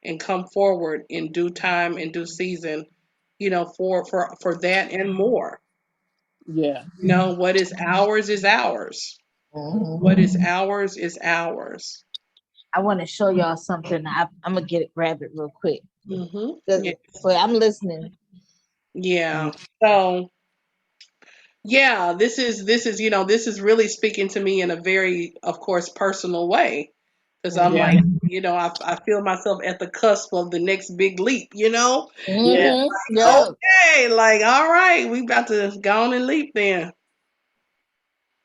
and come forward in due time and due season, for that and more. Yeah. What is ours is ours. What is ours is ours. I want to show y'all something. I'm gonna grab it real quick. Yeah. But I'm listening. Yeah. So yeah, this is really speaking to me in a very, of course, personal way. Because I'm Yeah. like, I feel myself at the cusp of the next big leap, Yeah. Yeah. Okay, like, all right, we about to go on and leap then.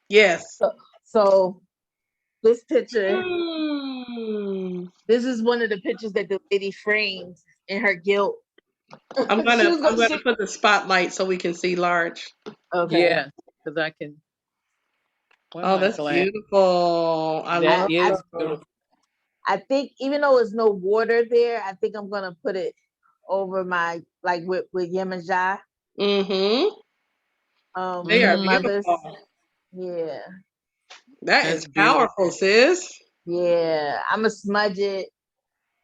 Yes. So this picture, Hmm. this is one of the pictures that the lady framed in her guilt. I'm She gonna was I'm gonna gonna she put the spotlight so we can see large. okay. Yeah. Because I can. Where Oh, my that's glass? beautiful. I That love I is it. beautiful. I think even though there's no water there, I think I'm gonna put it over my like with Yemanja, Mm-hmm. They are mothers. beautiful. Yeah, That is That's powerful, beautiful. sis. yeah. I'm gonna smudge it,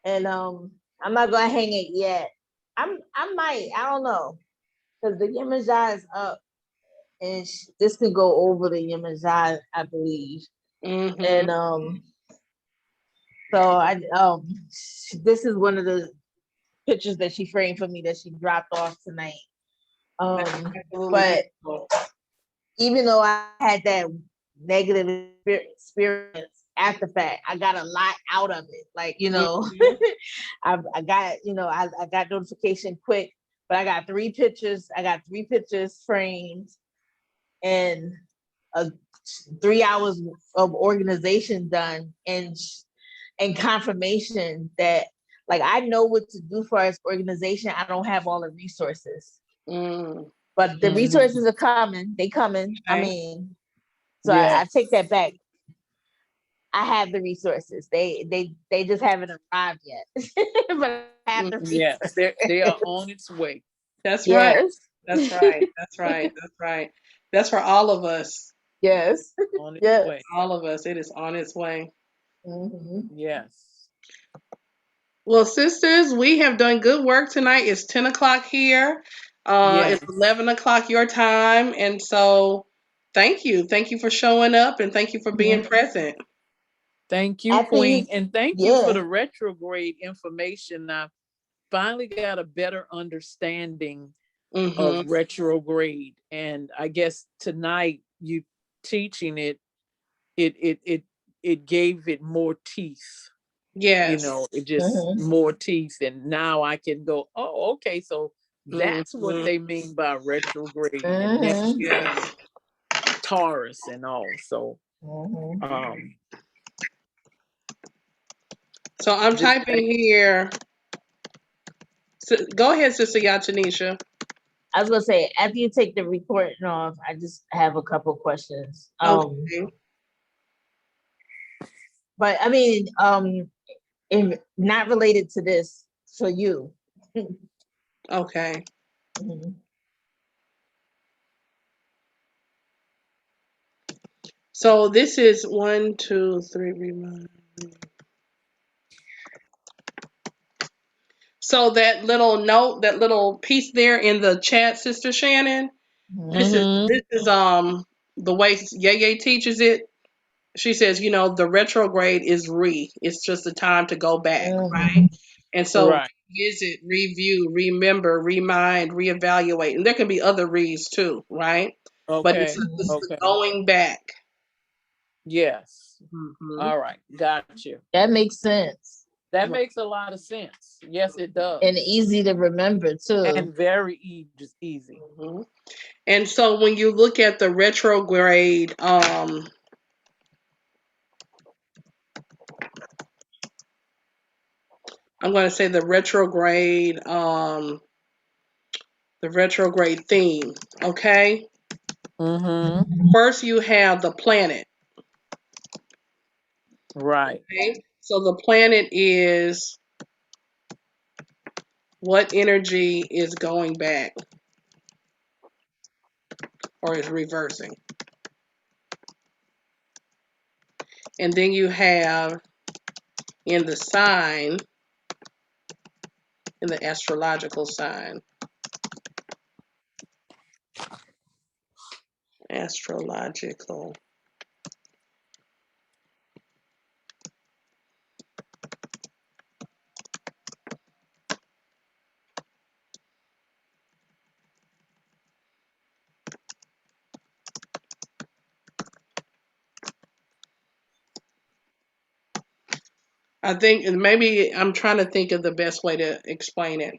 and I'm not gonna hang it yet. I might. I don't know because the Yemanja is up, and this can go over the Yemanja, I believe. Mm-hmm. And so I this is one of the pictures that she framed for me that she dropped off tonight. That's Um, absolutely but beautiful. even though I had that negative experience after fact, I got a lot out of it. Like, Mm-hmm. I got, I got notification quick, but I got three pictures. I got three pictures framed and 3 hours of organization done and confirmation that like I know what to do for as organization. I don't have all the resources, Mm. but the Hmm. resources are coming. They coming. I Okay. mean, so Yeah. I take that back. I have the resources. They just haven't arrived yet, but I have the Yes. resources. They are on its way. That's right. Yes. That's right. That's right. That's right. That's for all of us. Yes. On its Yes. way. All of us. It is on its way. Mm-hmm. Yes. Well, sisters, we have done good work tonight. It's 10 o'clock here. It's Yes. 11 o'clock your time. And so thank you. Thank you for showing up and thank you for being present. Thank you, After you, Queen. And thank you for yeah. the retrograde information. I finally got a better understanding of Mm-hmm. retrograde. And I guess tonight you teaching it it it it gave it more teeth. Yes. It just Mm-hmm. more teeth. And now I can go, oh, okay, so that's what Mm-hmm. they mean by retrograde and Mm-hmm. Neptune and Yes. Taurus and all. So Mm-hmm. um So I'm this typing here. Go ahead, Sister Yatanisha. I was gonna say after you take the recording off, I just have a couple questions. Okay. But I mean, not related to this for you. Okay. Mhm. So this is 1, 2, 3. So that little note, that little piece there in the chat, Sister Shannon, this is Mhm. mm-hmm, this is the way Yeye teaches it. She says, the retrograde is It's just a time to go back, right? Mhm. And so right. revisit, review, remember, remind, reevaluate. And there can be other re's too, right? But it's, Okay. it's Mhm. the Okay. going back. Yes. Hmm. All right. Got you. That makes sense That makes a lot of sense. Yes, it and does. easy to remember too. And very easy. Hmm. And so when you look at the retrograde, I'm going to say the retrograde theme. Okay. Mm-hmm. First, you have the planet. Right. Okay? So the planet is what energy is going back or is reversing. And then you have in the sign, in the astrological sign, astrological. I think, and maybe I'm trying to think of the best way to explain it.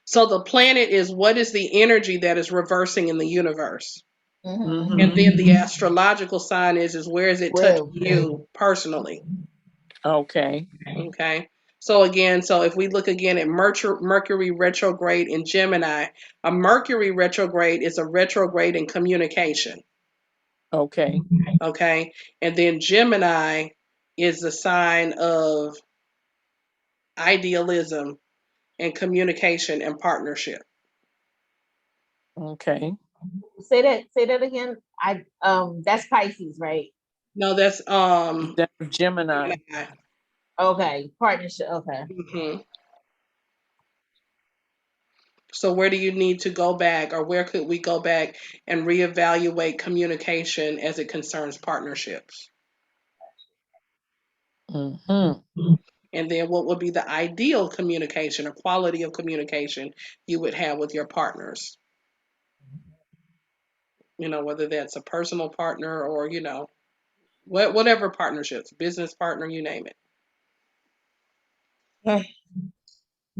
So the planet is what is the energy that is reversing in the universe. Mm-hmm. And then the astrological sign is where is it Where? touching you personally? Okay. Okay. So again, so if we look again at Mercury retrograde in Gemini, a Mercury retrograde is a retrograde in communication. Okay. Okay. And then Gemini is the sign of idealism and communication and partnership. Okay. Say that again. That's Pisces, right? No, that's That's Gemini. Gemini. Okay, partnership. Okay. Hmm. So where do you need to go back, or where could we go back and reevaluate communication as it concerns partnerships? Mm-hmm. And then what would be the ideal communication or quality of communication you would have with your partners? You know, whether that's a personal partner or, you know, whatever partnerships, business partner, you name it. Okay.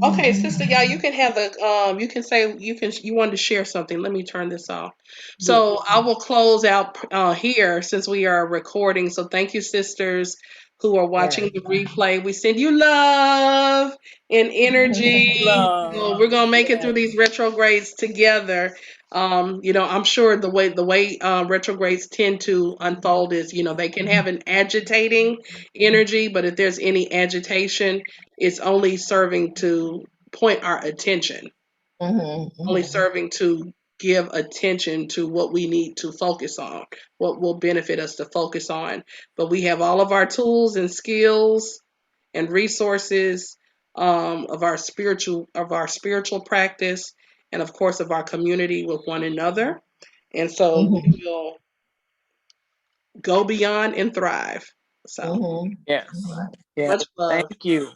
Okay, sister, yeah, you can have the you can say you wanted to share something. Let me turn this off. Yeah. So I will close out here since we are recording. So thank you, sisters who are watching Yes. the replay. We send you love and energy. Love. So we're gonna make it through Yes. these retrogrades together. You know, I'm sure the way retrogrades tend to unfold is, you know, they can have an agitating energy, but if there's any agitation, it's only serving to point our attention, only Mm-hmm. serving to give attention to what we need to focus on, what will benefit us to focus on. But we have all of our tools and skills and resources of our spiritual practice, and of course of our community with one another. And so Mm-hmm. we will go beyond and thrive. So Mm-hmm. Yes. Yes. much love. Thank you.